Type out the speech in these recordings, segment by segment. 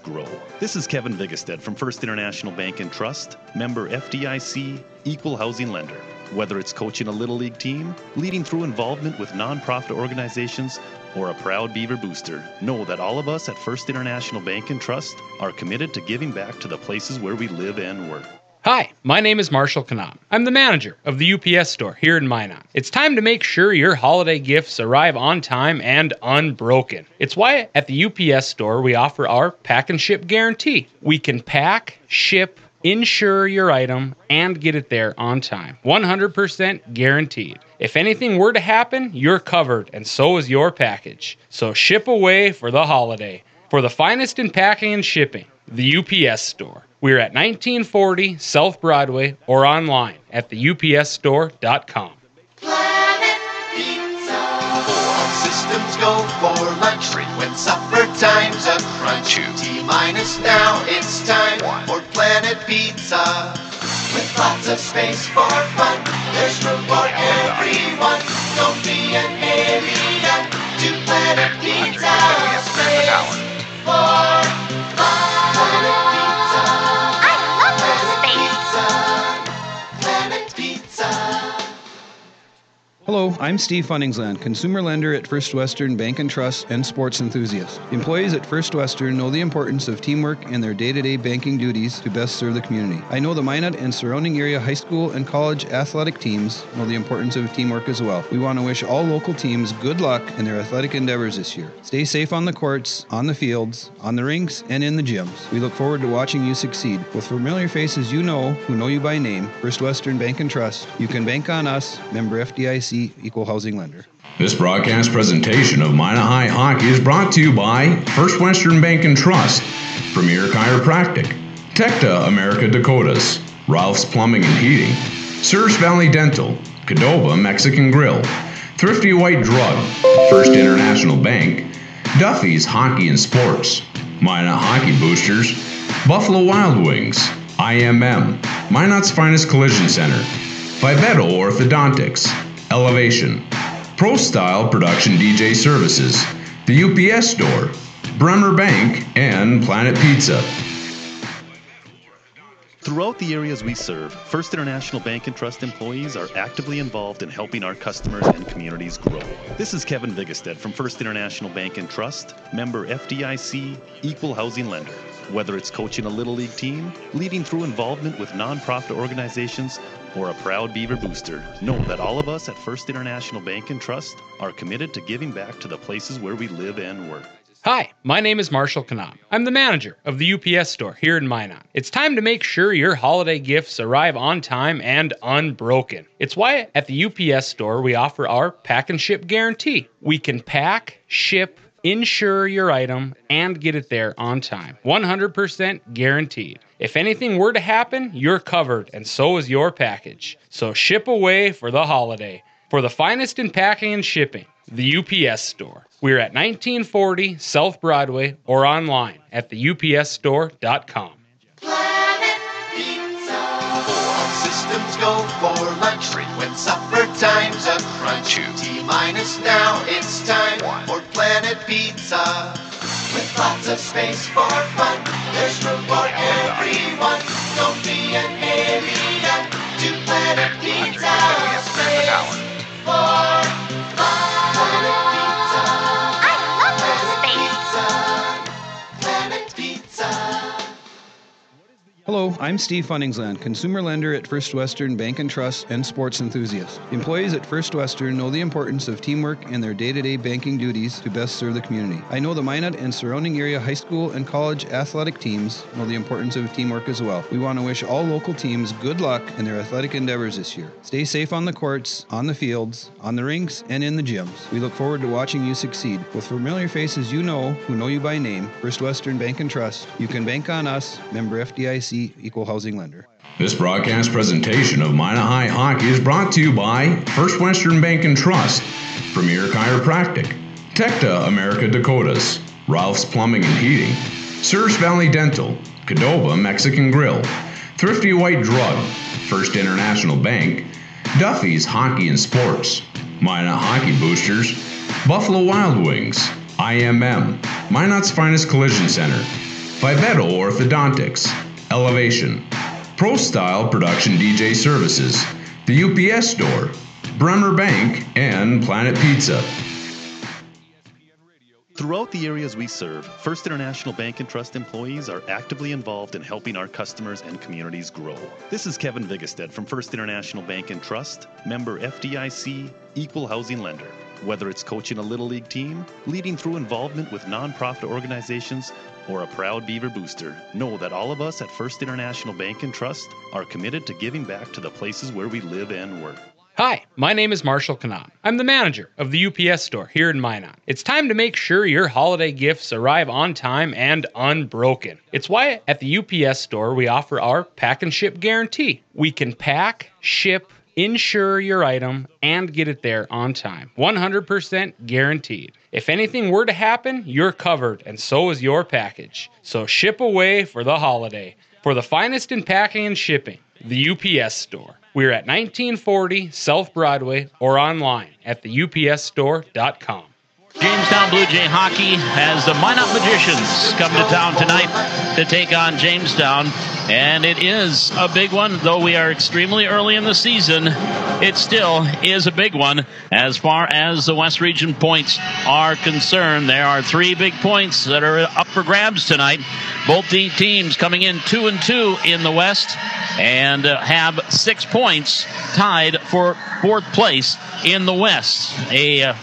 Grow. This is Kevin Vigestead from First International Bank and Trust, member FDIC, equal housing lender. Whether it's coaching a Little League team, leading through involvement with nonprofit organizations, or a proud Beaver booster, know that all of us at First International Bank and Trust are committed to giving back to the places where we live and work. Hi, my name is Marshall Kanam. I'm the manager of the UPS store here in Minot. It's time to make sure your holiday gifts arrive on time and unbroken. It's why at the UPS store we offer our pack and ship guarantee. We can pack, ship, insure your item, and get it there on time. 100% guaranteed. If anything were to happen, you're covered, and so is your package. So ship away for the holiday. For the finest in packing and shipping, the UPS store. We're at 1940 South Broadway or online at theupsstore.com. Planet Pizza. All systems go for lunch. Frequent supper time's a crunch. T-minus now, it's time for Planet Pizza. With lots of space for fun, there's room for everyone. Don't be an alien to Planet Pizza. Space for fun. Planet Pizza. Planet Pizza. Hello, I'm Steve Funningsland, consumer lender at First Western Bank and Trust and sports enthusiast. Employees at First Western know the importance of teamwork in their day-to-day banking duties to best serve the community. I know the Minot and surrounding area high school and college athletic teams know the importance of teamwork as well. We want to wish all local teams good luck in their athletic endeavors this year. Stay safe on the courts, on the fields, on the rinks, and in the gyms. We look forward to watching you succeed. With familiar faces you know, who know you by name, First Western Bank and Trust, you can bank on us, member FDIC, equal housing lender. This broadcast presentation of Minot High Hockey is brought to you by First Western Bank and Trust, Premier Chiropractic, Tecta America Dakotas, Ralph's Plumbing and Heating, Surge Valley Dental, Cadova Mexican Grill, Thrifty White Drug, First International Bank, Duffy's Hockey and Sports, Minot Hockey Boosters, Buffalo Wild Wings, IMM, Minot's Finest Collision Center, Vivetto Orthodontics, Elevation, Pro Style Production DJ Services, the UPS Store, Bremer Bank, and Planet Pizza. Throughout the areas we serve, First International Bank and Trust employees are actively involved in helping our customers and communities grow. This is Kevin Vigestead from First International Bank and Trust, member FDIC, equal housing lender. Whether it's coaching a Little League team, leading through involvement with nonprofit organizations, or a proud Beaver booster, know that all of us at First International Bank and Trust are committed to giving back to the places where we live and work. Hi, my name is Marshall Kanam. I'm the manager of the UPS store here in Minot. It's time to make sure your holiday gifts arrive on time and unbroken. It's why at the UPS store we offer our pack and ship guarantee. We can pack, ship, insure your item, and get it there on time. 100% guaranteed. If anything were to happen, you're covered, and so is your package. So ship away for the holiday. For the finest in packing and shipping, the UPS store. We're at 1940 South Broadway or online at theupsstore.com. Planet Pizza. All systems go for lunch. Frequent supper time's a crunch. T-minus now, it's time for Planet Pizza. With lots of space for fun, there's room for everyone. Don't be an alien to Planet Pizza. Space for fun. Planet Pizza. I love Planet Pizza. Planet Pizza. Hello, I'm Steve Funningsland, consumer lender at First Western Bank and Trust and sports enthusiast. Employees at First Western know the importance of teamwork in their day-to-day banking duties to best serve the community. I know the Minot and surrounding area high school and college athletic teams know the importance of teamwork as well. We want to wish all local teams good luck in their athletic endeavors this year. Stay safe on the courts, on the fields, on the rinks, and in the gyms. We look forward to watching you succeed. With familiar faces you know, who know you by name, First Western Bank and Trust, you can bank on us, member FDIC, equal housing lender. This broadcast presentation of Minot High Hockey is brought to you by First Western Bank and Trust, Premier Chiropractic, Tecta America Dakotas, Ralph's Plumbing and Heating, Surge Valley Dental, Cadova Mexican Grill, Thrifty White Drug, First International Bank, Duffy's Hockey and Sports, Minot Hockey Boosters, Buffalo Wild Wings, IMM, Minot's Finest Collision Center, Fivetto Orthodontics, Elevation, Pro Style Production DJ Services, the UPS Store, Bremer Bank, and Planet Pizza. Throughout the areas we serve, First International Bank and Trust employees are actively involved in helping our customers and communities grow. This is Kevin Vigestad from First International Bank and Trust, member FDIC, equal housing lender. Whether it's coaching a Little League team, leading through involvement with nonprofit organizations, or a proud Beaver booster, know that all of us at First International Bank and Trust are committed to giving back to the places where we live and work. Hi, my name is Marshall Canam. I'm the manager of the UPS store here in Minot. It's time to make sure your holiday gifts arrive on time and unbroken. It's why at the UPS store we offer our pack and ship guarantee. We can pack, ship, insure your item, and get it there on time. 100% guaranteed. If anything were to happen, you're covered, and so is your package. So ship away for the holiday. For the finest in packing and shipping, the UPS store. We're at 1940 South Broadway or online at theupsstore.com. Jamestown Blue Jay hockey has the Minot Magicians come to town tonight to take on Jamestown. And it is a big one, though we are extremely early in the season. It still is a big one as far as the West Region points are concerned. There are 3 big points that are up for grabs tonight. Both the teams coming in 2-2 in the West and have 6 points tied for 4th place in the West. A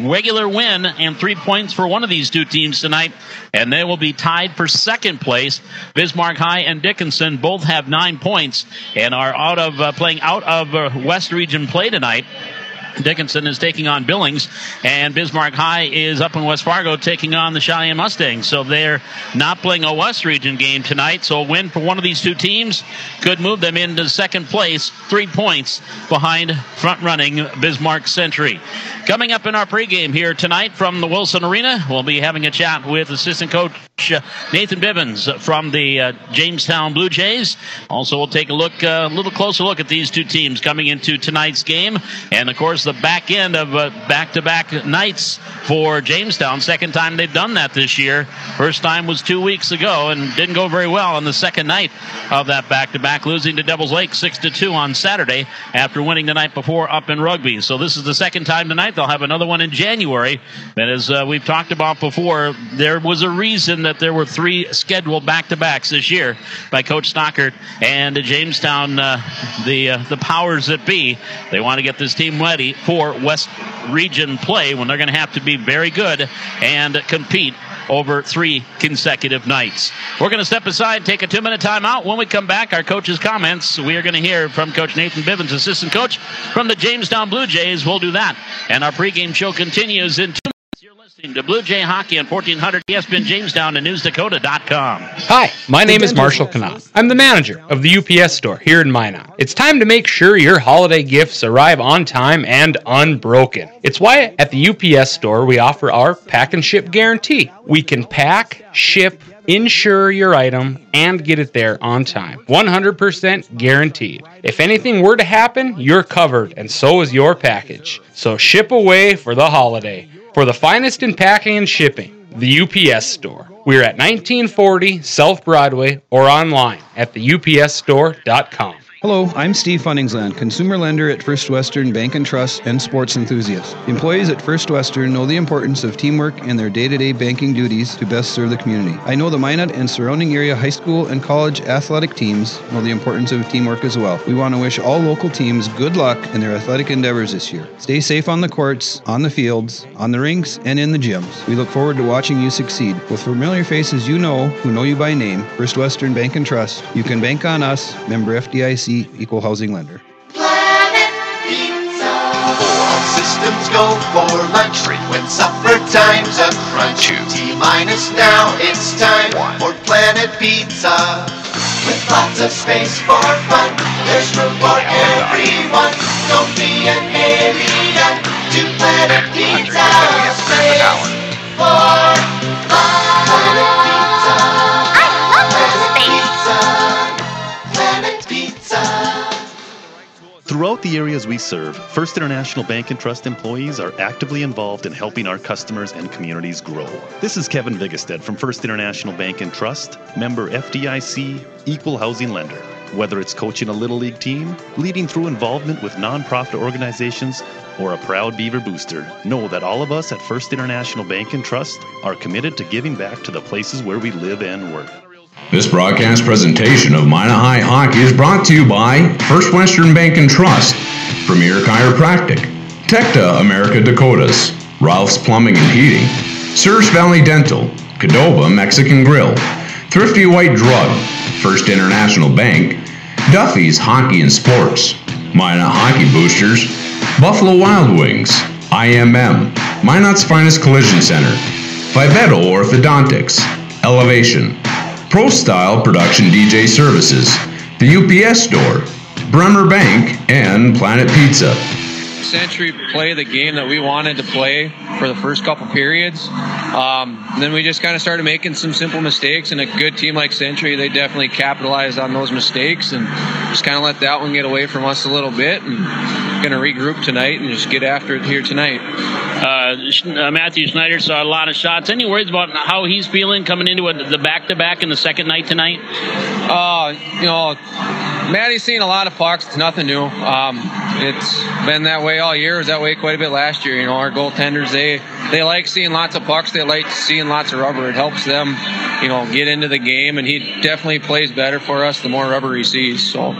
regular win and 3 points for one of these 2 teams tonight, and they will be tied for 2nd place. Bismarck High and Dickinson both have 9 points and are playing out of West Region play tonight. Dickinson is taking on Billings, and Bismarck High is up in West Fargo taking on the Cheyenne Mustangs. So they're not playing a West Region game tonight. So a win for one of these 2 teams could move them into 2nd place, 3 points behind front-running Bismarck Century. Coming up in our pregame here tonight from the Wilson Arena, we'll be having a chat with assistant coach Nathan Bibbins from the Jamestown Blue Jays. Also, we'll take a little closer look at these 2 teams coming into tonight's game. And, of course, the back end of back-to-back nights for Jamestown. 2nd time they've done that this year. First time was 2 weeks ago and didn't go very well on the 2nd night of that back-to-back, losing to Devils Lake 6-2 on Saturday after winning the night before up in Rugby. So this is the 2nd time tonight. They'll have another one in January. And as we've talked about before, there was a reason that there were 3 scheduled back-to-backs this year by Coach Stockert and Jamestown, the powers that be. They want to get this team ready for West Region play when they're going to have to be very good and compete over 3 consecutive nights. We're going to step aside, take a 2-minute timeout. When we come back, our coach's comments. We are going to hear from Coach Nathan Bibbins, assistant coach from the Jamestown Blue Jays. We'll do that. And our pregame show continues in 2 minutes. You're listening to Blue Jay Hockey on 1400 ESPN Jamestown and NewsDakota.com. Hi, my name is Marshall Canam. I'm the manager of the UPS store here in Minot. It's time to make sure your holiday gifts arrive on time and unbroken. It's why at the UPS store we offer our pack and ship guarantee. We can pack, ship, insure your item, and get it there on time. 100% guaranteed. If anything were to happen, you're covered, and so is your package. So ship away for the holiday. For the finest in packing and shipping, the UPS store. We're at 1940 South Broadway or online at theupsstore.com. Hello, I'm Steve Funningsland, consumer lender at First Western Bank and Trust and sports enthusiast. Employees at First Western know the importance of teamwork in their day-to-day banking duties to best serve the community. I know the Minot and surrounding area high school and college athletic teams know the importance of teamwork as well. We want to wish all local teams good luck in their athletic endeavors this year. Stay safe on the courts, on the fields, on the rinks, and in the gyms. We look forward to watching you succeed. With familiar faces you know, who know you by name, First Western Bank and Trust, you can bank on us, member FDIC, equal housing lender. Planet Pizza. All systems go for lunch. Frequent supper times a crunch. T-minus now, it's time for Planet Pizza. With lots of space for fun, there's room for everyone. Don't be an alien to Planet Pizza. Space for fun. Planet Pizza. I love Planet Pizza. Planet Pizza. Throughout the the areas we serve, First International Bank and Trust employees are actively involved in helping our customers and communities grow. This is Kevin Vigestad from First International Bank and Trust, member FDIC, equal housing lender. Whether it's coaching a Little League team, leading through involvement with nonprofit organizations, or a proud Beaver booster, know that all of us at First International Bank and Trust are committed to giving back to the places where we live and work. This broadcast presentation of Minot High Hockey is brought to you by First Western Bank and Trust, Premier Chiropractic, Tecta America Dakotas, Ralph's Plumbing and Heating, Surge Valley Dental, Cadova Mexican Grill, Thrifty White Drug, First International Bank, Duffy's Hockey and Sports, Minot Hockey Boosters, Buffalo Wild Wings, IMM, Minot's Finest Collision Center, Vivetto Orthodontics, Elevation, Pro Style Production DJ Services, the UPS Store, Bremer Bank, and Planet Pizza. Century play the game that we wanted to play for the first couple periods. Then we just kind of started making some simple mistakes, and a good team like Century, they definitely capitalized on those mistakes and just kind of let that one get away from us a little bit, and going to regroup tonight and just get after it here tonight. Matthew Schneider saw a lot of shots. Any worries about how he's feeling coming into the back-to-back in the second night tonight? Maddie's seen a lot of pucks. It's nothing new. It's been that way all year. It was that way quite a bit last year. Our goaltenders, they like seeing lots of pucks. They like seeing lots of rubber. It helps them, get into the game, and he definitely plays better for us the more rubber he sees. So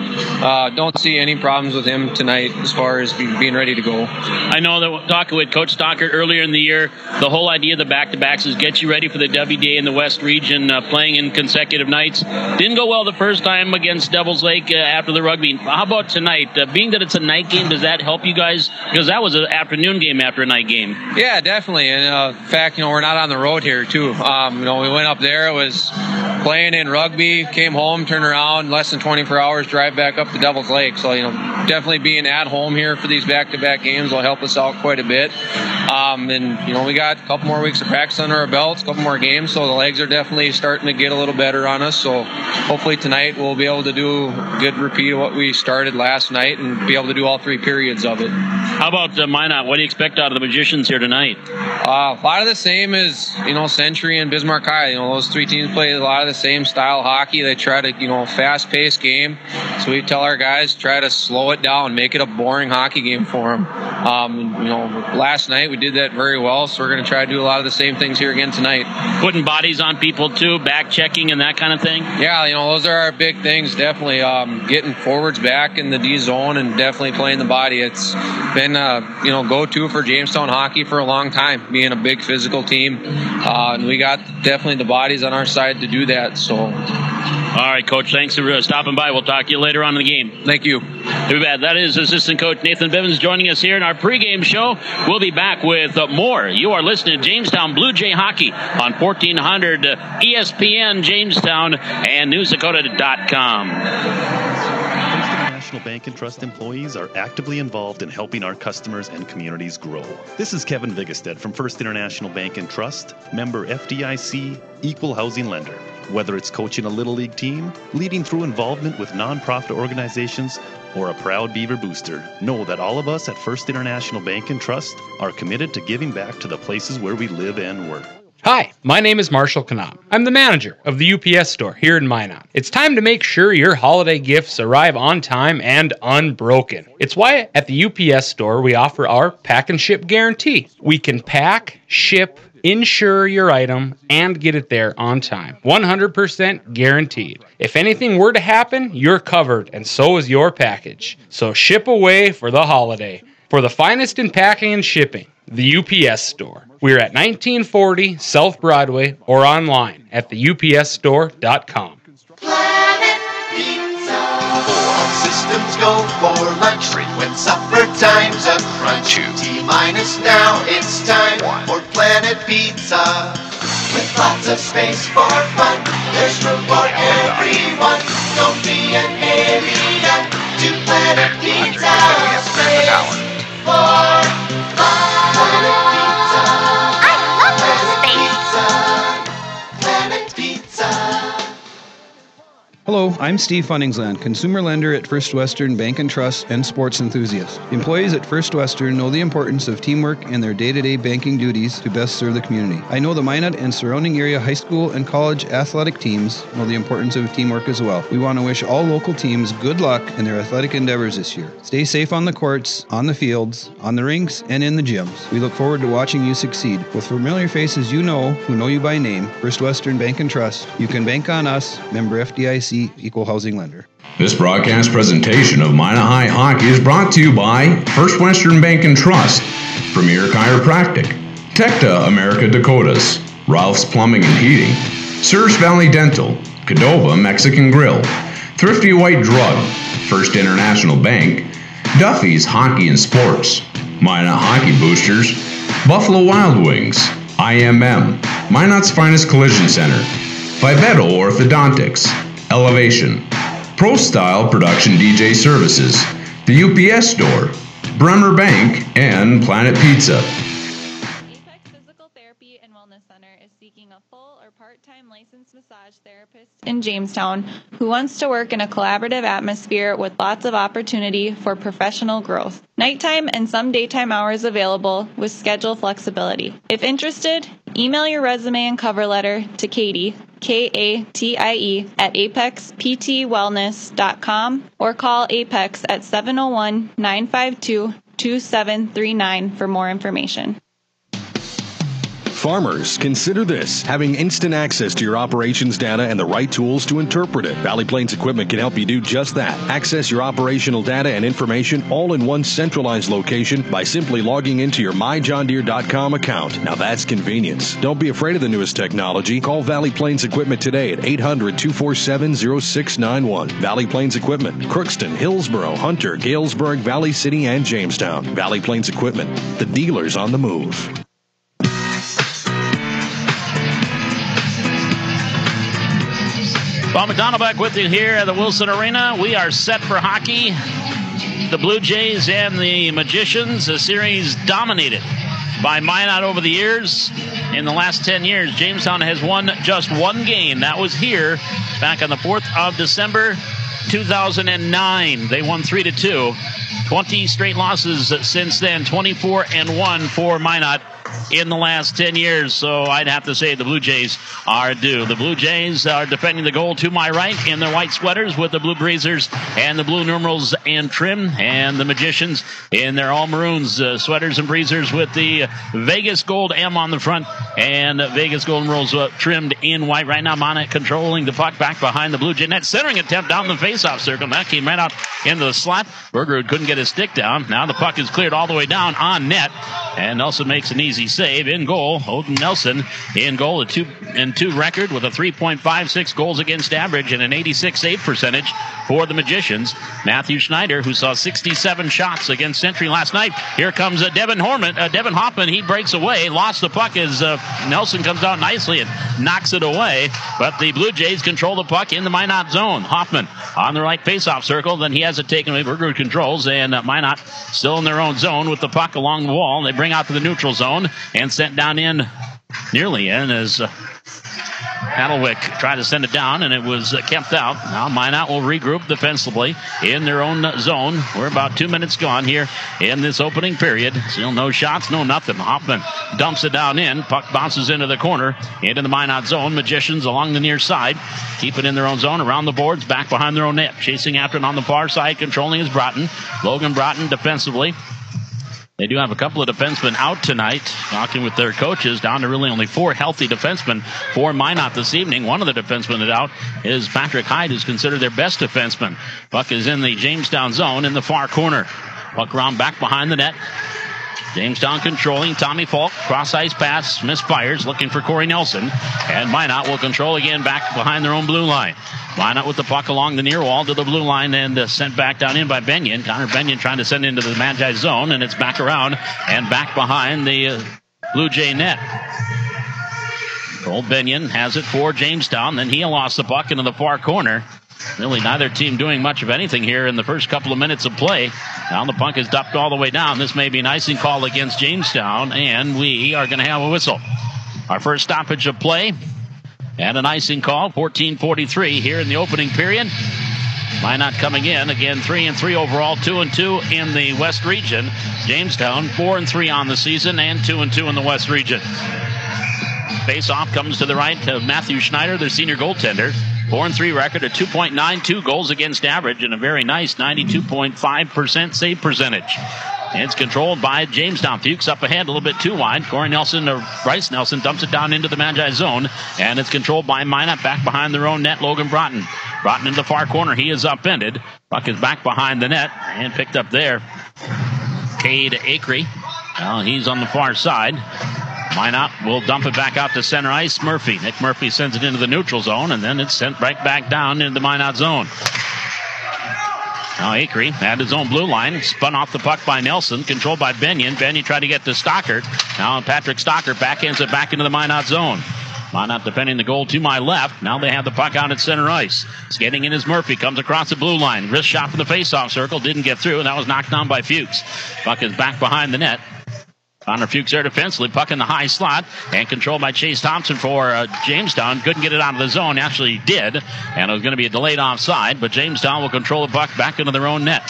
don't see any problems with him tonight as far as being ready to go. I know that talking with Coach Stockert earlier in the year, the whole idea of the back-to-backs is get you ready for the WDA in the West region, playing in consecutive nights. Didn't go well the first time against Devils Lake after the rugby. How about tonight? Being that it's a night game, does that help you guys? Because that was an afternoon game after a night game. Yeah, definitely. And in fact, we're not on the road here, too. We went up there. It was playing in rugby, came home, turned around, less than 24 hours, drive back up to Devils Lake. So, definitely being at home here for these back-to-back games will help us out quite a bit. We got a couple more weeks of practice under our belts, a couple more games, so the legs are definitely starting to get a little better on us. So hopefully tonight we'll be able to do a good repeat of what we started last night and be able to do all three periods of it. How about Minot? What do you expect out of the Magicians here tonight? A lot of the same as, Century and Bismarck High. Those three teams play a lot of the same style hockey. They try to, fast-paced game. So we tell our guys, try to slow it down, make it a boring hockey game for them. Last night we did that very well, so we're going to try to do a lot of the same things here again tonight. Putting bodies on people too, back checking and that kind of thing? Yeah, those are our big things, definitely. Getting forwards back in the D zone and definitely playing the body. It's been go-to for Jamestown hockey for a long time, being a big physical team. And we got definitely the bodies on our side to do that. So, all right, Coach, thanks for stopping by. We'll talk to you later on in the game. Thank you. Too bad. That is Assistant Coach Nathan Bivens joining us here in our pregame show. We'll be back with more. You are listening to Jamestown Blue Jay Hockey on 1400 ESPN Jamestown and NewsDakota.com. National Bank and Trust employees are actively involved in helping our customers and communities grow. This is Kevin Vigestad from First International Bank and Trust, member FDIC, equal housing lender. Whether it's coaching a Little League team, leading through involvement with nonprofit organizations, or a proud Beaver booster, know that all of us at First International Bank and Trust are committed to giving back to the places where we live and work. Hi, my name is Marshall Knop. I'm the manager of the UPS store here in Minot. It's time to make sure your holiday gifts arrive on time and unbroken. It's why at the UPS store we offer our pack and ship guarantee. We can pack, ship, insure your item, and get it there on time. 100% guaranteed. If anything were to happen, you're covered, and so is your package. So ship away for the holiday. For the finest in packing and shipping, the UPS store. We're at 1940 South Broadway or online at theupsstore.com. Planet Pizza. All systems go for lunch. Frequent supper time's a crunch. T-minus now, it's time for Planet Pizza. With lots of space for fun, there's room for everyone. Don't be an alien to Planet Pizza. Space for fun. Planet Pizza. I love space. Planet Pizza. Hello, I'm Steve Funningsland, consumer lender at First Western Bank and Trust and sports enthusiast. Employees at First Western know the importance of teamwork and their day-to-day banking duties to best serve the community. I know the Minot and surrounding area high school and college athletic teams know the importance of teamwork as well. We want to wish all local teams good luck in their athletic endeavors this year. Stay safe on the courts, on the fields, on the rinks, and in the gyms. We look forward to watching you succeed. With familiar faces you know, who know you by name, First Western Bank and Trust, you can bank on us, member FDIC, equal housing lender. This broadcast presentation of Minot High Hockey is brought to you by First Western Bank and Trust, Premier Chiropractic, Tecta America Dakotas, Ralph's Plumbing and Heating, Surge Valley Dental, Cadova Mexican Grill, Thrifty White Drug, First International Bank, Duffy's Hockey and Sports, Minot Hockey Boosters, Buffalo Wild Wings, IMM, Minot's Finest Collision Center, Vivetto Orthodontics, Elevation, Pro Style Production DJ Services, the UPS Store, Bremer Bank, and Planet Pizza. Apex Physical Therapy and Wellness Center is seeking a full or part-time licensed massage therapist in Jamestown who wants to work in a collaborative atmosphere with lots of opportunity for professional growth. Nighttime and some daytime hours available with schedule flexibility. If interested, email your resume and cover letter to Katie, Katie, at apexptwellness.com or call Apex at 701-952-2739 for more information. Farmers, consider this: having instant access to your operations data and the right tools to interpret it. Valley Plains Equipment can help you do just that. Access your operational data and information all in one centralized location by simply logging into your myjohndeere.com account. Now that's convenience. Don't be afraid of the newest technology. Call Valley Plains Equipment today at 800-247-0691. Valley Plains Equipment, Crookston, Hillsboro, Hunter, Galesburg, Valley City, and Jamestown. Valley Plains Equipment, the dealers on the move. Bob McDonald back with you here at the Wilson Arena. We are set for hockey. The Blue Jays and the Magicians, a series dominated by Minot over the years. In the last 10 years, Jamestown has won just one game. That was here back on the 4th of December, 2009. They won 3-2. 20 straight losses since then, 24-1 for Minot in the last 10 years. So I'd have to say the Blue Jays are due. The Blue Jays are defending the goal to my right in their white sweaters with the blue breezers and the blue numerals and trim, and the Magicians in their all maroons sweaters and breezers with the Vegas gold M on the front and Vegas gold numerals trimmed in white. Right now Minot controlling the puck back behind the Blue Jay net. Centering attempt down the face-off circle. That came right out into the slot. Bergerud couldn't get his stick down. Now the puck is cleared all the way down on net, and Nelson makes an easy save. In goal, Odin Nelson in goal, a 2-2 record with a 3.56 goals against average and an 86 save percentage for the Magicians. Matthew Schneider, who saw 67 shots against Century last night. Here comes Devin Hoffman. He breaks away, lost the puck as Nelson comes out nicely and knocks it away. But the Blue Jays control the puck in the Minot zone. Hoffman on the right faceoff circle. Then he has it taken away. Bergerud controls, and Minot still in their own zone with the puck along the wall. They bring out to the neutral zone and sent down in, nearly in, as Hadlewick tried to send it down, and it was kept out. Now Minot will regroup defensively in their own zone. We're about 2 minutes gone here in this opening period. Still no shots, no nothing. Hoffman dumps it down in. Puck bounces into the corner, into the Minot zone. Magicians along the near side keep it in their own zone, around the boards, back behind their own net. Chasing after it on the far side, controlling is Broughton. Logan Broughton defensively. They do have a couple of defensemen out tonight, talking with their coaches, down to really only 4 healthy defensemen for Minot this evening. One of the defensemen that's out is Patrick Hyde, who's considered their best defenseman. Puck is in the Jamestown zone in the far corner. Puck around back behind the net. Jamestown controlling. Tommy Falk, cross-ice pass, misfires, looking for Corey Nelson. And Minot will control again back behind their own blue line. Minot with the puck along the near wall to the blue line and sent back down in by Benyon. Connor Benyon trying to send into the Magi zone, and it's back around and back behind the Blue Jay net. Cole Benyon has it for Jamestown. Then he lost the puck into the far corner. Really neither team doing much of anything here in the first couple of minutes of play. Now the puck is dumped all the way down. This may be an icing call against Jamestown, and we are going to have a whistle. Our first stoppage of play And an icing call, 14:43 here in the opening period. Minot coming in, again 3-3 overall, 2-2 in the West region. Jamestown 4-3 on the season and 2-2 in the West region. Face-off comes to the right of Matthew Schneider, their senior goaltender. 4-3 record, a 2.92 goals against average, and a very nice 92.5% save percentage. It's controlled by Jamestown. Fuchs up ahead, a little bit too wide. Corey Nelson, or Bryce Nelson, dumps it down into the Magi zone, and it's controlled by Minot back behind their own net. Logan Broughton. Broughton in the far corner. He is upended. Puck is back behind the net and picked up there. Cade Acree. Well, he's on the far side. Minot will dump it back out to center ice. Murphy. Nick Murphy sends it into the neutral zone, and then it's sent right back down into the Minot zone. Now Acree had his own blue line, spun off the puck by Nelson, controlled by Benyon. Benyon tried to get to Stockert. Now Patrick Stockert backhands it back into the Minot zone. Minot defending the goal to my left. Now they have the puck out at center ice. Skating in is Murphy, comes across the blue line. Wrist shot from the faceoff circle, didn't get through, and that was knocked down by Fuchs. Puck is back behind the net. Connor Fuchs there defensively, puck in the high slot, and controlled by Chase Thompson for Jamestown. Couldn't get it out of the zone, actually did, and it was going to be a delayed offside, but Jamestown will control the puck back into their own net.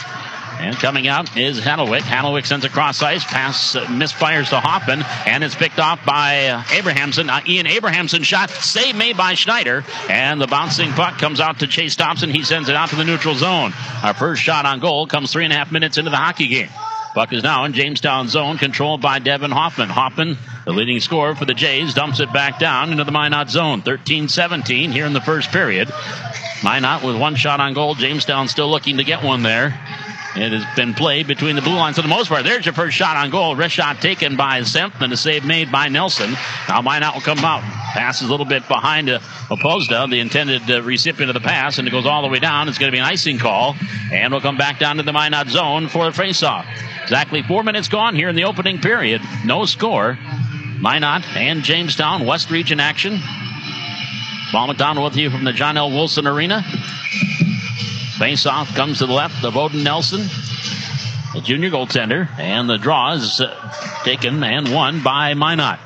And coming out is Hanelwick. Hanelwick sends across ice, pass misfires to Hoffman, and it's picked off by Abrahamson. Ian Abrahamson shot, save made by Schneider, and the bouncing puck comes out to Chase Thompson. He sends it out to the neutral zone. Our first shot on goal comes 3.5 minutes into the hockey game. Puck is now in Jamestown zone, controlled by Devin Hoffman. Hoffman, the leading scorer for the Jays, dumps it back down into the Minot zone. 13-17 here in the first period. Minot with one shot on goal. Jamestown still looking to get one there. It has been played between the blue lines for the most part. There's your first shot on goal. Wrist shot taken by Semp, and a save made by Nelson. Now Minot will come out. Passes a little bit behind Opposda, the intended recipient of the pass, and it goes all the way down. It's going to be an icing call, and we'll come back down to the Minot zone for the faceoff. Exactly 4 minutes gone here in the opening period. No score. Minot and Jamestown, West Region action. Paul McDonald with you from the John L. Wilson Arena. Face-off comes to the left of Odin Nelson, the junior goaltender, and the draw is taken and won by Minot.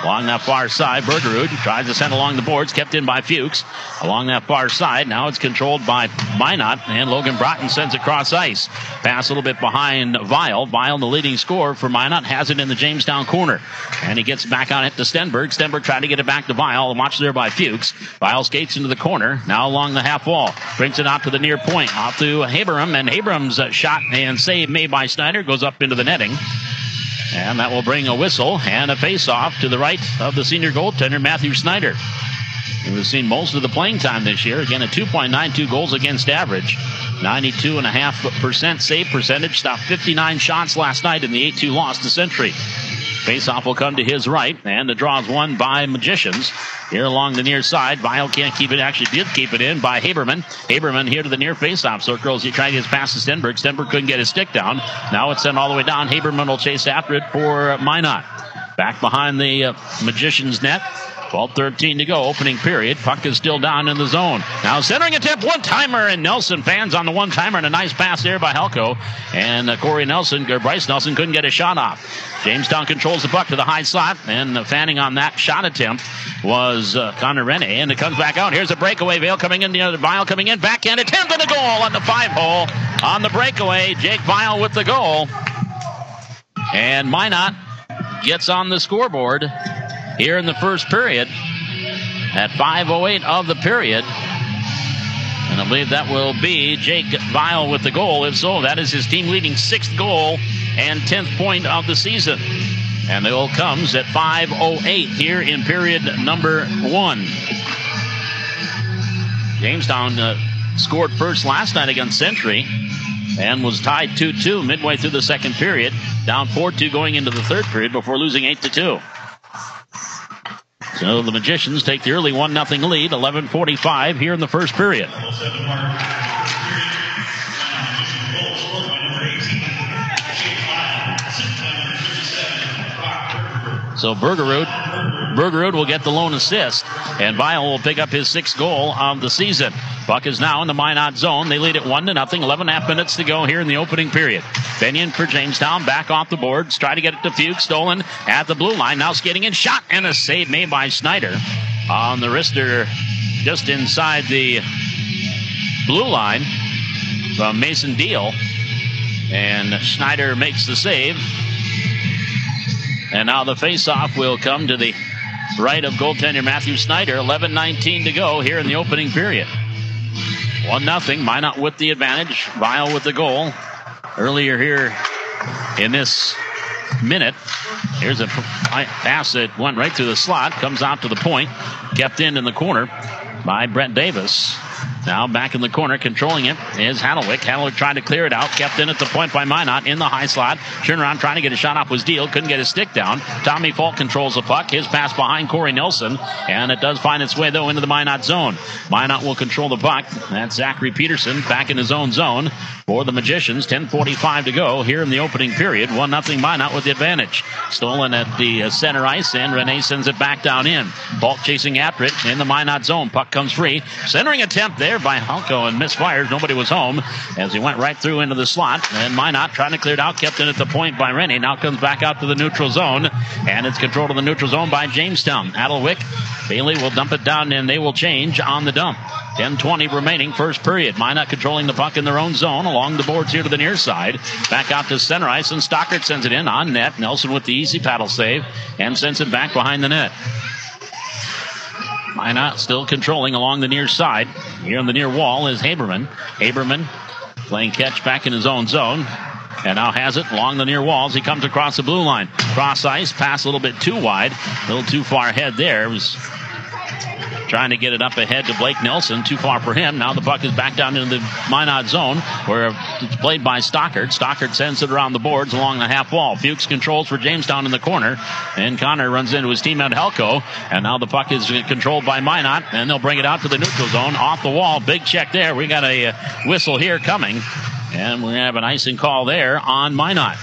Along that far side, Bergerud tries to send along the boards, kept in by Fuchs. Along that far side, now it's controlled by Minot, and Logan Broughton sends it across ice. Pass a little bit behind Weil. Weil, the leading scorer for Minot, has it in the Jamestown corner. And he gets back on it to Stenberg. Stenberg tried to get it back to Weil, watched there by Fuchs. Weil skates into the corner, now along the half wall. Brings it out to the near point, off to Haberam, and Haberam's shot and save made by Snyder goes up into the netting. And that will bring a whistle and a face-off to the right of the senior goaltender, Matthew Snyder. We've seen most of the playing time this year. Again, a 2.92 goals against average. 92.5% save percentage. Stopped 59 shots last night in the 8-2 loss to Century. Face-off will come to his right, and the draw is won by Magicians. Here along the near side, Weil can't keep it, actually did keep it in by Haberman. Haberman here to the near face-off circle as he tried to get his pass to Stenberg. Stenberg couldn't get his stick down. Now it's sent all the way down. Haberman will chase after it for Minot. Back behind the Magicians net. 12:13 to go, opening period. Puck is still down in the zone. Now centering attempt, one-timer, and Nelson fans on the one-timer, and a nice pass there by Helko. And Corey Nelson, or Bryce Nelson, couldn't get a shot off. Jamestown controls the puck to the high slot, and fanning on that shot attempt was Connor Rene, and it comes back out. Here's a breakaway. Vail coming in, the other Weil coming in, backhand attempt and a goal on the 5-hole. On the breakaway, Jake Weil with the goal. And Minot gets on the scoreboard here in the first period at 5:08 of the period. And I believe that will be Jake Weil with the goal. If so, that is his team-leading 6th goal and 10th point of the season. And the goal comes at 5:08 here in period number 1. Jamestown scored first last night against Century and was tied 2-2 midway through the second period. Down 4-2 going into the third period before losing 8-2. So the Magicians take the early 1-0 lead, 11:45 here in the first period. So Bergerud will get the lone assist, and Weil will pick up his 6th goal of the season. Puck is now in the Minot zone. They lead it 1-0. 11.5 minutes to go here in the opening period. Benyon for Jamestown, back off the boards. Try to get it to Fuchs, stolen at the blue line. Now skating in, shot, and a save made by Snyder. on the wrister just inside the blue line from Mason Deal. And Schneider makes the save. And now the faceoff will come to the right of goaltender Matthew Snyder. 11:19 to go here in the opening period. 1-0. Minot with the advantage. Vile with the goal. Earlier here in this minute. Here's a pass that went right through the slot. Comes out to the point. Kept in the corner by Brett Davis. Now back in the corner, controlling it is Hadlewick. Hadlewick trying to clear it out. Kept in at the point by Minot in the high slot. Turnaround trying to get a shot off was Deal. Couldn't get his stick down. Tommy Falk controls the puck. His pass behind Corey Nelson. And it does find its way, though, into the Minot zone. Minot will control the puck. That's Zachary Peterson back in his own zone for the Magicians. 10:45 to go here in the opening period. 1-0 Minot with the advantage. Stolen at the center ice, and Rene sends it back down in. Falk chasing after it in the Minot zone. Puck comes free. Centering attempt there by Halko and misfires. Nobody was home as he went right through into the slot. And Minot trying to clear it out. Kept in at the point by Rennie. Now comes back out to the neutral zone. And it's controlled in the neutral zone by Jamestown. Hadlewick. Bailey will dump it down and they will change on the dump. 10:20 remaining first period. Minot controlling the puck in their own zone along the boards here to the near side. Back out to center ice and Stockert sends it in on net. Nelson with the easy paddle save and sends it back behind the net. Minot still controlling along the near side. Here on the near wall is Haberman. Haberman playing catch back in his own zone. And now has it along the near walls. He comes across the blue line. Cross ice, pass a little bit too wide. A little too far ahead there. It was trying to get it up ahead to Blake Nelson. Too far for him. Now the puck is back down into the Minot zone where it's played by Stockert. Stockert sends it around the boards along the half wall. Fuchs controls for Jamestown in the corner. And Connor runs into his teammate Helko. And now the puck is controlled by Minot. And they'll bring it out to the neutral zone. Off the wall. Big check there. We got a whistle here coming. And we have an icing call there on Minot.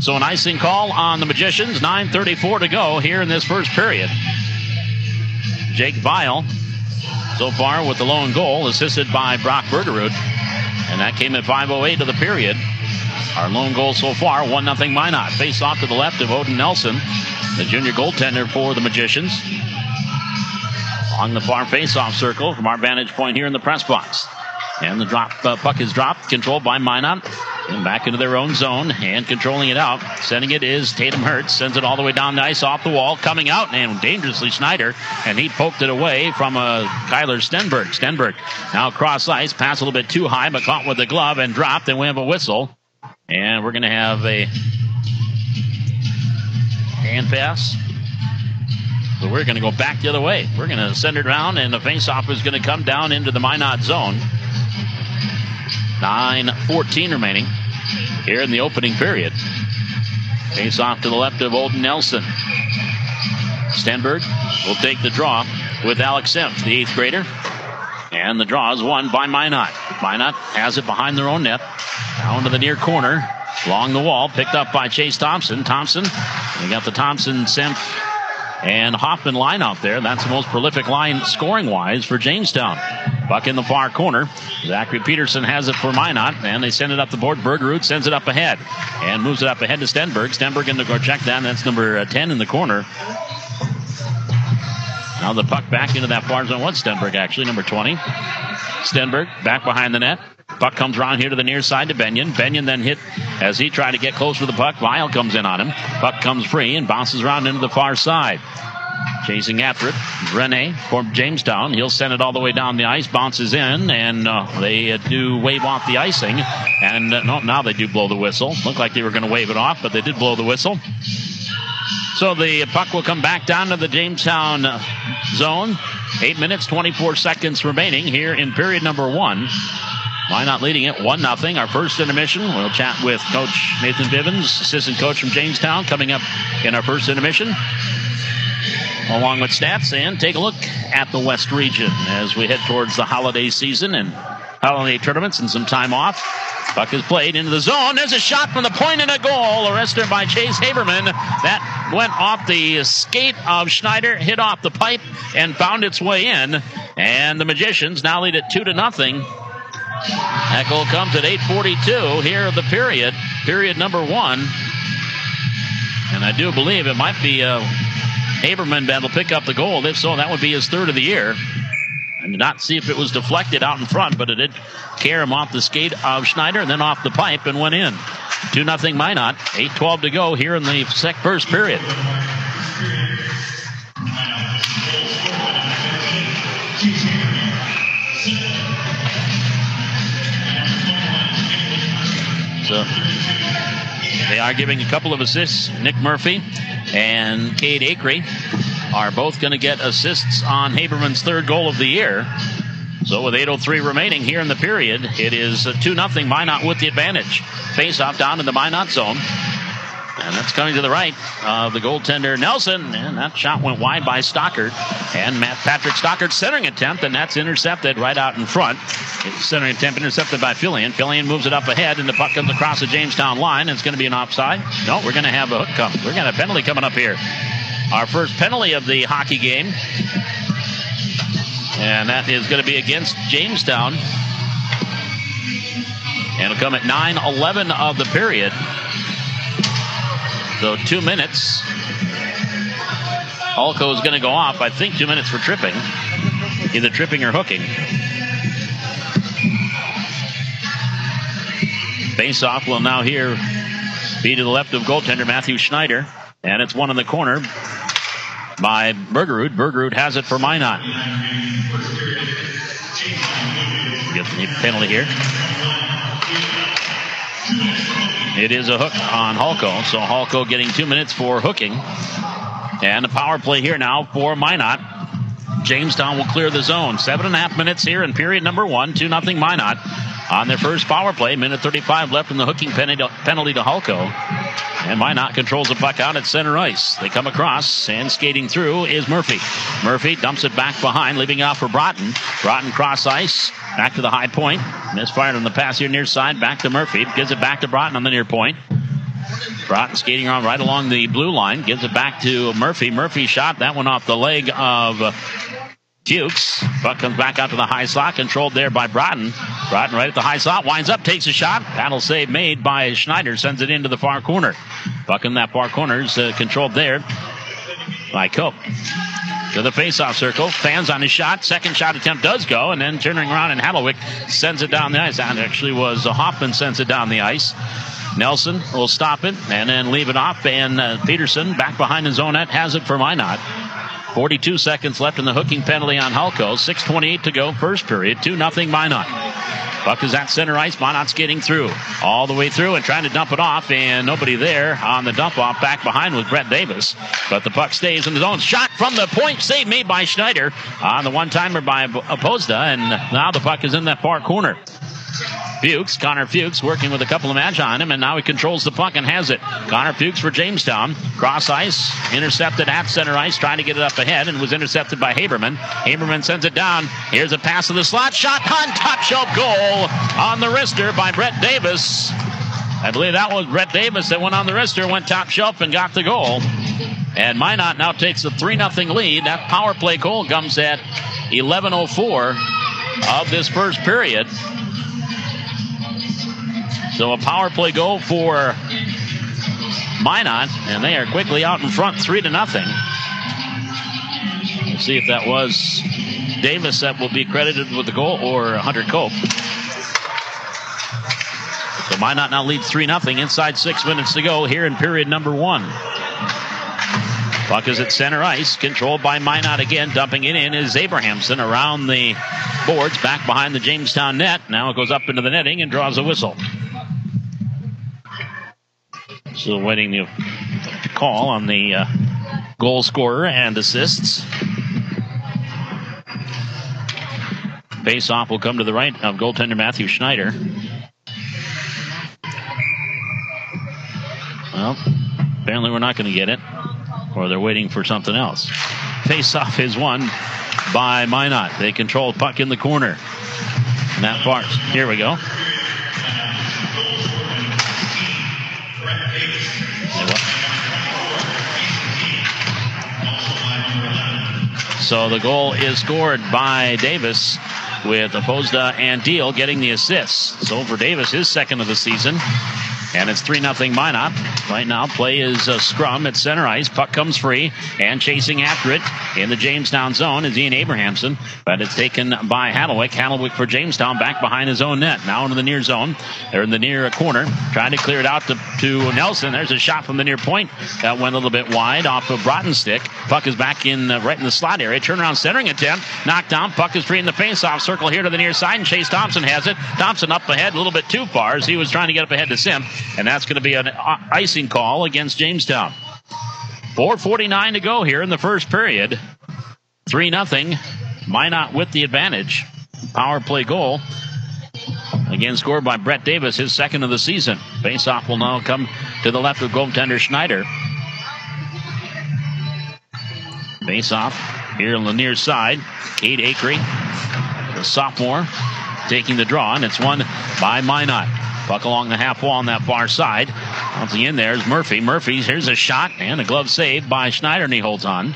So an icing call on the Magicians. 9:34 to go here in this first period. Jake Vile so far with the lone goal, assisted by Brock Bergerud. And that came at 5:08 of the period. Our lone goal so far, 1-0 Minot. Face off to the left of Odin Nelson, the junior goaltender for the Magicians. On the far face-off circle from our vantage point here in the press box. And the puck is dropped, controlled by Minot. And back into their own zone, and controlling it out. Sending it is Tatum Hertz. Sends it all the way down the ice, off the wall. Coming out, and dangerously Schneider. And he poked it away from Kyler Stenberg. Stenberg now cross ice. Pass a little bit too high, but caught with the glove and dropped. And we have a whistle. And we're going to have a hand pass. So we're going to go back the other way. We're going to send it around, and the faceoff is going to come down into the Minot zone. 9:14 remaining here in the opening period. Face off to the left of Olden Nelson. Stenberg will take the draw with Alex Sims, the 8th grader. And the draw is won by Minot. Minot has it behind their own net. Down to the near corner. Along the wall. Picked up by Chase Thompson. Thompson. We got the Thompson, Semp, and Hoffman line out there. That's the most prolific line scoring-wise for Jamestown. Puck in the far corner. Zachary Peterson has it for Minot, and they send it up the board. Bergerud sends it up ahead and moves it up ahead to Stenberg. Stenberg in to go check down. That's number 10 in the corner. Now the puck back into that far zone. What's Stenberg, actually? Number 20. Stenberg back behind the net. Puck comes around here to the near side to Benyon. Benyon then hit as he tried to get close to the puck. Vile comes in on him. Puck comes free and bounces around into the far side. Chasing after it, Rene from Jamestown. He'll send it all the way down the ice, bounces in, and they do wave off the icing. And no, now they do blow the whistle. Looked like they were going to wave it off, but they did blow the whistle. So the puck will come back down to the Jamestown zone. 8 minutes, 24 seconds remaining here in period number 1. Minot leading it 1-0. Our first intermission. We'll chat with Coach Nathan Bivens, assistant coach from Jamestown, coming up in our first intermission, along with stats, and take a look at the West region as we head towards the holiday season and holiday tournaments and some time off. Puck is played into the zone. There's a shot from the point and a goal. Arrested by Chase Haberman. That went off the skate of Schneider, hit off the pipe, and found its way in. And the Magicians now lead it 2-0. That goal comes at 8:42 here of the period. Period number 1. And I do believe it might be Haberman that'll pick up the goal. If so, that would be his third of the year. And did not see if it was deflected out in front, but it did carry him off the skate of Schneider and then off the pipe and went in. 2-0 Minot. 8:12 to go here in the first period. So they are giving a couple of assists. Nick Murphy and Cade Acree are both going to get assists on Haberman's third goal of the year. So with 8:03 remaining here in the period, it is 2-0 Minot with the advantage. Face-off down in the Minot zone. And that's coming to the right of the goaltender Nelson. And that shot went wide by Stockert. And Patrick Stockert's centering attempt, and that's intercepted right out in front. Centering attempt intercepted by Fillion. Fillion moves it up ahead, and the puck comes across the Jamestown line. And it's going to be an offside. No, we're going to have a hook come. We're going to have a penalty coming up here. Our first penalty of the hockey game. And that is going to be against Jamestown. And it'll come at 9:11 of the period. So 2 minutes. Alco is going to go off. I think 2 minutes for tripping. Either tripping or hooking. Face-off will now here be to the left of goaltender Matthew Schneider. And it's one in the corner by Bergerud. Bergerud has it for Minot. Gets the penalty here. It is a hook on Halko, so Halko getting 2 minutes for hooking. And a power play here now for Minot. Jamestown will clear the zone. 7.5 minutes here in period number 1. 2-0 Minot on their first power play. Minute 35 left in the hooking penalty to Halko. And Minot controls the puck out at center ice. They come across, and skating through is Murphy. Murphy dumps it back behind, leaving it out for Broughton. Broughton cross ice, back to the high point. Misfired on the pass here near side, back to Murphy. Gives it back to Broughton on the near point. Broughton skating around right along the blue line. Gives it back to Murphy. Murphy shot, that one off the leg of Fuchs. Puck comes back out to the high slot, controlled there by Broughton. Broughton right at the high slot, winds up, takes a shot. Paddle save made by Schneider, sends it into the far corner. Puck in that far corner is controlled there by Cope. To the faceoff circle, fans on his shot. Second shot attempt does go, and then turning around, and Hadlewick sends it down the ice. That actually was Hoffman sends it down the ice. Nelson will stop it and then leave it off, and Peterson back behind his own net has it for Minot. 42 seconds left in the hooking penalty on Halko. 6:28 to go, first period. 2-0 Minot. Puck is at center ice. Minot skating through. All the way through and trying to dump it off, and nobody there on the dump off. Back behind with Brett Davis. But the puck stays in the zone. Shot from the point. Save made by Schneider on the one-timer by Opozda, and now the puck is in that far corner. Fuchs, Connor Fuchs, working with a couple of match on him, and now he controls the puck and has it. Connor Fuchs for Jamestown. Cross ice, intercepted at center ice, trying to get it up ahead, and was intercepted by Haberman. Haberman sends it down. Here's a pass to the slot. Shot on top shelf goal on the wrister by Brett Davis. I believe that was Brett Davis that went on the wrister, went top shelf and got the goal. And Minot now takes a 3-0 lead. That power play goal comes at 11:04 of this first period. So a power play goal for Minot, and they are quickly out in front, 3-0. We'll see if that was Davis that will be credited with the goal or Hunter Cope. So Minot now leads 3-0 inside 6 minutes to go here in period number 1. Puck is at center ice, controlled by Minot again. Dumping it in is Abrahamson around the boards, back behind the Jamestown net. Now it goes up into the netting and draws a whistle. Still waiting to call on the goal scorer and assists. Face-off will come to the right of goaltender Matthew Schneider. Well, apparently we're not going to get it, or they're waiting for something else. Face-off is won by Minot. They control puck in the corner. And that far. Here we go. So the goal is scored by Davis, with Opozda and Deal getting the assists. So for Davis, his second of the season. and it's 3-0 Minot. Right now, play is a scrum at center ice. Puck comes free, and chasing after it in the Jamestown zone is Ian Abrahamson, but it's taken by Hallowik. Hallowik for Jamestown, back behind his own net. Now into the near zone. They're in the near corner, trying to clear it out to Nelson. There's a shot from the near point that went a little bit wide off of Broughton's stick. Puck is back in right in the slot area. Turnaround centering attempt, knocked down. Puck is free in the face-off circle here to the near side, and Chase Thompson has it. Thompson up ahead a little bit too far as he was trying to get up ahead to Sim, and that's going to be an icing call against Jamestown. 4:49 to go here in the first period. 3-0. Minot with the advantage. Power play goal. Again, scored by Brett Davis, his second of the season. Face-off will now come to the left of goaltender Schneider. Face-off here on the near side. Cade Acree, the sophomore, taking the draw, and it's won by Minot. Puck along the half wall on that far side. Bouncing in there is Murphy. Here's a shot and a glove save by Schneider, and he holds on.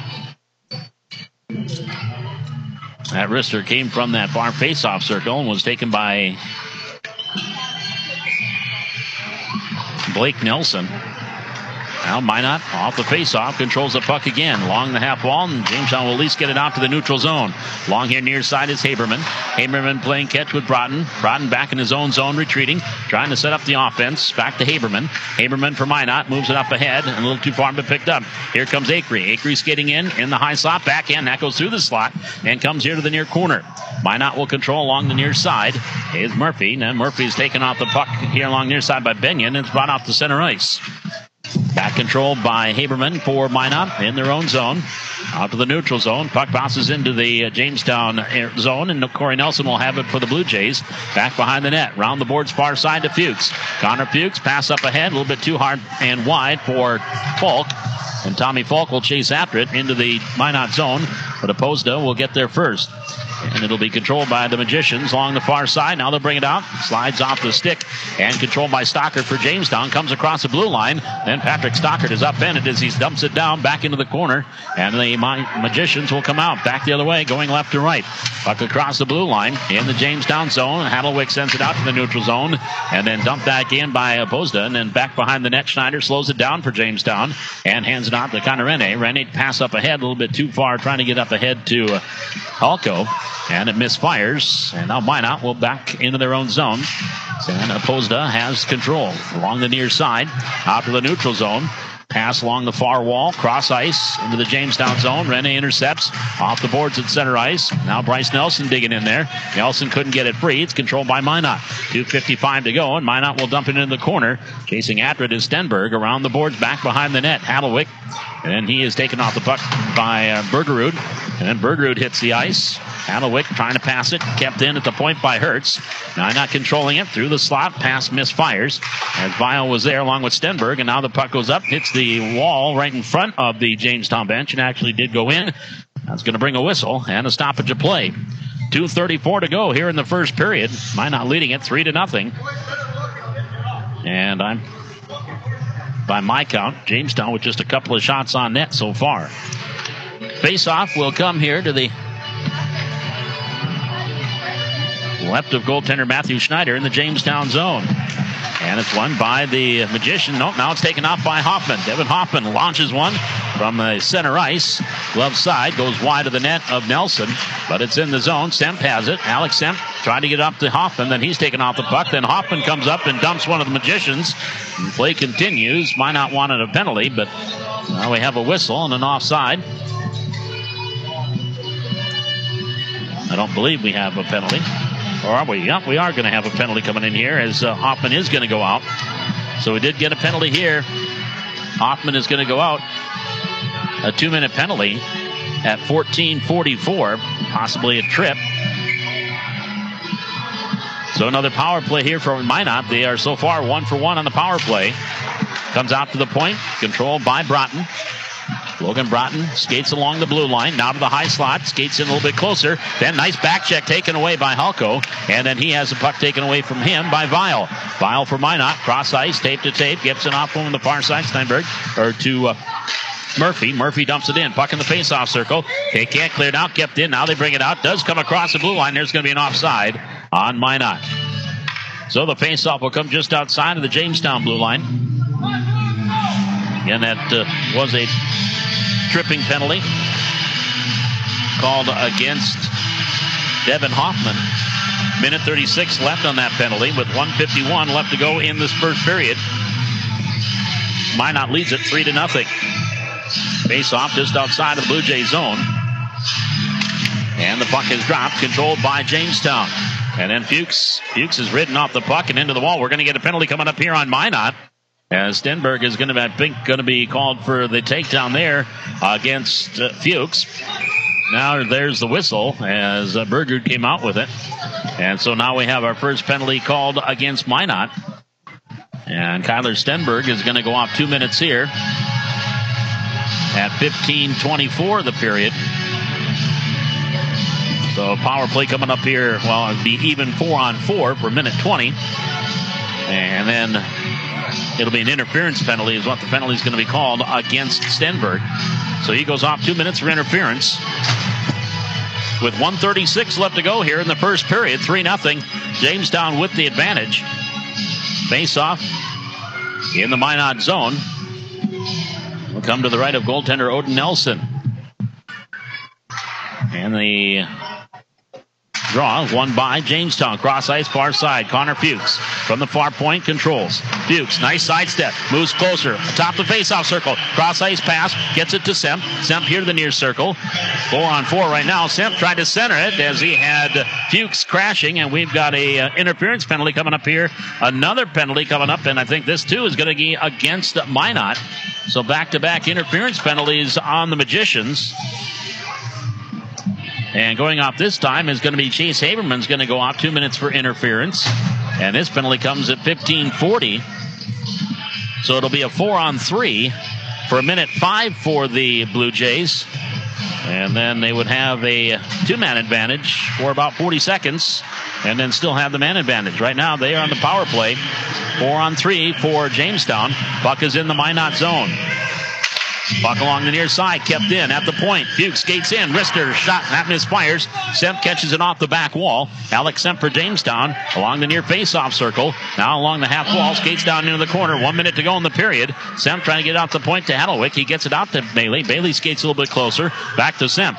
That wrister came from that far face-off circle and was taken by Blake Nelson. Now Minot off the face-off, controls the puck again along the half wall, and Jamestown will at least get it out to the neutral zone. Long here near side is Haberman. Haberman playing catch with Broughton. Broughton back in his own zone, retreating, trying to set up the offense. Back to Haberman. Haberman for Minot, moves it up ahead, and a little too far but picked up. Here comes Acree. Acree skating in the high slot, backhand, that goes through the slot, and comes here to the near corner. Minot will control along the near side. Here's Murphy. Now Murphy's taken off the puck here along near side by Benyon, and it's brought off the center ice. Back controlled by Haberman for Minot in their own zone. Out to the neutral zone. Puck bounces into the Jamestown zone, and Corey Nelson will have it for the Blue Jays. Back behind the net. Round the boards far side to Fuchs. Connor Fuchs, pass up ahead. A little bit too hard and wide for Falk. And Tommy Falk will chase after it into the Minot zone. But Opposda will get there first. And it'll be controlled by the Magicians along the far side. Now they'll bring it out. Slides off the stick and controlled by Stockard for Jamestown. Comes across the blue line. Then Patrick Stockard is upended as he dumps it down back into the corner. And the Magicians will come out back the other way, going left to right. Puck across the blue line in the Jamestown zone. Hallowik sends it out to the neutral zone. And then dumped back in by Opposda. And then back behind the net, Schneider slows it down for Jamestown. And hands it out to Connor Rene. Rene pass up ahead a little bit too far, trying to get up ahead to Halko. And it misfires. And now Minot will back into their own zone. And Opposda has control along the near side. Out to the neutral zone. Pass along the far wall. Cross ice into the Jamestown zone. Rene intercepts off the boards at center ice. Now Bryce Nelson digging in there. Nelson couldn't get it free. It's controlled by Minot. 2:55 to go. And Minot will dump it into the corner. Chasing after it is Stenberg. Around the boards back behind the net. Hallowik. And he is taken off the puck by Bergerud. And then Bergerud hits the ice. Hallowik trying to pass it. Kept in at the point by Hertz. Now not controlling it. Through the slot. Pass misfires. As Vial was there along with Stenberg. And now the puck goes up. Hits the wall right in front of the Jamestown bench. And actually did go in. That's going to bring a whistle and a stoppage of play. 2:34 to go here in the first period. Minot leading it 3-0. And I'm... by my count, Jamestown with just a couple of shots on net so far. Face-off will come here to the left of goaltender Matthew Schneider in the Jamestown zone. And it's won by the Magician. Nope, now it's taken off by Hoffman. Devin Hoffman launches one from the center ice. Glove side goes wide of the net of Nelson, but it's in the zone. Semp has it. Alex Semp trying to get up to Hoffman. Then he's taken off the puck. Then Hoffman comes up and dumps one of the Magicians. And play continues. Might not wanted a penalty, but now we have a whistle and an offside. I don't believe we have a penalty. Or are we? Yep, we are going to have a penalty coming in here as Hoffman is going to go out. So we did get a penalty here. Hoffman is going to go out. A 2-minute penalty at 14:44. Possibly a trip. So another power play here for Minot. They are so far 1 for 1 on the power play. Comes out to the point. Controlled by Broughton. Logan Broughton skates along the blue line. Now to the high slot. Skates in a little bit closer. Then nice back check taken away by Halko. And then he has the puck taken away from him by Vial. Vial for Minot. Cross ice. Tape to tape. Gets it off from the far side. Steinberg. Or to Murphy. Murphy dumps it in. Puck in the face-off circle. They can't clear it out. Kept in. Now they bring it out. Does come across the blue line. There's going to be an offside on Minot. So the faceoff will come just outside of the Jamestown blue line. Again, that was a tripping penalty called against Devin Hoffman. Minute 36 left on that penalty with 1:51 left to go in this first period. Minot leads it 3-0. Face-off just outside of the Blue Jay zone. And the puck is dropped, controlled by Jamestown. And then Fuchs is ridden off the puck and into the wall. We're going to get a penalty coming up here on Minot. As Stenberg is going to, I think, be called for the takedown there against Fuchs. Now there's the whistle as Berger came out with it. And so now we have our first penalty called against Minot. And Kyler Stenberg is going to go off 2 minutes here at 15:24 the period. So power play coming up here. Well, it'd be even 4-on-4 for minute 20. And then it'll be an interference penalty is what the penalty is going to be called against Stenberg. So he goes off 2 minutes for interference. With 1:36 left to go here in the first period, 3-0. Jamestown with the advantage. Face-off in the Minot zone. We'll come to the right of goaltender Odin Nelson. And the draw won by Jamestown. Cross ice, far side. Connor Fuchs from the far point controls. Fuchs, nice sidestep. Moves closer. Atop the face-off circle. Cross ice pass. Gets it to Semp. Semp here to the near circle. 4-on-4 right now. Semp tried to center it as he had Fuchs crashing. And we've got a interference penalty coming up here. Another penalty coming up. And I think this too is going to be against Minot. So back-to-back interference penalties on the Magicians. And going off this time is going to be Chase Haberman's going to go off 2 minutes for interference. And this penalty comes at 15:40. So it'll be a 4-on-3 for minute 5 for the Blue Jays. And then they would have a 2-man advantage for about 40 seconds. And then still have the man advantage. Right now they are on the power play. 4-on-3 for Jamestown. Puck is in the Minot zone. Puck along the near side, kept in at the point. Fuchs skates in, wrister shot, and that misfires. Semp catches it off the back wall. Alex Semp for Jamestown along the near face-off circle. Now along the half wall, skates down into the corner. 1 minute to go in the period. Semp trying to get out the point to Hadlewick. He gets it out to Bailey. Bailey skates a little bit closer. Back to Semp.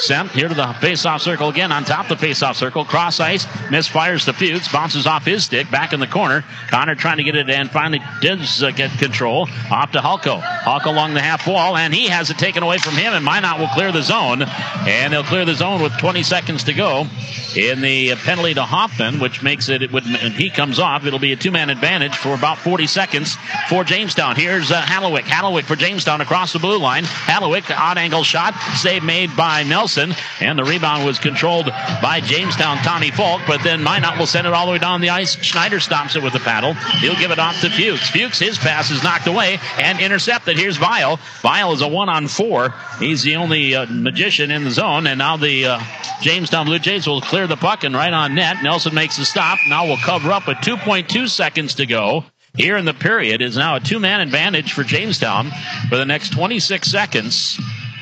Semp here to the face-off circle again on top of the face-off circle. Cross ice, misfires to Fuchs, bounces off his stick, back in the corner. Connor trying to get it and finally does get control. Off to Hulko. Hulko along the half wall, and he has it taken away from him, and Minot will clear the zone. And they'll clear the zone with 20 seconds to go in the penalty to Hoffman, which makes it, when he comes off, it'll be a 2-man advantage for about 40 seconds for Jamestown. Here's Hadlewick. Hadlewick for Jamestown across the blue line. Hadlewick, odd angle shot, save made by Nelson, and the rebound was controlled by Jamestown Tommy Falk, but then Minot will send it all the way down the ice. Schneider stops it with the paddle. He'll give it off to Fuchs. Fuchs, his pass is knocked away and intercepted. Here's Vile. Vile is a 1-on-4. He's the only magician in the zone, and now the Jamestown Blue Jays will clear the puck and right on net. Nelson makes the stop. Now we'll cover up with 2.2 seconds to go. Here in the period is now a 2-man advantage for Jamestown for the next 26 seconds.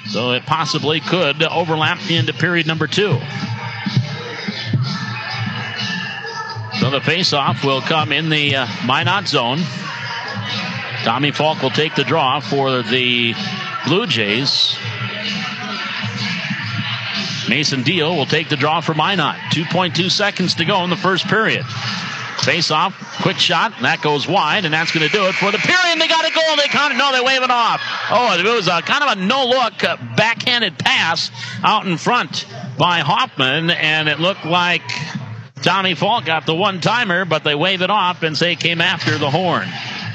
So it possibly could overlap into period number 2. So the face-off will come in the Minot zone. Tommy Falk will take the draw for the Blue Jays. Mason Deal will take the draw for Minot. 2.2 seconds to go in the first period. Face-off, quick shot, and that goes wide, and that's going to do it for the period. They got a goal. They wave it off. Oh, it was a kind of a no-look backhanded pass out in front by Hoffman, and it looked like Tommy Falk got the one-timer, but they wave it off and say came after the horn.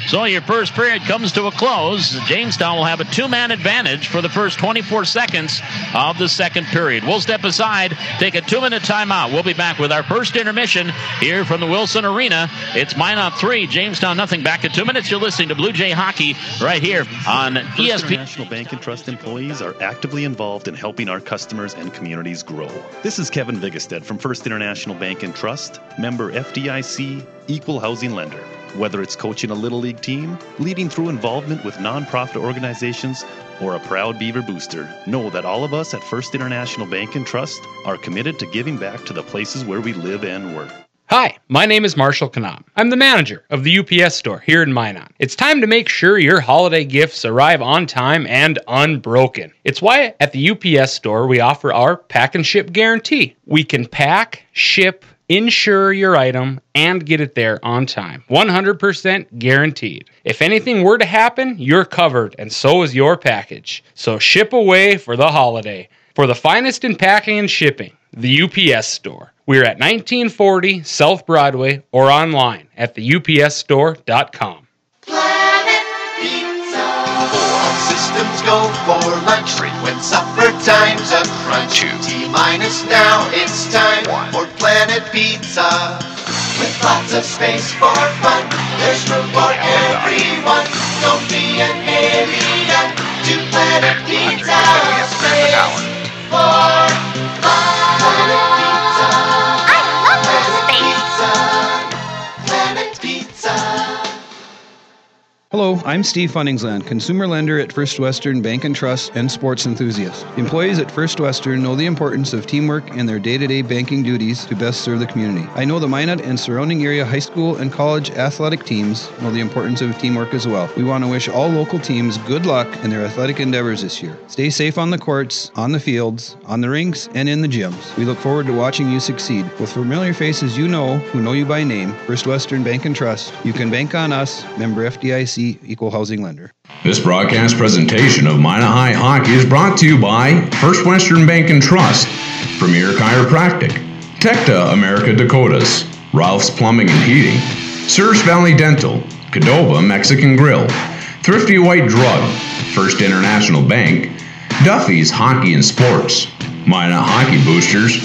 So your first period comes to a close. Jamestown will have a 2-man advantage for the first 24 seconds of the second period. We'll step aside, take a 2-minute timeout. We'll be back with our first intermission here from the Wilson Arena. It's Minot 3, Jamestown nothing. Back in 2 minutes. You're listening to Blue Jay Hockey right here on ESPN. First International Bank and Trust employees are actively involved in helping our customers and communities grow. This is Kevin Vigestad from First International Bank and Trust, member FDIC, equal housing lender. Whether it's coaching a Little League team, leading through involvement with nonprofit organizations, or a proud Beaver booster, know that all of us at First International Bank and Trust are committed to giving back to the places where we live and work. Hi, my name is Marshall Knop. I'm the manager of the UPS store here in Minot. It's time to make sure your holiday gifts arrive on time and unbroken. It's why at the UPS store we offer our pack and ship guarantee. We can pack, ship, insure your item, and get it there on time. 100% guaranteed. If anything were to happen, you're covered, and so is your package. So ship away for the holiday. For the finest in packing and shipping, the UPS store. We're at 1940 South Broadway or online at theupsstore.com. Planet Pizza. All systems go for lunch. Frequent supper times a crunch. T-minus now, it's time for Planet Pizza. With lots of space for fun, there's room for everyone. Don't be an alien to Planet Pizza. Space for fun. Planet Pizza. Planet Pizza. Hello, I'm Steve Funningsland, consumer lender at First Western Bank and Trust and sports enthusiast. Employees at First Western know the importance of teamwork in their day-to-day banking duties to best serve the community. I know the Minot and surrounding area high school and college athletic teams know the importance of teamwork as well. We want to wish all local teams good luck in their athletic endeavors this year. Stay safe on the courts, on the fields, on the rinks, and in the gyms. We look forward to watching you succeed. With familiar faces you know who know you by name, First Western Bank and Trust, you can bank on us, member FDIC, equal housing lender. This broadcast presentation of Minot High Hockey is brought to you by First Western Bank and Trust, Premier Chiropractic, Tecta America Dakotas, Ralph's Plumbing and Heating, Surge Valley Dental, Cadova Mexican Grill, Thrifty White Drug, First International Bank, Duffy's Hockey and Sports, Minot Hockey Boosters,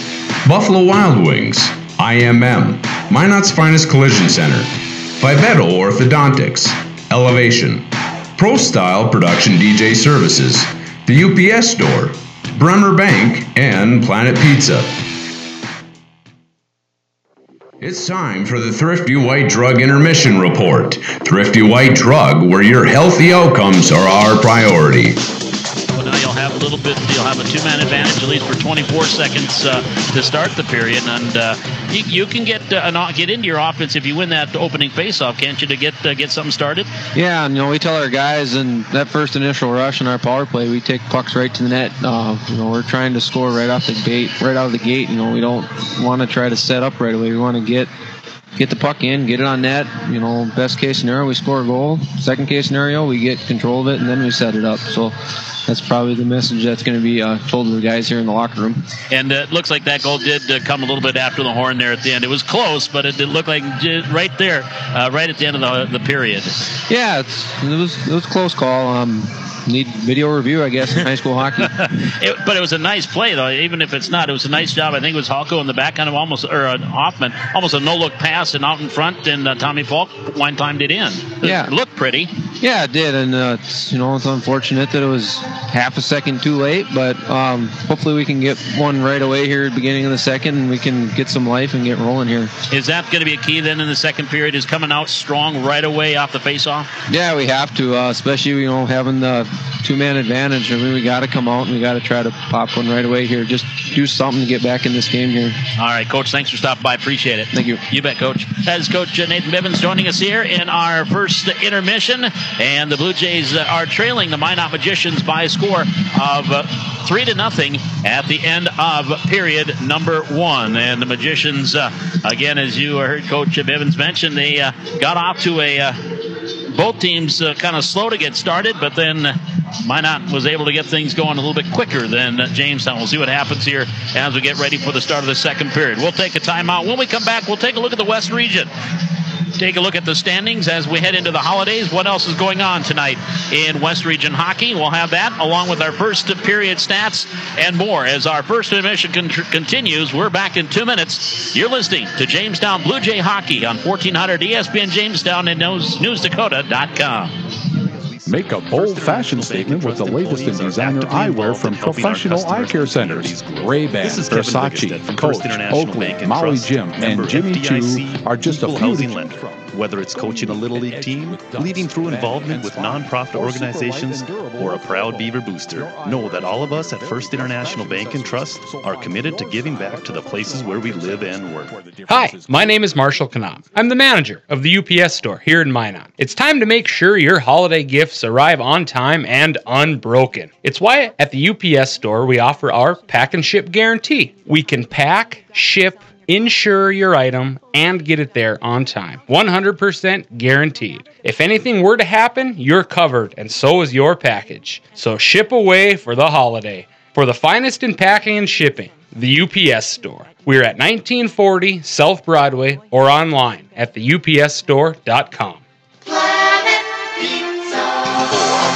Buffalo Wild Wings, IMM, Minot's Finest Collision Center, Fibeto Orthodontics, Elevation, Pro Style Production DJ Services, the UPS Store, Bremer Bank, and Planet Pizza. It's time for the Thrifty White Drug Intermission Report. Thrifty White Drug, where your healthy outcomes are our priority. Well, now you'll have a two-man advantage at least for 24 seconds to start the period, and you can get into your offense if you win that opening face-off, can't you, to get something started? Yeah, and we tell our guys in that first initial rush in our power play, we take pucks right to the net. We're trying to score right out of the gate. We don't want to try to set up right away. We want to get the puck in, get it on net. Best case scenario, we score a goal. Second case scenario, we get control of it, and then we set it up. So that's probably the message that's going to be told to the guys here in the locker room. And it looks like that goal did come a little bit after the horn there at the end. It was close, but it looked like right there, right at the end of the period. Yeah, it was a close call. Need video review, I guess, in high school hockey. But it was a nice play, though. Even if it's not, it was a nice job. I think it was Halko in the back, kind of Hoffman, almost a no-look pass and out in front, and Tommy Falk one-timed it in. It looked pretty. Yeah, it did, and it's unfortunate that it was half a second too late, but hopefully we can get one right away here at the beginning of the second, and we can get some life and get rolling here. Is that going to be a key then in the second period, is coming out strong right away off the face-off? Yeah, we have to, especially, having the two-man advantage. I mean, we got to come out and we got to try to pop one right away here. Just do something to get back in this game here. All right, Coach, thanks for stopping by. Appreciate it. Thank you. You bet, Coach. That is Coach Nathan Bivens joining us here in our first intermission, and the Blue Jays are trailing the Minot Magicians by a score of 3-0 at the end of period number 1. And the Magicians, again, as you heard Coach Bivens mention, they got off to both teams kind of slow to get started, but then Minot was able to get things going a little bit quicker than Jamestown. We'll see what happens here as we get ready for the start of the second period. We'll take a timeout. When we come back, we'll take a look at the West Region. Take a look at the standings as we head into the holidays. What else is going on tonight in West Region Hockey? We'll have that along with our first period stats and more. As our first intermission continues, we're back in 2 minutes. You're listening to Jamestown Blue Jay Hockey on 1400 ESPN Jamestown and NewsDakota.com. Make a bold fashion statement with the latest in designer eyewear from professional eye care centers. Ray-Ban, Versace, Coach, Oakley, Maui Jim, and Jimmy Choo are just a few. Whether it's coaching a Little League team, leading through involvement with nonprofit organizations, or a proud Beaver booster, know that all of us at First International Bank and Trust are committed to giving back to the places where we live and work. Hi, my name is Marshall Knopf. I'm the manager of the UPS store here in Minot. It's time to make sure your holiday gifts arrive on time and unbroken. It's why at the UPS store we offer our pack and ship guarantee. We can pack, ship, insure your item, and get it there on time. 100% guaranteed. If anything were to happen, you're covered, and so is your package. So ship away for the holiday. For the finest in packing and shipping, the UPS store. We're at 1940 South Broadway or online at theupsstore.com.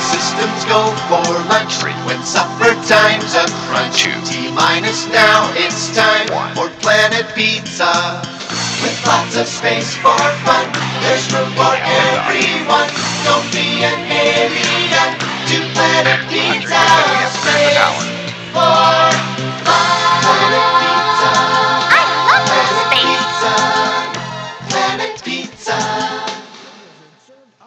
Systems go for lunch. Frequent supper time's a crunch. T-minus now, it's time for Planet Pizza. With lots of space for fun, there's room for everyone. Don't be an alien to Planet Pizza. Space for fun. Planet Pizza. Planet Pizza.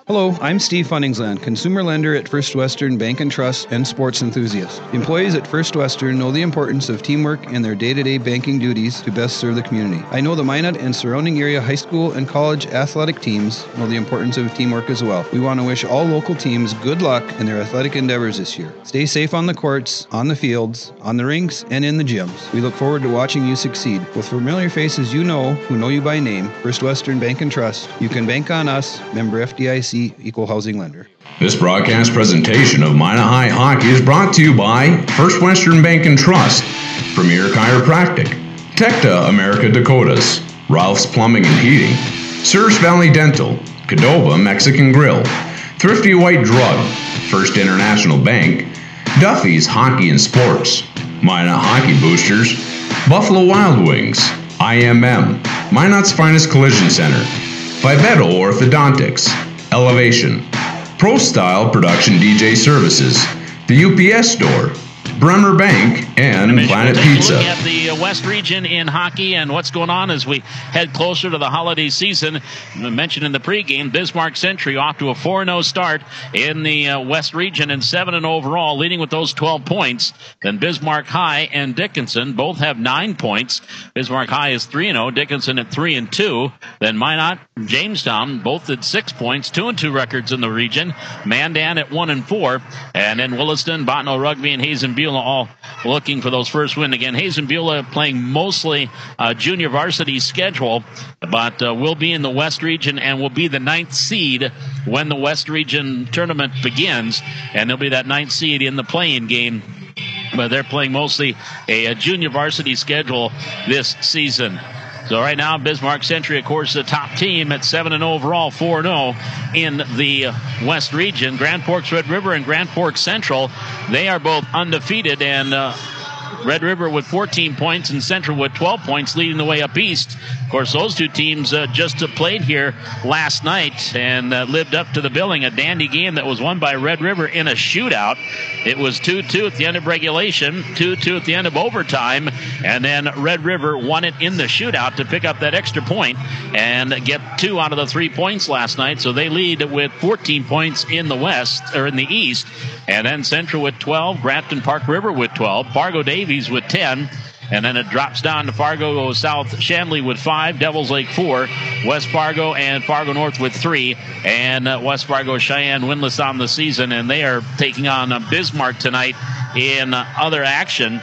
Hello, I'm Steve Funningsland, consumer lender at First Western Bank and Trust and sports enthusiast. Employees at First Western know the importance of teamwork in their day-to-day banking duties to best serve the community. I know the Minot and surrounding area high school and college athletic teams know the importance of teamwork as well. We want to wish all local teams good luck in their athletic endeavors this year. Stay safe on the courts, on the fields, on the rinks, and in the gyms. We look forward to watching you succeed. With familiar faces you know, who know you by name, First Western Bank and Trust, you can bank on us, member FDIC, equal housing lender. This broadcast presentation of Minot High Hockey is brought to you by First Western Bank and Trust, Premier Chiropractic, Tecta America Dakotas, Ralph's Plumbing and Heating, Surge Valley Dental, Cadova Mexican Grill, Thrifty White Drug, First International Bank, Duffy's Hockey and Sports, Minot Hockey Boosters, Buffalo Wild Wings, IMM, Minot's Finest Collision Center, Vivetto Orthodontics, Elevation, Pro Style Production DJ Services, the UPS Store, Bremer Bank, and Planet Pizza. Look at the West Region in hockey and what's going on as we head closer to the holiday season. I mentioned in the pregame, Bismarck Century off to a 4-0 start in the West Region and 7-0 overall, leading with those 12 points. Then Bismarck High and Dickinson both have 9 points. Bismarck High is 3-0, Dickinson at 3-2. Then Minot, Jamestown both at 6 points, 2-2 records in the region. Mandan at 1-4, and then Williston, Bottineau Rugby, and Hazen Beulah all looking for those first win. Again, Hazen Beulah playing mostly junior varsity schedule, but will be in the West Region and will be the 9th seed when the West Region tournament begins, and they'll be that 9th seed in the play-in game. But they're playing mostly a junior varsity schedule this season. So right now, Bismarck Century, of course, the top team at 7-0 overall, 4-0 in the West Region. Grand Forks Red River and Grand Forks Central, they are both undefeated, and Red River with 14 points and Central with 12 points leading the way up east. Of course, those two teams just played here last night and lived up to the billing. A dandy game that was won by Red River in a shootout. It was 2-2 at the end of regulation, 2-2 at the end of overtime, and then Red River won it in the shootout to pick up that extra point and get 2 out of the 3 points last night. So they lead with 14 points in the West, or in the East, and then Central with 12, Grafton Park River with 12, Fargo Davies with 10, and then it drops down to Fargo South Shanley with 5, Devils Lake 4, West Fargo and Fargo North with 3, and West Fargo Cheyenne winless on the season, and they are taking on Bismarck tonight in other action.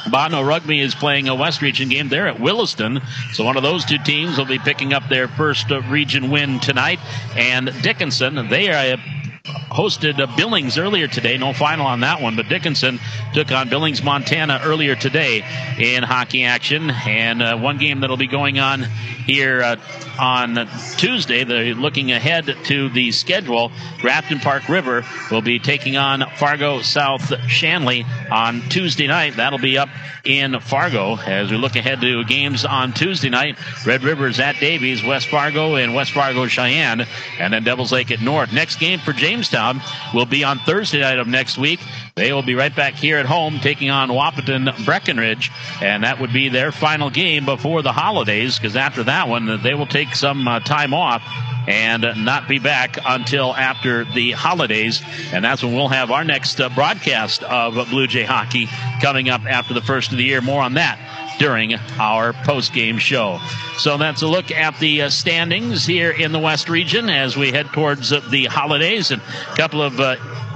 Bottineau Rugby is playing a West Region game. They're at Williston, so one of those two teams will be picking up their first region win tonight. And Dickinson, they are hosted Billings earlier today. No final on that one, but Dickinson took on Billings, Montana earlier today in hockey action. And one game that'll be going on here on Tuesday. They're looking ahead to the schedule. Grafton Park River will be taking on Fargo South Shanley on Tuesday night. That'll be up in Fargo. As we look ahead to games on Tuesday night, Red River's at Davies, West Fargo and West Fargo Cheyenne, and then Devils Lake at North. Next game for Jamestown will be on Thursday night of next week. They will be right back here at home taking on Wahpeton Breckenridge, and that would be their final game before the holidays, because after that one, they will take some time off and not be back until after the holidays. And that's when we'll have our next broadcast of Blue Jay hockey coming up after the first of the year. More on that during our post-game show. So that's a look at the standings here in the West region as we head towards the holidays, and a couple of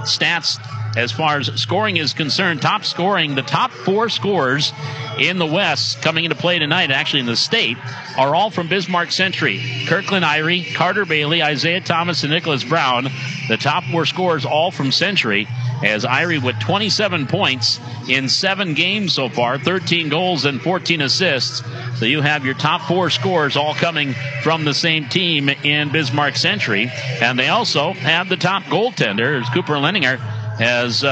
stats as far as scoring is concerned. Top scoring, the top 4 scorers in the West coming into play tonight, actually in the state, are all from Bismarck Century. Kirkland Irie, Carter Bailey, Isaiah Thomas, and Nicholas Brown. The top 4 scorers all from Century, as Irie with 27 points in 7 games so far, 13 goals and 14 assists. So you have your top 4 scorers all coming from the same team in Bismarck Century. And they also have the top goaltender, as Cooper Lenninger has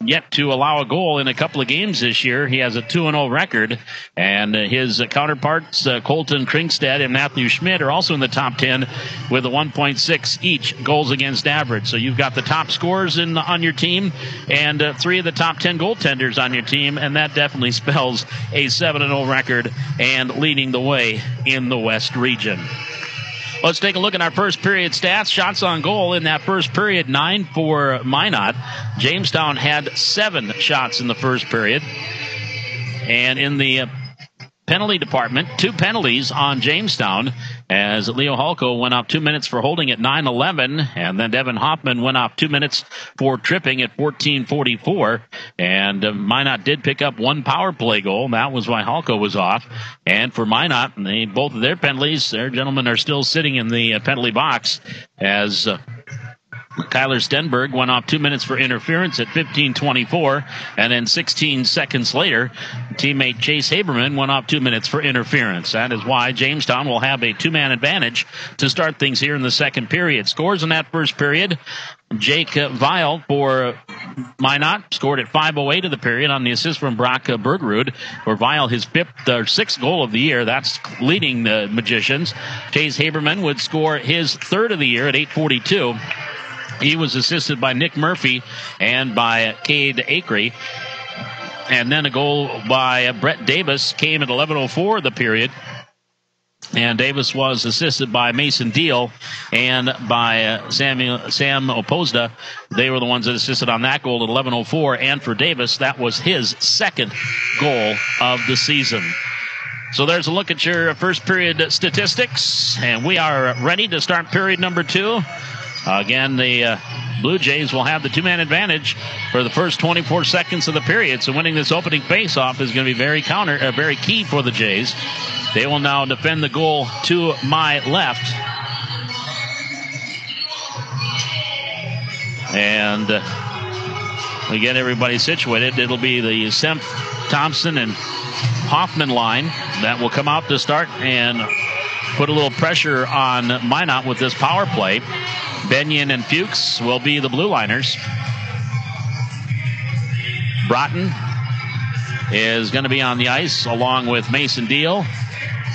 yet to allow a goal in a couple of games this year. He has a 2-0 record, and his counterparts, Colton Krinkstead and Matthew Schmidt, are also in the top 10 with a 1.6 each goals against average. So you've got the top scorers on your team and 3 of the top 10 goaltenders on your team, and that definitely spells a 7-0 record and leading the way in the West region. Let's take a look at our first period stats. Shots on goal in that first period, 9 for Minot. Jamestown had 7 shots in the first period. And in the penalty department, 2 penalties on Jamestown, as Leo Halko went off 2 minutes for holding at 9:11, and then Devin Hoffman went off 2 minutes for tripping at 14:44. And Minot did pick up 1 power play goal. That was why Halko was off. And for Minot, both of their penalties, their gentlemen are still sitting in the penalty box, as Kyler Stenberg went off 2 minutes for interference at 15:24, and then 16 seconds later, teammate Chase Haberman went off 2 minutes for interference. That is why Jamestown will have a 2-man advantage to start things here in the second period. Scores in that first period: Jake Weil for Minot scored at 5:08 of the period on the assist from Brock Bergrud. For Weil, his 6th goal of the year. That's leading the Magicians. Chase Haberman would score his 3rd of the year at 8:42. He was assisted by Nick Murphy and by Cade Acree. And then a goal by Brett Davis came at 11:04 of the period. And Davis was assisted by Mason Deal and by Sam Opposda. They were the ones that assisted on that goal at 11:04. And for Davis, that was his 2nd goal of the season. So there's a look at your first period statistics. And we are ready to start period number 2. Again, the Blue Jays will have the 2-man advantage for the first 24 seconds of the period. So winning this opening faceoff is going to be very key for the Jays. They will now defend the goal to my left. And we get everybody situated. It'll be the Semp, Thompson, and Hoffman line that will come out to start and put a little pressure on Minot with this power play. Benyon and Fuchs will be the blue liners. Broughton is going to be on the ice along with Mason Deal.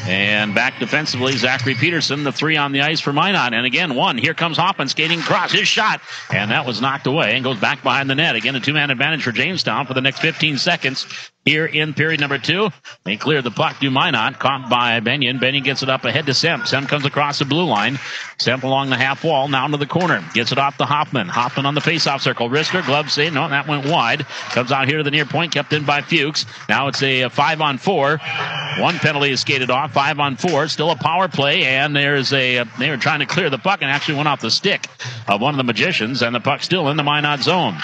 And back defensively, Zachary Peterson, the 3 on the ice for Minot. And again, 1. Here comes Hoffman skating across his shot. And that was knocked away and goes back behind the net. Again, a 2-man advantage for Jamestown for the next 15 seconds here in period number 2. They clear the puck to Minot, caught by Benyon. Benyon gets it up ahead to Semp. Semp comes across the blue line. Semp along the half wall, now to the corner. Gets it off to Hoffman. Hoffman on the faceoff circle. Wrister, glove save. No, that went wide. Comes out here to the near point, kept in by Fuchs. Now it's a 5-on-4. 1 penalty is skated off. 5-on-4. Still a power play, and they were trying to clear the puck and actually went off the stick of one of the Magicians, and the puck's still in the Minot zone.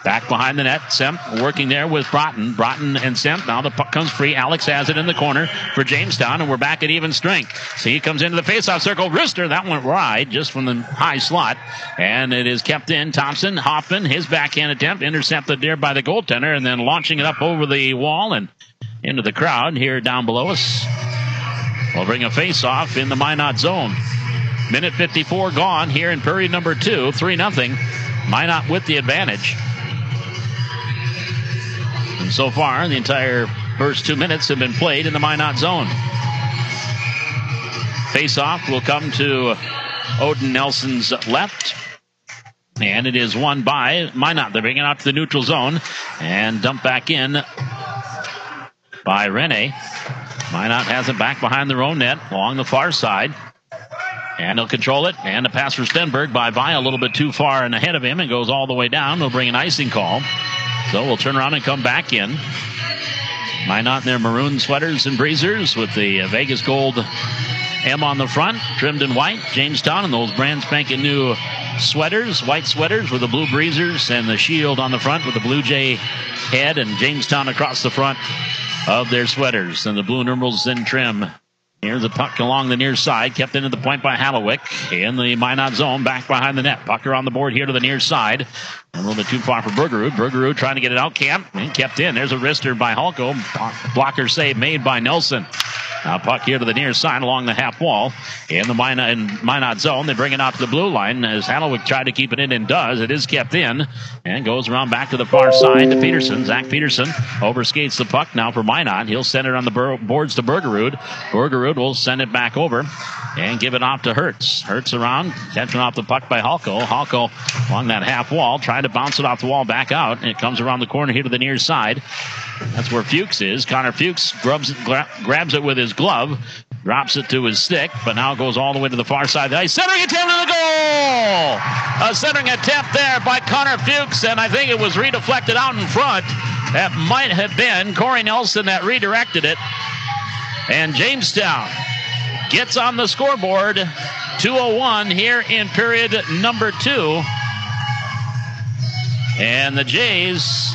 Back behind the net, Semp working there with Broughton. Broughton and Semp. Now the puck comes free. Alex has it in the corner for Jamestown, and we're back at even strength. So he comes into the faceoff circle. Wrister, that went wide just from the high slot, and it is kept in. Thompson, Hoffman, his backhand attempt, intercepted there by the goaltender, and then launching it up over the wall and into the crowd here down below us. We'll bring a faceoff in the Minot zone. Minute 54 gone here in period number 2. 3-0. Minot with the advantage. And so far, the entire first 2 minutes have been played in the Minot zone. Face-off will come to Odin Nelson's left. And it is won by Minot. They're bringing it out to the neutral zone and dumped back in by Rene. Minot has it back behind their own net along the far side. And he'll control it. And the pass for Stenberg by Vi a little bit too far and ahead of him and goes all the way down. We'll bring an icing call. So we'll turn around and come back in. Minot in their maroon sweaters and breezers with the Vegas gold M on the front, trimmed in white. Jamestown in those brand spanking new sweaters, white sweaters with the blue breezers and the shield on the front with the Blue Jay head, and Jamestown across the front of their sweaters. And the blue numerals in trim. Here's a puck along the near side, kept into the point by Hallowick in the Minot zone, back behind the net. Puck around the board here to the near side. A little bit too far for Bergerud. Bergerud trying to get it out, camp, and kept in. There's a wrister by Halko. Blocker save made by Nelson. Now puck here to the near side along the half wall in the Minot zone. They bring it out to the blue line as Hallowick tried to keep it in and does. It is kept in and goes around back to the far side to Peterson. Zach Peterson overskates the puck now for Minot. He'll send it on the boards to Bergerud. Bergerud will send it back over and give it off to Hertz. Hertz around, catching off the puck by Halko. Halko along that half wall, trying to bounce it off the wall back out. And it comes around the corner here to the near side. That's where Fuchs is. Connor Fuchs grabs it with his glove, drops it to his stick, but now goes all the way to the far side of the ice. Centering attempt to the goal! A centering attempt there by Connor Fuchs, and I think it was redeflected out in front. That might have been Corey Nelson that redirected it. And Jamestown gets on the scoreboard. 2:01 here in period number 2. And the Jays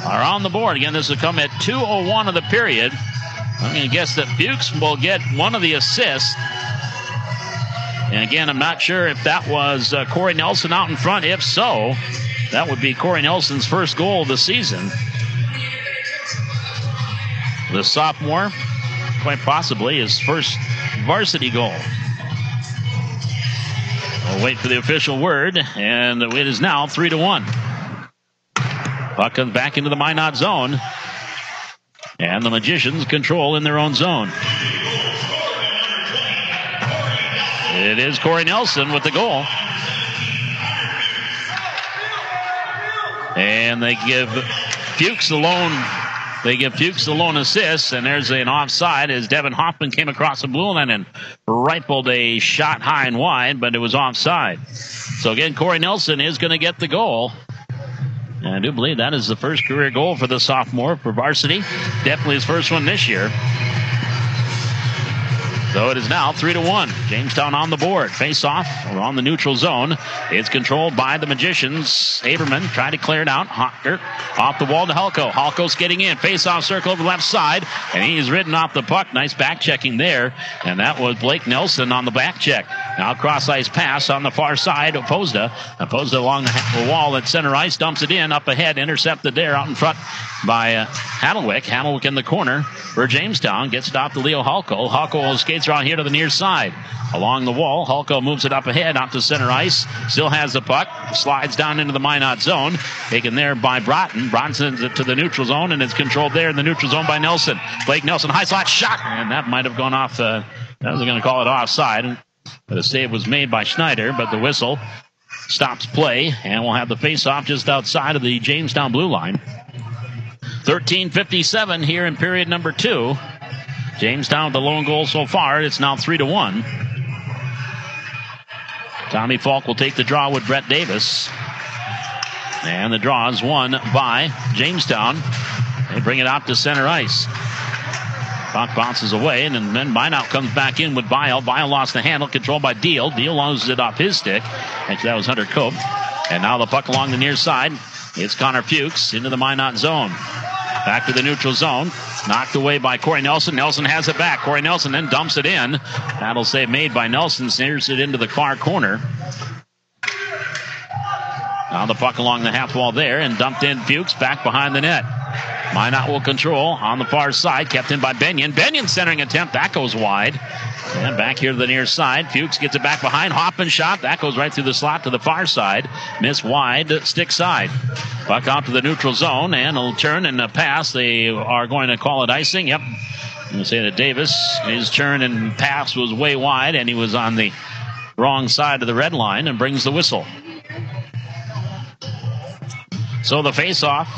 are on the board. Again, this will come at 2:01 of the period. I'm going to guess that Fuchs will get one of the assists. And again, I'm not sure if that was Corey Nelson out in front. If so, that would be Corey Nelson's first goal of the season. The sophomore, quite possibly his first varsity goal. We'll wait for the official word, and it is now 3-1. Puck comes back into the Minot zone. And the Magicians control in their own zone. It is Corey Nelson with the goal. And they give Fuchs the lone assist, and there's an offside as Devin Hoffman came across the blue line and rifled a shot high and wide, but it was offside. So again, Corey Nelson is going to get the goal. And I do believe that is the first career goal for the sophomore for varsity. Definitely his first one this year. So it is now 3-1. Jamestown on the board. Face off on the neutral zone. It's controlled by the Magicians. Haberman trying to clear it out. Hocker off the wall to Halko. Halko's getting in. Face off circle over the left side. And he's ridden off the puck. Nice back checking there. And that was Blake Nelson on the back check. Now cross ice pass on the far side. Opposda along the wall at center ice. Dumps it in. Up ahead. Intercepted there out in front by Hallowick. Hallowick in the corner for Jamestown. Gets stopped to Leo Halko. Halko skates around here to the near side. Along the wall, Halko moves it up ahead out to center ice. Still has the puck. Slides down into the Minot zone. Taken there by Broughton. Broughton sends it to the neutral zone, and it's controlled there in the neutral zone by Nelson. Blake Nelson, high slot shot. And that might have gone off. I was going to call it offside. The save was made by Schneider, but the whistle stops play, and we'll have the face-off just outside of the Jamestown blue line. 13:57 here in period number 2. Jamestown with the lone goal so far. It's now 3-1. Tommy Falk will take the draw with Brett Davis. And the draw is won by Jamestown. They bring it out to center ice. Puck bounces away, and then Minot comes back in with Bile. Bile lost the handle, controlled by Deal. Deal loses it off his stick. Actually, that was Hunter Cope. And now the puck along the near side. It's Connor Fuchs into the Minot zone. Back to the neutral zone. Knocked away by Corey Nelson. Nelson has it back. Corey Nelson then dumps it in. Battle save made by Nelson. Steers it into the far corner. Now the puck along the half wall there, and dumped in Fuchs back behind the net. Minot will control on the far side. Kept in by Benyon. Benyon centering attempt. That goes wide. And back here to the near side. Fuchs gets it back behind. Hoffman shot. That goes right through the slot to the far side. Miss wide. Stick side. Puck out to the neutral zone. And a turn and a pass. They are going to call it icing. Yep. I'm going to say that Davis, his turn and pass was way wide. And he was on the wrong side of the red line. And brings the whistle. So the face-off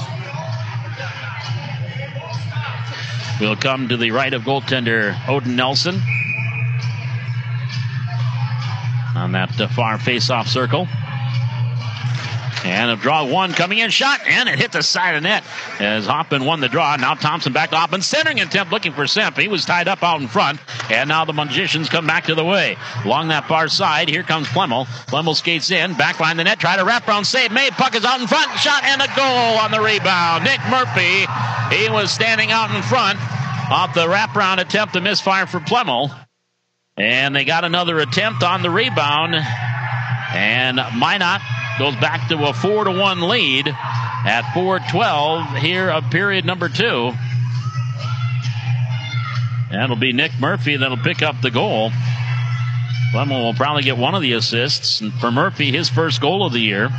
will come to the right of goaltender Odin Nelson. on that far face-off circle. And a draw one coming in, shot, and it hit the side of net as Hoffman won the draw. Now Thompson back to Hoffman, centering attempt looking for Semp. He was tied up out in front, and now the Magicians come back to the way. Along that far side, here comes Plemmel. Plemmel skates in, back behind the net, try to wrap around, save made, puck is out in front, shot, and a goal on the rebound. Nick Murphy, he was standing out in front off the wraparound attempt, a misfire for Plemmel. And they got another attempt on the rebound, and Minot goes back to a 4-1 lead at 4:12 here of period number 2. That'll be Nick Murphy that'll pick up the goal. Plemmel will probably get one of the assists. And for Murphy, his first goal of the year.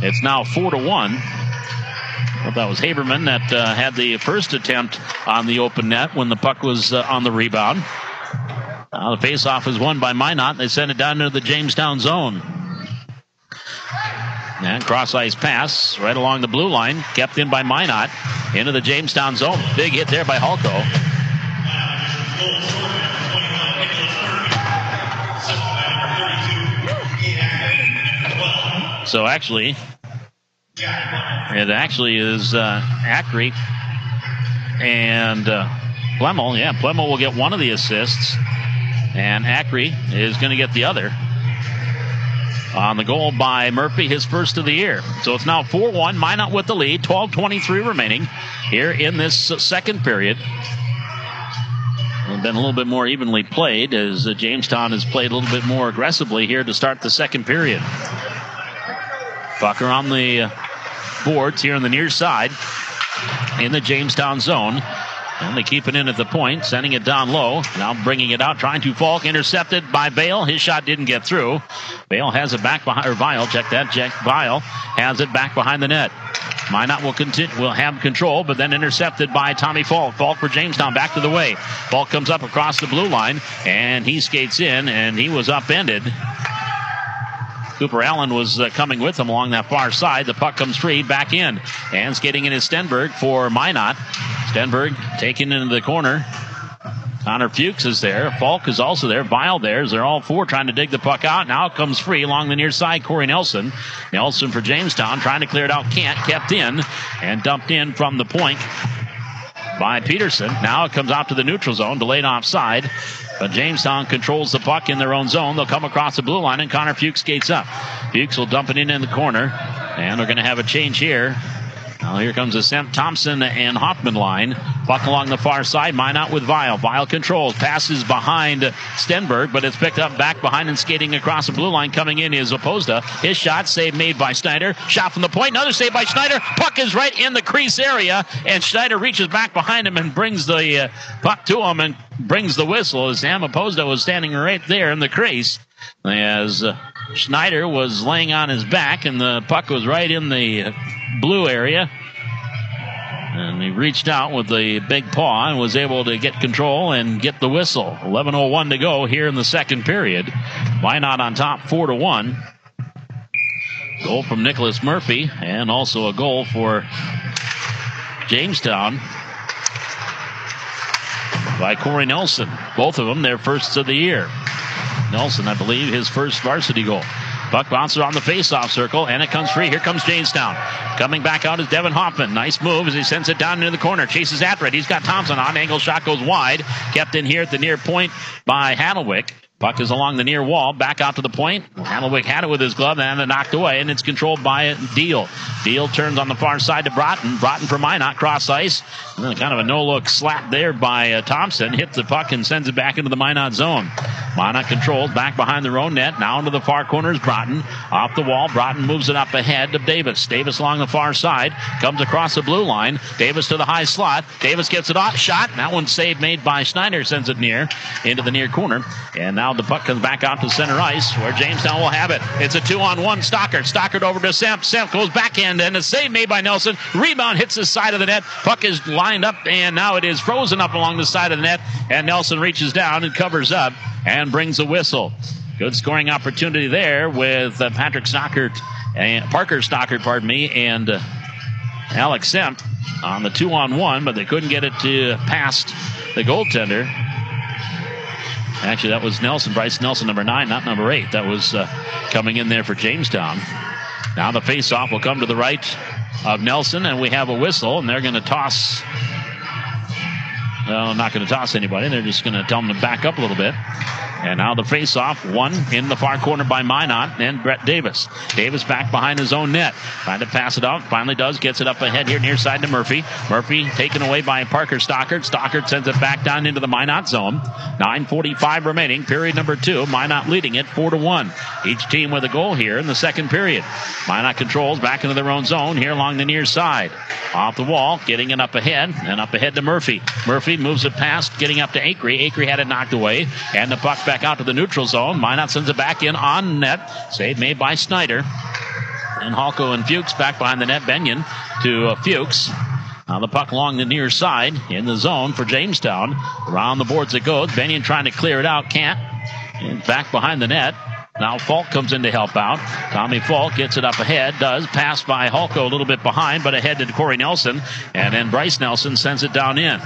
It's now 4-1. Well, that was Haberman that had the first attempt on the open net when the puck was on the rebound. Now the faceoff is won by Minot. They send it down into the Jamestown zone. And cross-ice pass right along the blue line, kept in by Minot into the Jamestown zone. Big hit there by Halko. So actually, it actually is Ackery and Plemmel. Yeah, Plemmel will get one of the assists. And Ackery is going to get the other on the goal by Murphy, his first of the year. So it's now 4-1, Minot with the lead, 12:23 remaining here in this second period. It's been a little bit more evenly played as Jamestown has played a little bit more aggressively here to start the second period. Puck on the boards here on the near side in the Jamestown zone. And they keep it in at the point, sending it down low. Now bringing it out, trying to Falk, intercepted by Bale. His shot didn't get through. Bale has it back behind, or Vial, check that, Vial has it back behind the net. Minot will have control, but then intercepted by Tommy Falk. Falk for Jamestown, back to the way. Falk comes up across the blue line, and he skates in, and he was upended. Cooper Allen was coming with him along that far side. The puck comes free, back in. And skating in is Stenberg for Minot. Stenberg taken into the corner. Connor Fuchs is there. Falk is also there. Vial there. They're all four trying to dig the puck out. Now it comes free along the near side. Corey Nelson. Nelson for Jamestown trying to clear it out. Can't. Kept in and dumped in from the point by Peterson. Now it comes out to the neutral zone. Delayed offside. But Jamestown controls the puck in their own zone. They'll come across the blue line, and Connor Fuchs skates up. Fuchs will dump it in the corner. And they're going to have a change here. Now here comes the Semp, Thompson, and Hoffman line. Puck along the far side. Minot with Vial. Vial controls. Passes behind Stenberg, but it's picked up back behind and skating across the blue line. Coming in is Opposda. His shot, save made by Schneider. Shot from the point. Another save by Schneider. Puck is right in the crease area, and Schneider reaches back behind him and brings the puck to him and brings the whistle as Sam Opposda was standing right there in the crease as Schneider was laying on his back, and the puck was right in the blue area. And he reached out with the big paw and was able to get control and get the whistle. 11:01 to go here in the second period. Minot on top 4-1. Goal from Nicholas Murphy, and also a goal for Jamestown by Corey Nelson. Both of them their firsts of the year. Nelson, I believe, his first varsity goal. Puck bouncer on the face-off circle, and it comes free. Here comes Jamestown. Coming back out is Devin Hoffman. Nice move as he sends it down into the corner. Chases after it. He's got Thompson on. Angle shot goes wide. Kept in here at the near point by Hanelwick. Puck is along the near wall. Back out to the point. Hanelwick had it with his glove and then knocked away, and it's controlled by Deal. Deal turns on the far side to Broughton. Broughton for Minot. Cross ice. And then kind of a no-look slap there by Thompson. Hits the puck and sends it back into the Minot zone. Minot controlled back behind their own net. Now into the far corner is Broughton. Off the wall. Broughton moves it up ahead to Davis. Davis along the far side. Comes across the blue line. Davis to the high slot. Davis gets it off. Shot. That one's saved made by Schneider. Sends it near into the near corner. And now the puck comes back out to center ice where Jamestown will have it. It's a 2-on-1. Stockard. Stockard over to Semp. Semp goes backhand and a save made by Nelson. Rebound hits the side of the net. Puck is lined up and now it is frozen up along the side of the net. And Nelson reaches down and covers up and brings a whistle. Good scoring opportunity there with Parker Stockard, and Alex Semp on the 2-on-1, but they couldn't get it to past the goaltender. Actually, that was Nelson, Bryce Nelson, number 9, not number 8. That was coming in there for Jamestown. Now the face-off will come to the right of Nelson, and we have a whistle, and they're going to toss. Well, not going to toss anybody. They're just going to tell them to back up a little bit. And now the face-off, one in the far corner by Minot and Brett Davis. Davis back behind his own net. Trying to pass it out. Finally does. Gets it up ahead here near side to Murphy. Murphy taken away by Parker Stockard. Stockard sends it back down into the Minot zone. 9:45 remaining. Period number 2. Minot leading it 4-1. Each team with a goal here in the second period. Minot controls back into their own zone here along the near side. Off the wall. Getting it up ahead. And up ahead to Murphy. Murphy moves it past. Getting up to Acree. Acree had it knocked away. And the puck back out to the neutral zone. Minot sends it back in on net. Save made by Snyder. And Halko and Fuchs back behind the net. Benyon to Fuchs. Now the puck along the near side in the zone for Jamestown. Around the boards it goes. Benyon trying to clear it out. Can't. And back behind the net. Now Falk comes in to help out. Tommy Falk gets it up ahead. Does. Pass by Halko a little bit behind, but ahead to Corey Nelson. And then Bryce Nelson sends it down in.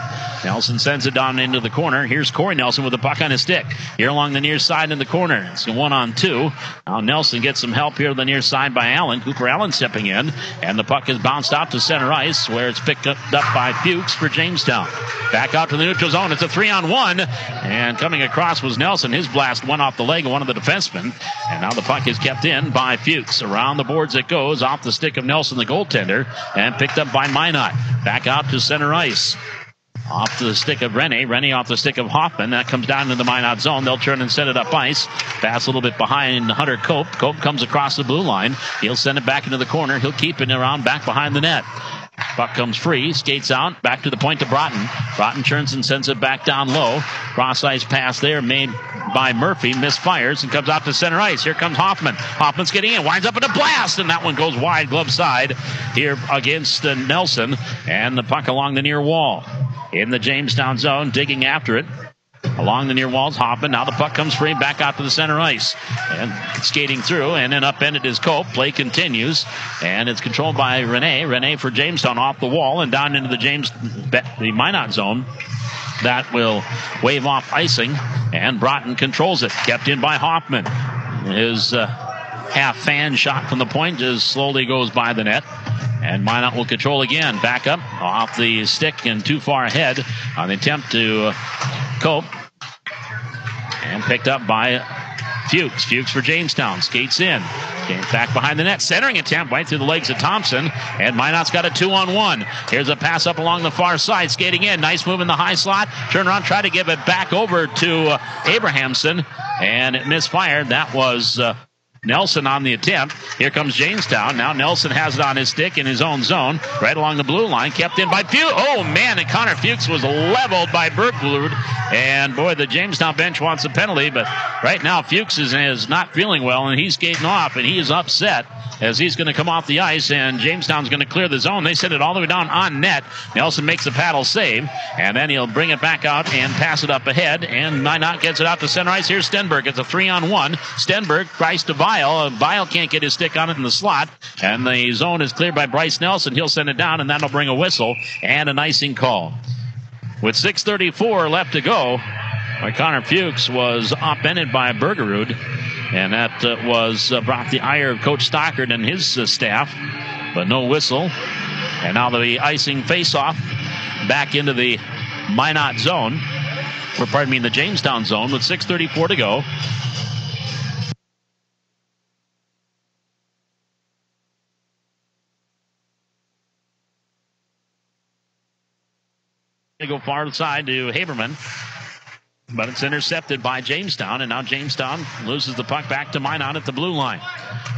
Nelson sends it down into the corner. Here's Corey Nelson with the puck on his stick. Here along the near side in the corner. It's a 1-on-2. Now Nelson gets some help here on the near side by Allen. Cooper Allen stepping in. And the puck is bounced out to center ice where it's picked up by Fuchs for Jamestown. Back out to the neutral zone. It's a 3-on-1. And coming across was Nelson. His blast went off the leg of one of the defensemen. And now the puck is kept in by Fuchs. Around the boards it goes. Off the stick of Nelson, the goaltender. And picked up by Minot. Back out to center ice. Off the stick of Rene. Rene off the stick of Hoffman. That comes down into the Minot zone. They'll turn and set it up ice. Pass a little bit behind Hunter Cope. Cope comes across the blue line. He'll send it back into the corner. He'll keep it around back behind the net. Puck comes free, skates out, back to the point to Broughton. Broughton turns and sends it back down low. Cross-ice pass there made by Murphy, misfires and comes out to center ice. Here comes Hoffman. Hoffman's getting in, winds up in a blast, and that one goes wide, glove side here against Nelson. And the puck along the near wall. In the Jamestown zone, digging after it. Along the near walls, Hoffman. Now the puck comes free, back out to the center ice. And skating through, and then upended is Cope. Play continues, and it's controlled by Rene. Rene for Jamestown off the wall and down into the Minot zone. That will wave off icing, and Broughton controls it. Kept in by Hoffman. His half fan shot from the point just slowly goes by the net. And Minot will control again. Back up off the stick and too far ahead on the attempt to Cope. And picked up by Fuchs. Fuchs for Jamestown. Skates in. James back behind the net. Centering attempt right through the legs of Thompson. And Minot's got a 2-on-1. Here's a pass up along the far side. Skating in. Nice move in the high slot. Turn around. Try to give it back over to Abrahamson. And it misfired. That was Nelson on the attempt. Here comes Jamestown. Now Nelson has it on his stick in his own zone. Right along the blue line. Kept in by Fuchs. Oh, man. And Connor Fuchs was leveled by Berglund. And, boy, the Jamestown bench wants a penalty. But right now Fuchs is not feeling well, and he's skating off, and he is upset as he's going to come off the ice, and Jamestown's going to clear the zone. They send it all the way down on net. Nelson makes a paddle save, and then he'll bring it back out and pass it up ahead, and Minot gets it out to center ice. Here's Stenberg. It's a 3-on-1. Stenberg tries to Vial. Vial can't get his stick on it in the slot, and the zone is cleared by Bryce Nelson. He'll send it down, and that'll bring a whistle and an icing call. With 6:34 left to go, Connor Fuchs was upended by Bergerud, and that was brought the ire of Coach Stockard and his staff, but no whistle. And now the icing face-off back into the Minot zone, or pardon me, in the Jamestown zone with 6:34 to go. They go far side to Haberman, but it's intercepted by Jamestown, and now Jamestown loses the puck back to Minot at the blue line.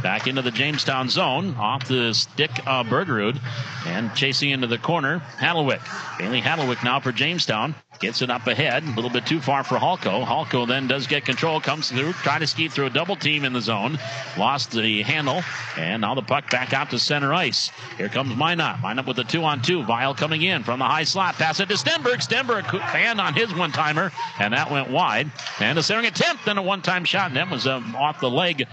Back into the Jamestown zone, off the stick of Bergerud, and chasing into the corner, Hallowik. Bailey Hallowik now for Jamestown. Gets it up ahead, a little bit too far for Halko. Halko then does get control, comes through, try to ski through a double team in the zone. Lost the handle, and now the puck back out to center ice. Here comes Minot. Minot with the 2-on-2. Vial coming in from the high slot. Pass it to Stenberg. Stenberg fanned on his one-timer, and that went wide. And a centering attempt, then a one-time shot, and that was off the leg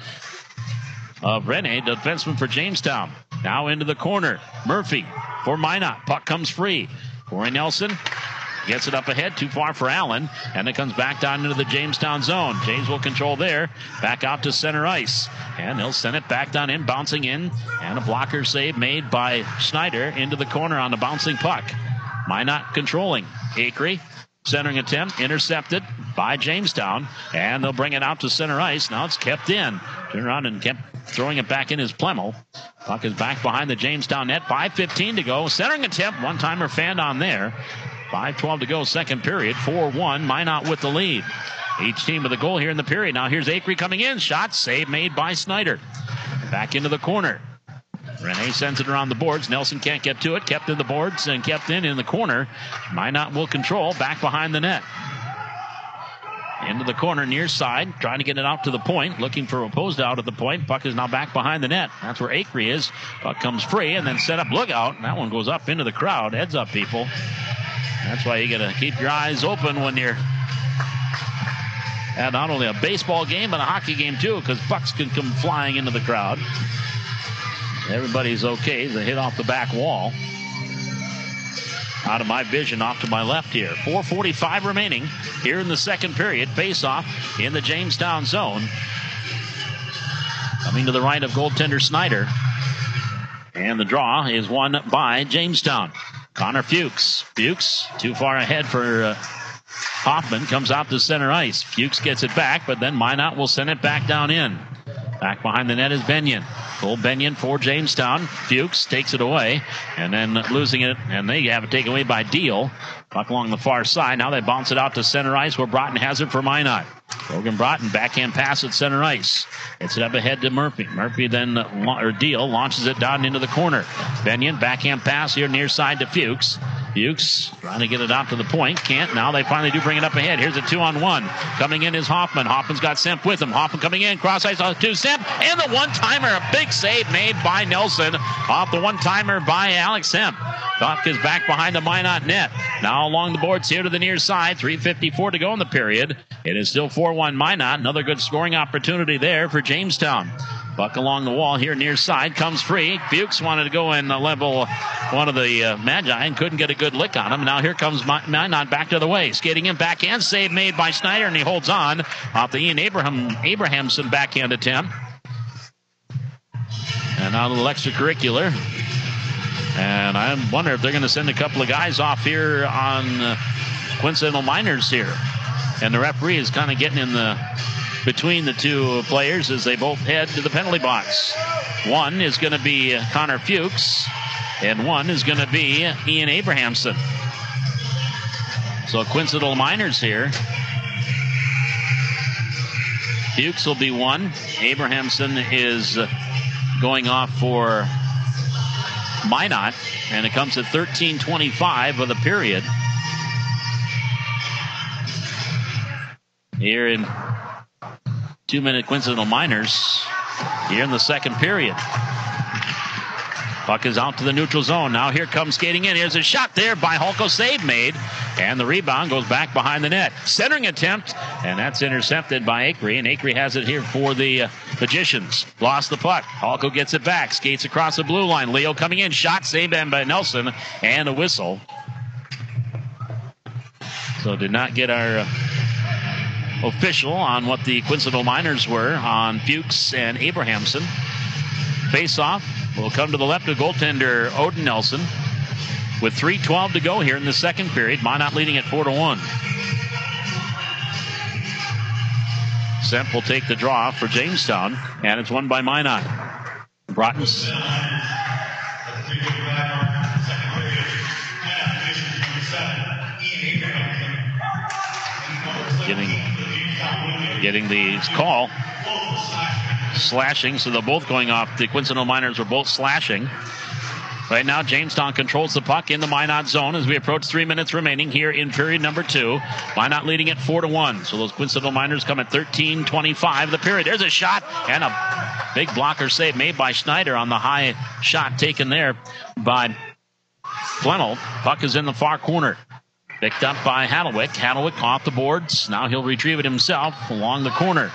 of Rene, the defenseman for Jamestown. Now into the corner. Murphy for Minot. Puck comes free. Corey Nelson Gets it up ahead, too far for Allen, and it comes back down into the Jamestown zone. James will control there, back out to center ice, and he'll send it back down in, bouncing in, and a blocker save made by Schneider into the corner on the bouncing puck. Minot controlling. Acree, centering attempt, intercepted by Jamestown, and they'll bring it out to center ice. Now it's kept in. Turn around and kept throwing it back in his Plemmel. Puck is back behind the Jamestown net. 5:15 to go. Centering attempt, one-timer fanned on there. 5:12 to go, second period. 4-1, Minot with the lead. Each team with a goal here in the period. Now here's Acree coming in. Shot, save made by Snyder. Back into the corner. Rene sends it around the boards. Nelson can't get to it. Kept in the boards and kept in the corner. Minot will control back behind the net. Into the corner near side. Trying to get it out to the point. Looking for opposed out at the point. Puck is now back behind the net. That's where Acree is. Puck comes free and then set up lookout. And that one goes up into the crowd. Heads up, people. That's why you got to keep your eyes open when you're at not only a baseball game but a hockey game too, because pucks can come flying into the crowd. Everybody's okay. They hit off the back wall. Out of my vision, off to my left here. 4:45 remaining here in the second period. Face-off in the Jamestown zone. Coming to the right of goaltender Snyder. And the draw is won by Jamestown. Connor Fuchs. Fuchs too far ahead for Hoffman. Comes out to center ice. Fuchs gets it back, but then Minot will send it back down in. Back behind the net is Benyon. Cole Benyon for Jamestown. Fuchs takes it away, and then losing it, and they have it taken away by Deal. Puck along the far side. Now they bounce it out to center ice where Broughton has it for Minot. Logan Broughton, backhand pass at center ice. It's it up ahead to Murphy. Murphy then, Deal launches it down into the corner. Benyon, backhand pass here near side to Fuchs. Fuchs trying to get it out to the point. Can't. Now they finally do bring it up ahead. Here's a 2-on-1. Coming in is Hoffman. Hoffman's got Semp with him. Hoffman coming in. Cross ice to Semp. And the one-timer. A big save made by Nelson. Off the one-timer by Alex Semp. Puck is back behind the Minot net. Now along the boards here to the near side. 3:54 to go in the period. It is still 4-1 Minot. Another good scoring opportunity there for Jamestown. Puck along the wall here near side. Comes free. Fuchs wanted to go and level one of the Magi and couldn't get a good lick on him. Now here comes Minot back to the way. Skating in backhand. Save made by Schneider, and he holds on off the Ian Abrahamson backhand attempt. And now a little extracurricular. And I wonder if they're going to send a couple of guys off here on coincidental minors here. And the referee is kind of getting in the between the two players as they both head to the penalty box. One is going to be Connor Fuchs, and one is going to be Ian Abrahamson. So coincidental minors here. Fuchs will be one. Abrahamson is going off for Minot, and it comes at 13:25 of the period. Here in 2-minute coincidental minors here in the second period. Puck is out to the neutral zone. Now here comes skating in. Here's a shot there by Holko. Save made. And the rebound goes back behind the net. Centering attempt. And that's intercepted by Acree. And Acree has it here for the Magicians. Lost the puck. Holko gets it back. Skates across the blue line. Leo coming in. Shot saved by Nelson. And a whistle. So did not get our official on what the coincidental minors were on Fuchs and Abrahamson. Face-off will come to the left of goaltender Odin Nelson with 3:12 to go here in the second period. Minot leading at 4-1. Semp will take the draw for Jamestown, and it's won by Minot. Broughton's getting the call. Slashing, so they're both going off. The coincidental minors were both slashing. Right now, Jamestown controls the puck in the Minot zone as we approach 3 minutes remaining here in period number 2. Minot leading at 4-1. So those coincidental minors come at 13:25 of the period. There's a shot and a big blocker save made by Schneider on the high shot taken there by Flannel. Puck is in the far corner. Picked up by Hadlewick. Hadlewick off the boards. Now he'll retrieve it himself along the corner.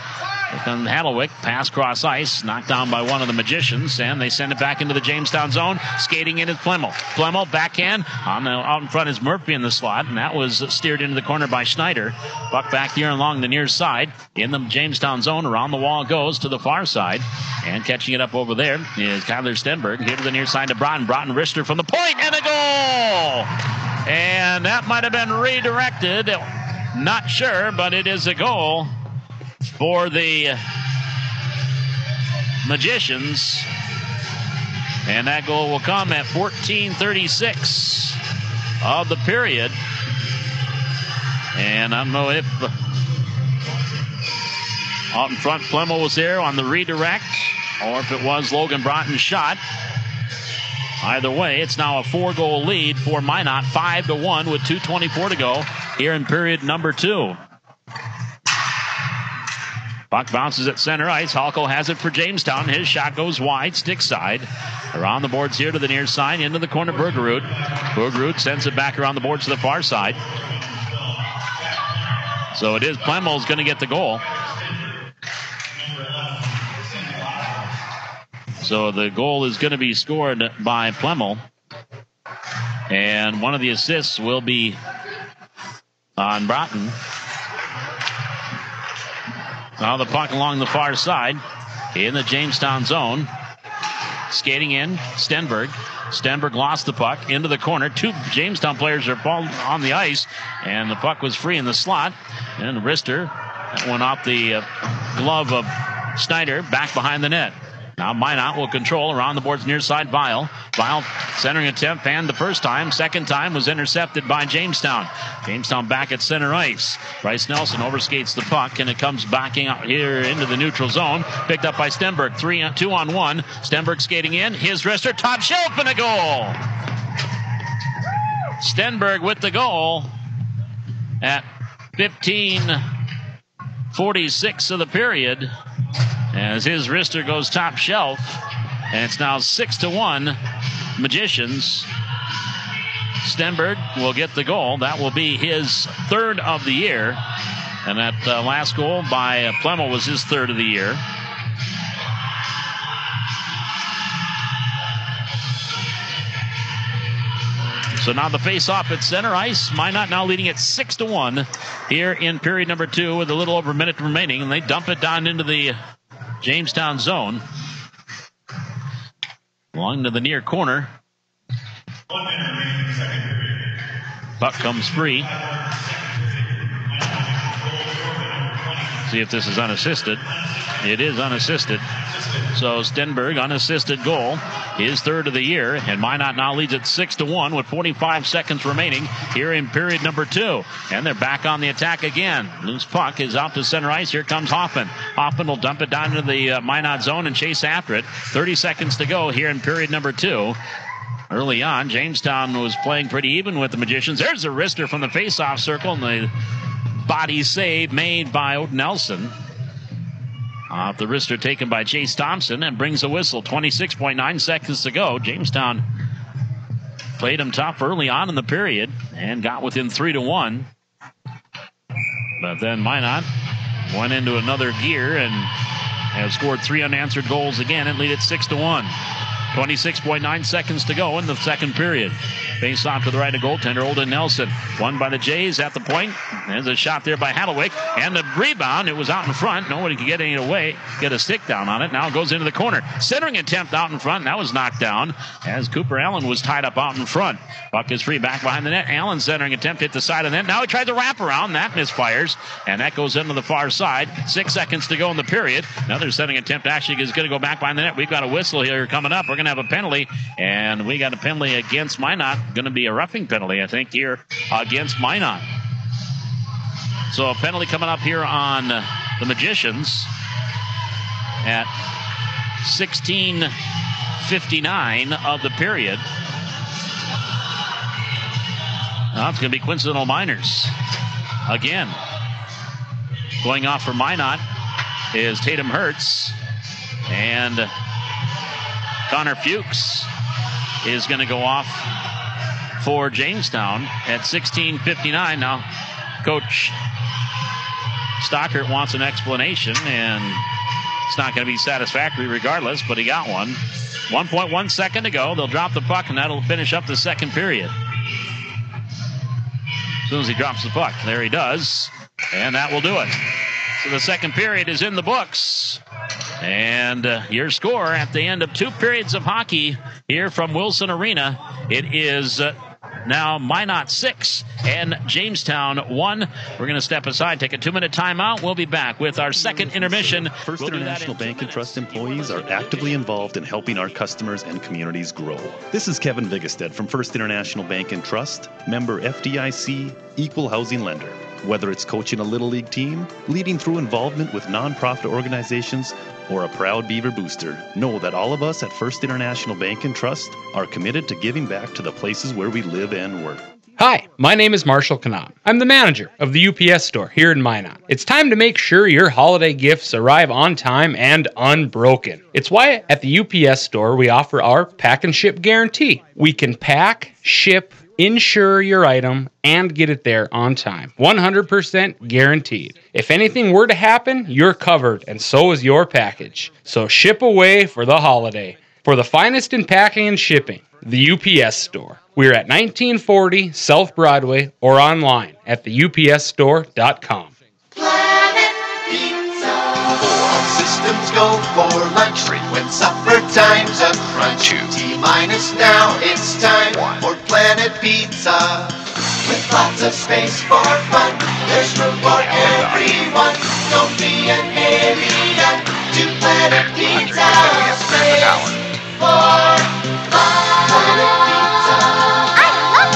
Here comes Hadlewick, pass cross ice, knocked down by one of the Magicians, and they send it back into the Jamestown zone. Skating in is Plemmel. Plemmel, backhand. Out in front is Murphy in the slot, and that was steered into the corner by Schneider. Puck back here along the near side. In the Jamestown zone, around the wall goes to the far side. And catching it up over there is Kyler Stenberg. Here to the near side to Broughton. Broughton wrister from the point, and a goal! And that might have been redirected. Not sure, but it is a goal for the Magicians. And that goal will come at 14:36 of the period. And I don't know if out in front Plemmel was there on the redirect or if it was Logan Broughton's shot. Either way, it's now a 4-goal lead for Minot, 5-1 with 2:24 to go here in period number 2. Puck bounces at center ice. Halko has it for Jamestown. His shot goes wide, stick side. Around the boards here to the near side, into the corner, Bergerud. Bergerud sends it back around the boards to the far side. So it is Plemmel's going to get the goal. So the goal is going to be scored by Plemmel. And one of the assists will be on Broughton. Now the puck along the far side in the Jamestown zone. Skating in, Stenberg. Stenberg lost the puck into the corner. 2 Jamestown players are on the ice, and the puck was free in the slot. And wrister, that went off the glove of Schneider, back behind the net. Now Minot will control around the boards near side. Vile centering attempt, fanned the first time. Second time was intercepted by Jamestown. Jamestown back at center ice. Bryce Nelson overskates the puck, and it comes backing out here into the neutral zone. Picked up by Stenberg. 2-on-1. Stenberg skating in. His wrister, top shelf, and a goal. Stenberg with the goal at 15:46 of the period. As his wrister goes top shelf, and it's now 6-1 Magicians. Stenberg will get the goal. That will be his 3rd of the year. And that last goal by Plemmel was his 3rd of the year. So now the face-off at center ice. Minot now leading at 6-1 here in period number 2 with a little over a minute remaining. And they dump it down into the Jamestown zone. Along to the near corner. Puck comes free. See if this is unassisted. It is unassisted. So Stenberg, unassisted goal, his 3rd of the year, and Minot now leads at 6-1 with 45 seconds remaining here in period number 2. And they're back on the attack again. Loose puck is out to center ice. Here comes Hoffman. Hoffman will dump it down into the Minot zone and chase after it. 30 seconds to go here in period number 2. Early on, Jamestown was playing pretty even with the Magicians. There's a wrister from the face-off circle, and the body save made by Odin Nelson. Off the wrister taken by Chase Thompson, and brings a whistle. 26.9 seconds to go. Jamestown played him tough early on in the period and got within 3-1. But then Minot went into another gear and have scored 3 unanswered goals again and lead it 6-1. 26.9 seconds to go in the second period. Face off to the right of goaltender, Olden Nelson. Won by the Jays at the point. There's a shot there by Hadlewick. And the rebound, it was out in front. Nobody could get any away, get a stick down on it. Now it goes into the corner. Centering attempt out in front. And that was knocked down as Cooper Allen was tied up out in front. Puck is free back behind the net. Allen centering attempt hit the side of the net. Now he tried to wrap around. That misfires. And that goes into the far side. 6 seconds to go in the period. Another centering attempt actually is going to go back behind the net. We've got a whistle here coming up. We're going to have a penalty. And we got a penalty against Minot. Going to be a roughing penalty, I think, here against Minot. So a penalty coming up here on the Magicians at 16:59 of the period. Now it's going to be coincidental minors again. Going off for Minot is Tatum Hertz, and Connor Fuchs is going to go off for Jamestown at 16:59. Now, Coach Stockert wants an explanation, and it's not going to be satisfactory regardless, but he got one. 1.1 second to go. They'll drop the puck, and that'll finish up the second period. As soon as he drops the puck, there he does, and that will do it. So the second period is in the books. And your score at the end of 2 periods of hockey here from Wilson Arena, it is now Minot 6 and Jamestown 1. We're going to step aside, take a 2-minute timeout. We'll be back with our second intermission. First International Bank and Trust employees are actively involved in helping our customers and communities grow. This is Kevin Vigestead from First International Bank and Trust, member FDIC, equal housing lender. Whether it's coaching a Little League team, leading through involvement with nonprofit organizations, or a proud Beaver booster, know that all of us at First International Bank and Trust are committed to giving back to the places where we live and work. Hi, my name is Marshall Canop. I'm the manager of the UPS store here in Minot. It's time to make sure your holiday gifts arrive on time and unbroken. It's why at the UPS store we offer our pack and ship guarantee. We can pack, ship, insure your item, and get it there on time. 100% guaranteed. If anything were to happen, you're covered, and so is your package. So ship away for the holiday. For the finest in packing and shipping, the UPS store. We're at 1940 South Broadway or online at theupsstore.com. Planet Pizza. All systems go for lunch. Frequent supper times a crunch. T-minus now, it's time for Planet Pizza. With lots of space for fun, there's room for everyone. Don't be an alien to Planet Pizza. Space for fun. Planet Pizza. I love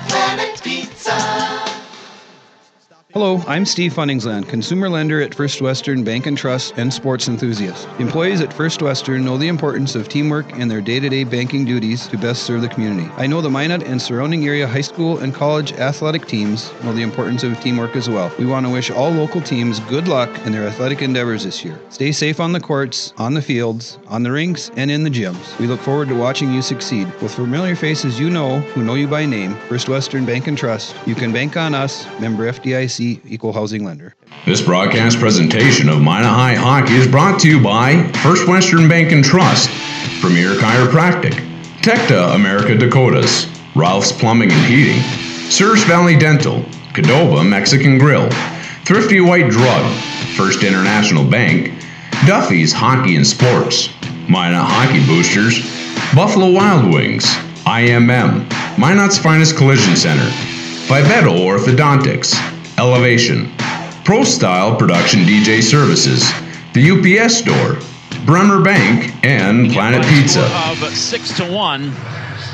Planet Pizza. Hello, I'm Steve Funningsland, consumer lender at First Western Bank and Trust and sports enthusiast. Employees at First Western know the importance of teamwork in their day-to-day banking duties to best serve the community. I know the Minot and surrounding area high school and college athletic teams know the importance of teamwork as well. We want to wish all local teams good luck in their athletic endeavors this year. Stay safe on the courts, on the fields, on the rinks, and in the gyms. We look forward to watching you succeed. With familiar faces you know, who know you by name, First Western Bank and Trust, you can bank on us, member FDIC, equal housing lender. This broadcast presentation of Minot High Hockey is brought to you by First Western Bank and Trust, Premier Chiropractic, Tecta America Dakotas, Ralph's Plumbing and Heating, Surge Valley Dental, Cadova Mexican Grill, Thrifty White Drug, First International Bank, Duffy's Hockey and Sports, Minot Hockey Boosters, Buffalo Wild Wings, IMM, Minot's Finest Collision Center, Vivetto Orthodontics, Elevation, Pro Style Production DJ Services, the UPS Store, Bremer Bank, and Planet Pizza. Of 6-1.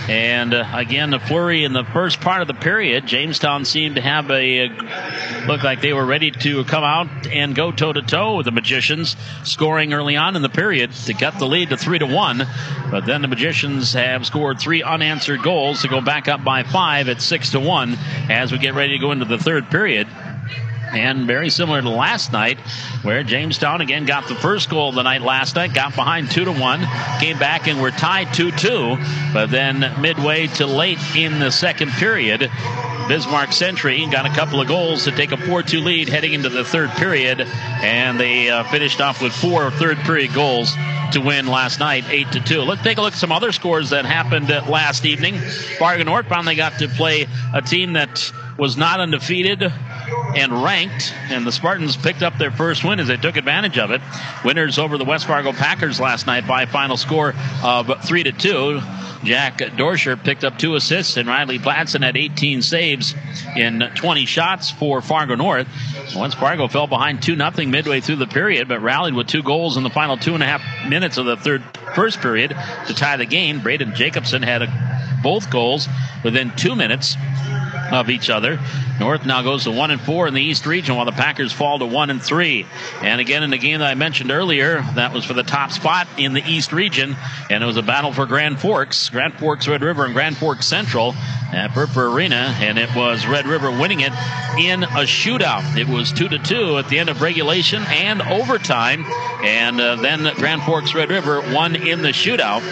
And again, the flurry in the first part of the period. Jamestown seemed to have look like they were ready to come out and go toe-to-toe with the Magicians, scoring early on in the period to cut the lead to 3-1. But then the Magicians have scored 3 unanswered goals to go back up by 5 at 6-1 as we get ready to go into the third period. And very similar to last night, where Jamestown again got the first goal of the night last night, got behind 2-1, came back and were tied 2-2. But then midway to late in the second period, Bismarck Century got a couple of goals to take a 4-2 lead heading into the third period. And they finished off with 4 third period goals to win last night, 8-2. Let's take a look at some other scores that happened last evening. Fargo North finally got to play a team that was not undefeated and ranked, and the Spartans picked up their first win as they took advantage of it. Winners over the West Fargo Packers last night by a final score of 3-2. Jack Dorsher picked up 2 assists, and Riley Platson had 18 saves in 20 shots for Fargo North. West Fargo fell behind 2-0 midway through the period, but rallied with 2 goals in the final 2.5 minutes of the first period to tie the game. Braden Jacobson had both goals within 2 minutes of each other. North now goes to 1-4 in the East region, while the Packers fall to 1-3. And again, in the game that I mentioned earlier, that was for the top spot in the East region, and it was a battle for Grand Forks, Red River, and Grand Forks Central at Burper Arena, and it was Red River winning it in a shootout. It was 2-2 at the end of regulation and overtime, and then Grand Forks Red River won in the shootout.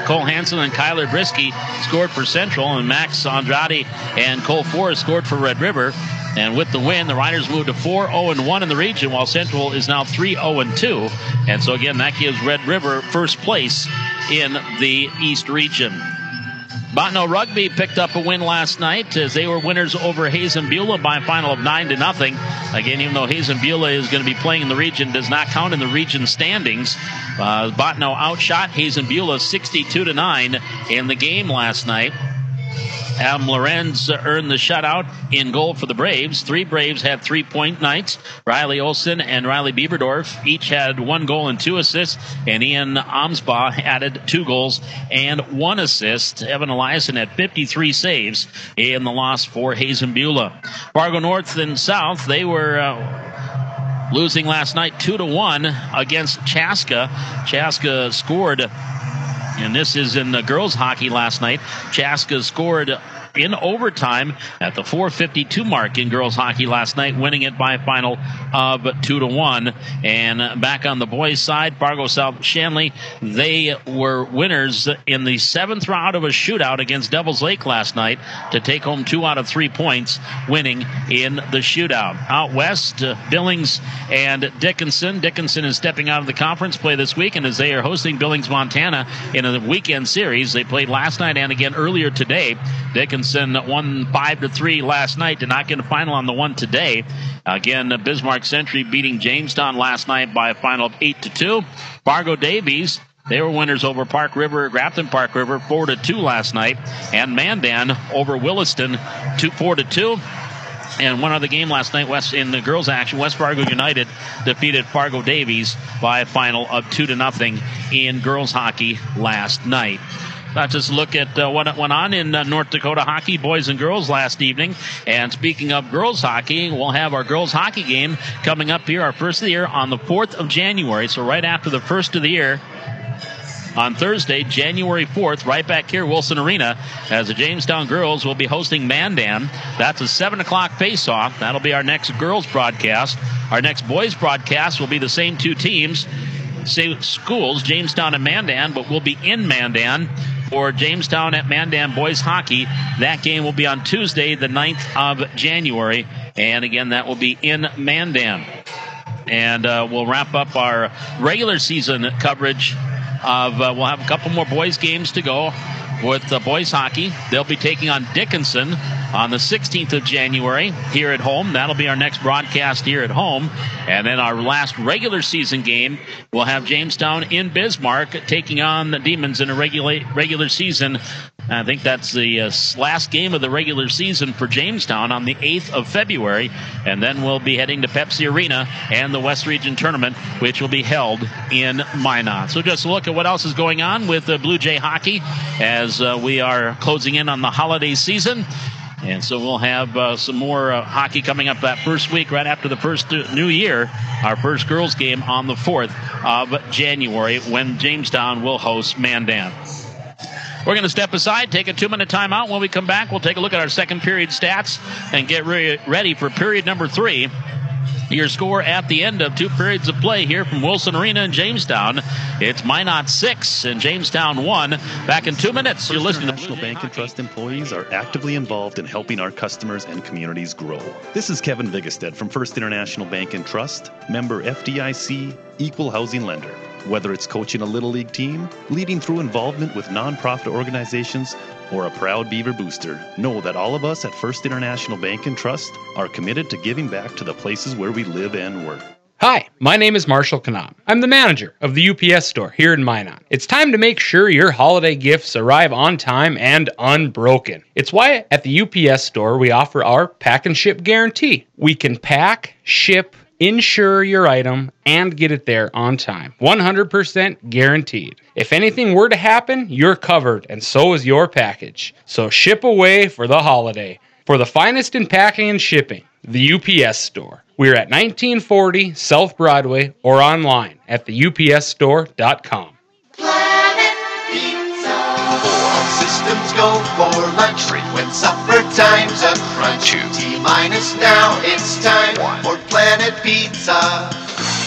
Cole Hansen and Kyler Brisky scored for Central, and Max Andrade and Cole Forrest scored for Red River. And with the win, the Riders move to 4-0-1 in the region, while Central is now 3-0-2. And so again, that gives Red River first place in the East region. Bottineau Rugby picked up a win last night as they were winners over Hazen-Beulah by a final of 9-0. Again, even though Hazen-Beulah is going to be playing in the region, does not count in the region standings. Bottineau outshot Hazen-Beulah 62-9 in the game last night. Adam Lorenz earned the shutout in goal for the Braves. 3 Braves had 3-point nights. Riley Olsen and Riley Bieberdorf each had 1 goal and 2 assists. And Ian Amsbaugh added 2 goals and 1 assist. Evan Eliason had 53 saves in the loss for Hazen-Beulah. Fargo North and South, they were losing last night 2-1 against Chaska. Chaska scored, and this is in the girls hockey last night. Chaska scored in overtime at the 4:52 mark in girls hockey last night, winning it by a final of 2-1. And back on the boys' side, Fargo South Shanley, they were winners in the 7th round of a shootout against Devils Lake last night to take home 2 out of 3 points, winning in the shootout. Out west, Billings and Dickinson. Dickinson is stepping out of the conference play this week, and as they are hosting Billings, Montana in a weekend series, they played last night and again earlier today. Dickinson won 5-3 last night, did not get a final on the one today. Again, Bismarck Century beating Jamestown last night by a final of 8-2. Fargo Davies, they were winners over Grafton Park River 4-2 last night. And Mandan over Williston 4-2. And one other game last night, in the girls' action, West Fargo United defeated Fargo Davies by a final of 2-0 in girls' hockey last night. Let's just look at what went on in North Dakota hockey, boys and girls, last evening. And speaking of girls hockey, we'll have our girls hockey game coming up here, our first of the year, on the 4th of January. So right after the first of the year, on Thursday, January 4th, right back here, Wilson Arena, as the Jamestown girls will be hosting Mandan. That's a 7 o'clock face-off. That'll be our next girls broadcast. Our next boys broadcast will be the same 2 teams, same schools, Jamestown and Mandan, but we'll be in Mandan for Jamestown at Mandan boys hockey. That game will be on Tuesday, the 9th of January. And again, that will be in Mandan. And we'll wrap up our regular season coverage of, we'll have a couple more boys games to go with boys hockey. They'll be taking on Dickinson on the 16th of January here at home. That'll be our next broadcast here at home. And then our last regular season game, we'll have Jamestown in Bismarck taking on the Demons in a regular season. I think that's the last game of the regular season for Jamestown on the 8th of February. And then we'll be heading to Pepsi Arena and the West Region Tournament, which will be held in Minot. So just look at what else is going on with Blue Jay hockey as we are closing in on the holiday season. And so we'll have some more hockey coming up that first week, right after the first new year, our first girls game on the 4th of January when Jamestown will host Mandan. We're going to step aside, take a 2-minute timeout. When we come back, we'll take a look at our second period stats and get ready for period number 3. Your score at the end of 2 periods of play here from Wilson Arena in Jamestown. It's Minot 6 and Jamestown 1. Back in 2 minutes. You're listening to National Bank and Trust employees are actively involved in helping our customers and communities grow. This is Kevin Vigestead from First International Bank and Trust, member FDIC, equal housing lender. Whether it's coaching a Little League team, leading through involvement with nonprofit organizations, or a proud Beaver booster, know that all of us at First International Bank and Trust are committed to giving back to the places where we live and work. Hi, my name is Marshall Kanam. I'm the manager of the UPS store here in Minot. It's time to make sure your holiday gifts arrive on time and unbroken. It's why at the UPS store we offer our pack and ship guarantee. We can pack, ship, insure your item, and get it there on time. 100% guaranteed. If anything were to happen, you're covered, and so is your package. So ship away for the holiday. For the finest in packing and shipping, the UPS store. We're at 1940 South Broadway or online at theupsstore.com. Planet Pizza. All systems go for lunch. Frequent supper time's a crunch. T-minus now, it's time for Planet Pizza.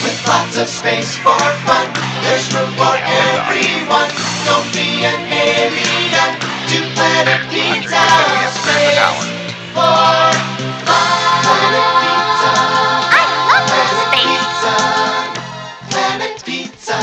With lots of space for fun, there's room for everyone. Don't be an alien to Planet Pizza. for Planet Pizza.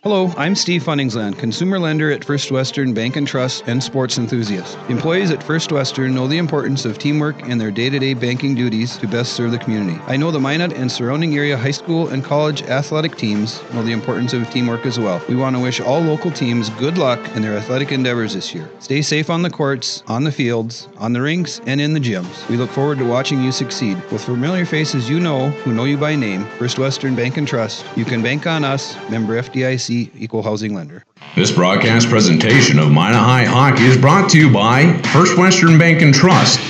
Hello, I'm Steve Funningsland, consumer lender at First Western Bank and Trust and sports enthusiast. Employees at First Western know the importance of teamwork in their day-to-day banking duties to best serve the community. I know the Minot and surrounding area high school and college athletic teams know the importance of teamwork as well. We want to wish all local teams good luck in their athletic endeavors this year. Stay safe on the courts, on the fields, on the rinks, and in the gyms. We look forward to watching you succeed. With familiar faces you know, who know you by name, First Western Bank and Trust, you can bank on us, member FDIC, equal housing lender. This broadcast presentation of Minot High Hockey is brought to you by First Western Bank and Trust,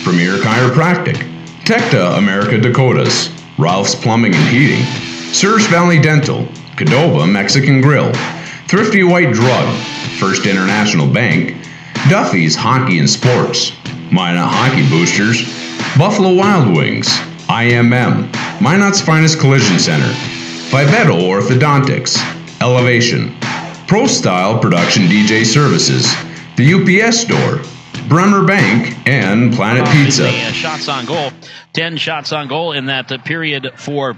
Premier Chiropractic, Tecta America Dakotas, Ralph's Plumbing and Heating, Surge Valley Dental, Cadova Mexican Grill, Thrifty White Drug, First International Bank, Duffy's Hockey and Sports, Minot Hockey Boosters, Buffalo Wild Wings, IMM, Minot's Finest Collision Center, Vivetto Orthodontics, Elevation, Pro Style Production DJ Services, the UPS Store, Bremer Bank, and Planet Pizza. Shots on goal. 10 shots on goal in that period for...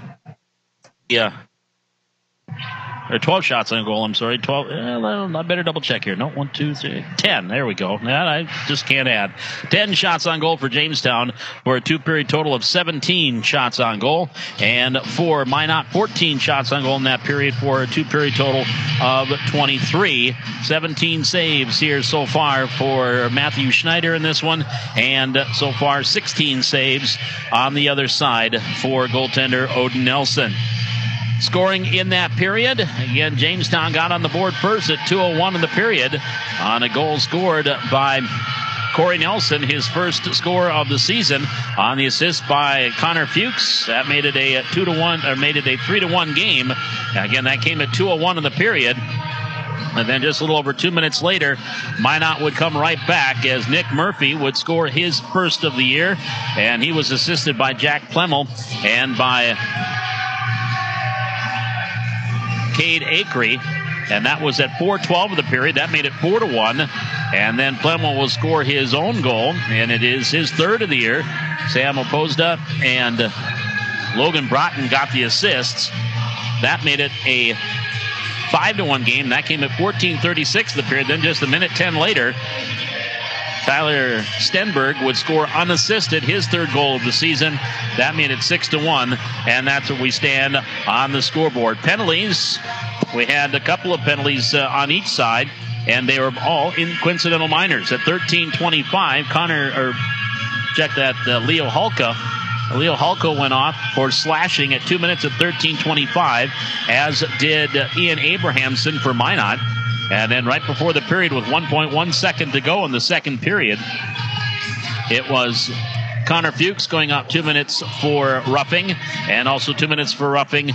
Or 12 shots on goal, I'm sorry. 12. I better double check here. No, 1, 2, 3, 10. There we go. I just can't add. 10 shots on goal for Jamestown for a two-period total of 17 shots on goal. And for Minot, 14 shots on goal in that period for a two-period total of 23. 17 saves here so far for Matthew Schneider in this one. And so far, 16 saves on the other side for goaltender Odin Nelson. Scoring in that period, again, Jamestown got on the board first at 2:01 in the period on a goal scored by Corey Nelson, his first score of the season, on the assist by Connor Fuchs. That made it a 2-1, or made it a 3-1 game. Again, that came at 2:01 in the period. And then just a little over 2 minutes later, Minot would come right back as Nick Murphy would score his first of the year. And he was assisted by Jack Plemmel and by Cade Acree, and that was at 4:12 of the period. That made it 4-1, and then Plemmel will score his own goal, and it is his third of the year. Sam Opposda and Logan Broughton got the assists. That made it a 5-1 game. That came at 14:36 of the period. Then just a minute 10 later, Tyler Stenberg would score unassisted his third goal of the season. That made it 6-1, and that's where we stand on the scoreboard. Penalties, we had a couple of penalties on each side, and they were all in coincidental minors. At 13:25, Leo Hulka. Leo Hulka went off for slashing at 2 minutes at 13:25, as did Ian Abrahamson for Minot. And then right before the period, with 1.1 second to go in the second period, it was Connor Fuchs going up 2 minutes for roughing, and also 2 minutes for roughing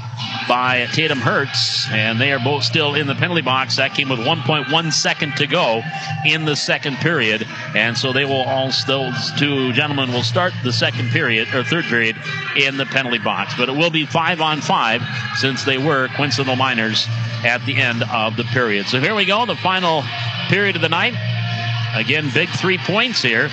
by Tatum Hertz. And they are both still in the penalty box. That came with 1.1 second to go in the second period. And so they will those two gentlemen will start the second period, or third period, in the penalty box. But it will be 5-on-5 since they were coincidental minors at the end of the period. So here we go, the final period of the night. Again, big 3 points here.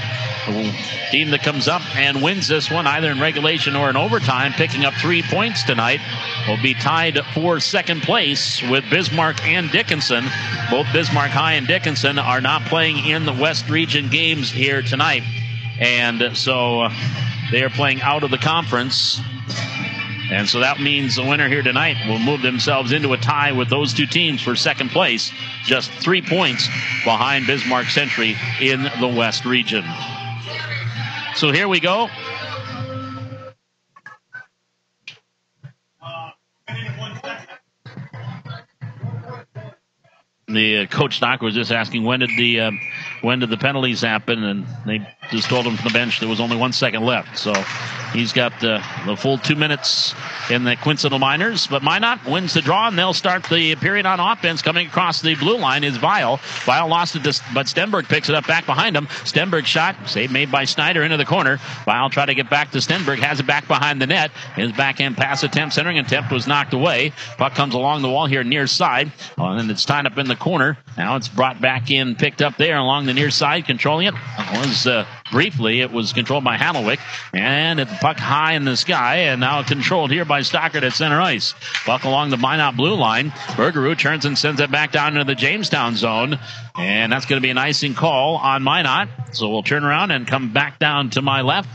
The team that comes up and wins this one, either in regulation or in overtime, picking up 3 points tonight, will be tied for second place with Bismarck and Dickinson. Both Bismarck High and Dickinson are not playing in the West Region games here tonight. And so they are playing out of the conference. And so that means the winner here tonight will move themselves into a tie with those two teams for second place, just 3 points behind Bismarck Century in the West Region. So here we go. The coach Doc was just asking when did the penalties happen, and they just told him from the bench there was only 1 second left. So He's got the full 2 minutes in the Quincyville Miners, but Minot wins the draw, and they'll start the period on offense. Coming across the blue line is Weil. Weil lost it, but Stenberg picks it up back behind him. Stenberg shot, save made by Snyder into the corner. Weil tried to get back to Stenberg, has it back behind the net. His backhand pass attempt, centering attempt was knocked away. Puck comes along the wall here near side, and it's tied up in the corner. Now it's brought back in, picked up there along the near side, controlling it. Briefly, it was controlled by Hanowick, and the puck high in the sky, and now controlled here by Stockard at center ice. Puck along the Minot blue line. Bergerud turns and sends it back down into the Jamestown zone, and that's going to be an icing call on Minot. So we'll turn around and come back down to my left,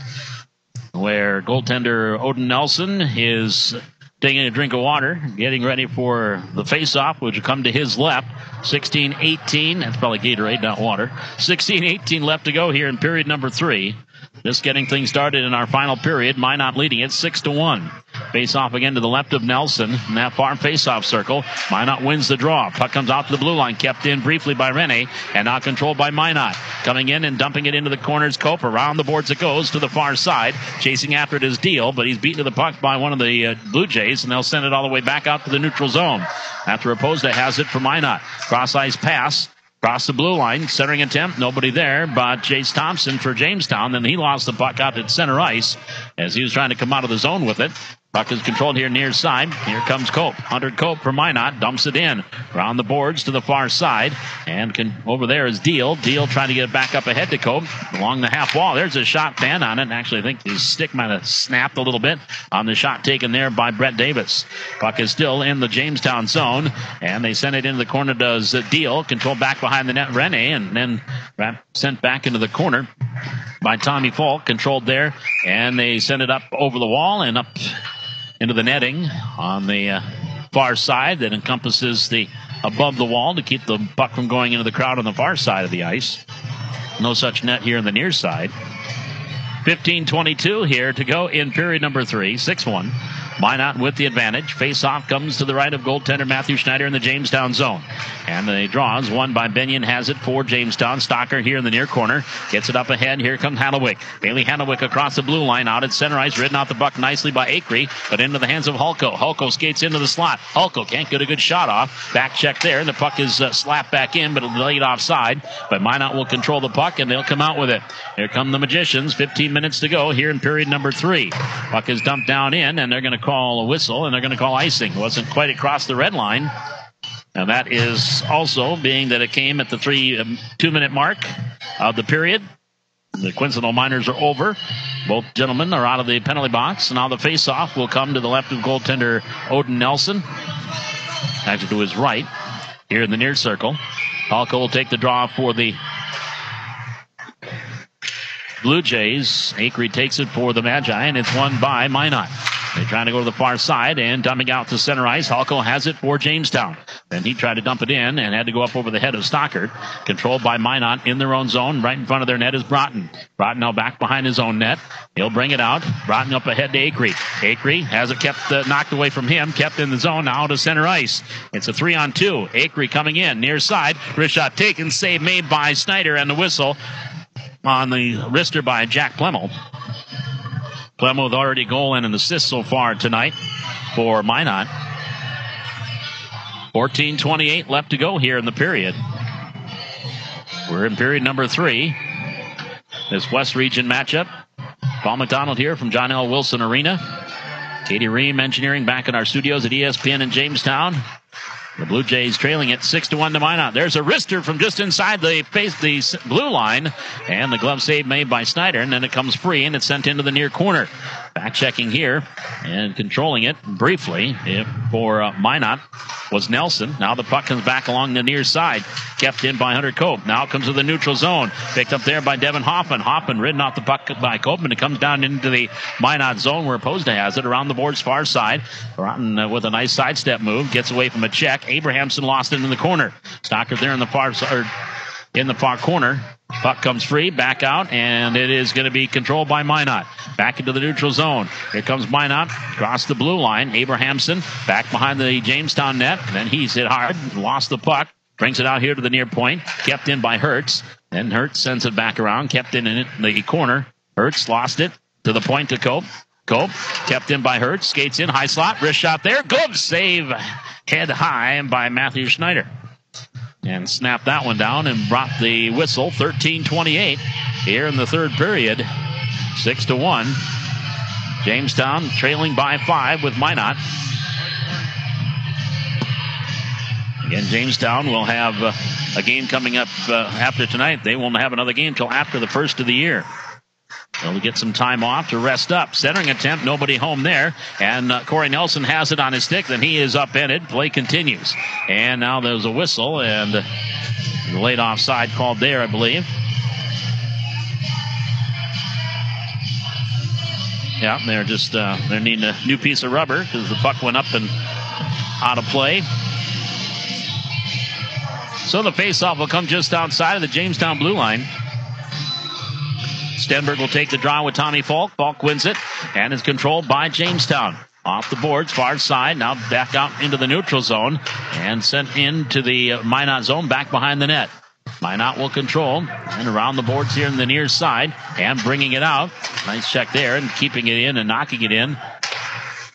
where goaltender Odin Nelson is taking a drink of water, getting ready for the face-off, which will come to his left. 16-18. That's probably Gatorade, not water. 16-18 left to go here in period number 3. Just getting things started in our final period. Minot leading it 6-1. Face-off again to the left of Nelson in that far face-off circle. Minot wins the draw. Puck comes out to the blue line, kept in briefly by Rene, and now controlled by Minot. Coming in and dumping it into the corners. Cope around the boards it goes to the far side. Chasing after it is Deal, but he's beaten to the puck by one of the Blue Jays, and they'll send it all the way back out to the neutral zone. After Raposa has it for Minot. Cross-ice pass. Across the blue line, centering attempt, nobody there, but Chase Thompson for Jamestown. Then he lost the puck out at center ice as he was trying to come out of the zone with it. Puck is controlled here near side. Here comes Cope. Hunter Cope for Minot. Dumps it in. Around the boards to the far side. And over there is Deal. Deal trying to get it back up ahead to Cope. Along the half wall. There's a shot fan on it. Actually, I think his stick might have snapped a little bit on the shot taken there by Brett Davis. Puck is still in the Jamestown zone. And they send it into the corner. Does Deal. Control back behind the net. Rene. And then sent back into the corner by Tommy Falk. Controlled there. And they send it up over the wall and up into the netting on the far side that encompasses the above the wall to keep the puck from going into the crowd on the far side of the ice. No such net here on the near side. 15:22 here to go in period number 3, 6-1. Minot with the advantage. Face-off comes to the right of goaltender Matthew Schneider in the Jamestown zone. And the draw is won by Benyon, has it for Jamestown. Stocker here in the near corner. Gets it up ahead. Here comes Hanowick. Bailey Hanowick across the blue line. Out at center ice. Ridden out the puck nicely by Acree. But into the hands of Hulko. Hulko skates into the slot. Hulko can't get a good shot off. Back check there. And the puck is slapped back in, but laid offside. But Minot will control the puck, and they'll come out with it. Here come the Magicians. 15 minutes to go here in period number 3. Puck is dumped down in, and they're going to call a whistle, and they're going to call icing. Wasn't quite across the red line. And that is also being that it came at the 2-minute mark of the period. The Quincyville Miners are over. Both gentlemen are out of the penalty box. Now the face-off will come to the left of goaltender Odin Nelson. Actually to his right here in the near circle. Halko will take the draw for the Blue Jays. Acree takes it for the Magi, and it's won by Minot. They're trying to go to the far side and dumping out to center ice. Halko has it for Jamestown. Then he tried to dump it in and had to go up over the head of Stockard. Controlled by Minot in their own zone. Right in front of their net is Broughton. Broughton now back behind his own net. He'll bring it out. Broughton up ahead to Acree. Acree has it kept knocked away from him. Kept in the zone now to center ice. It's a 3-on-2. Acree coming in near side. Wrist shot taken. Save made by Snyder, and the whistle on the wrister by Jack Plemmel. Plemmel with already goal and an assist so far tonight for Minot. 14:28 left to go here in the period. We're in period number 3. This West Region matchup. Paul McDonald here from John L. Wilson Arena. Katie Ream Engineering back in our studios at ESPN in Jamestown. The Blue Jays trailing it 6-1 to Minot. There's a wrister from just inside the blue line. And the glove save made by Snyder. And then it comes free and it's sent into the near corner. Back checking here and controlling it briefly for Minot was Nelson. Now the puck comes back along the near side. Kept in by Hunter Cope. Now it comes to the neutral zone. Picked up there by Devin Hoffman. Hoffman ridden off the puck by Cope. And it comes down into the Minot zone where Posta has it around the board's far side. Rotten with a nice sidestep move. Gets away from a check. Abrahamson lost it in the corner. Stockard there in the far corner. Puck comes free, back out, and it is going to be controlled by Minot. Back into the neutral zone. Here comes Minot across the blue line. Abrahamson back behind the Jamestown net. Then he's hit hard, lost the puck, brings it out here to the near point. Kept in by Hertz. Then Hertz sends it back around, kept in the corner. Hertz lost it. To the point to Cope. Cope kept in by Hurts. Skates in. High slot. Wrist shot there. Good save. Head high by Matthew Schneider. And snapped that one down and brought the whistle. 13:28 here in the third period. 6-1. Jamestown trailing by 5 with Minot. Again, Jamestown will have a game coming up after tonight. They won't have another game until after the first of the year. They'll get some time off to rest up. Centering attempt, nobody home there. And Corey Nelson has it on his stick. Then he is upended. Play continues. And now there's a whistle and the late offside called there, I believe. Yeah, they're just they're needing a new piece of rubber because the puck went up and out of play. So the faceoff will come just outside of the Jamestown blue line. Stenberg will take the draw with Tommy Falk. Falk wins it and is controlled by Jamestown. Off the boards, far side, now back out into the neutral zone and sent into the Minot zone, back behind the net. Minot will control and around the boards here in the near side and bringing it out. Nice check there and keeping it in and knocking it in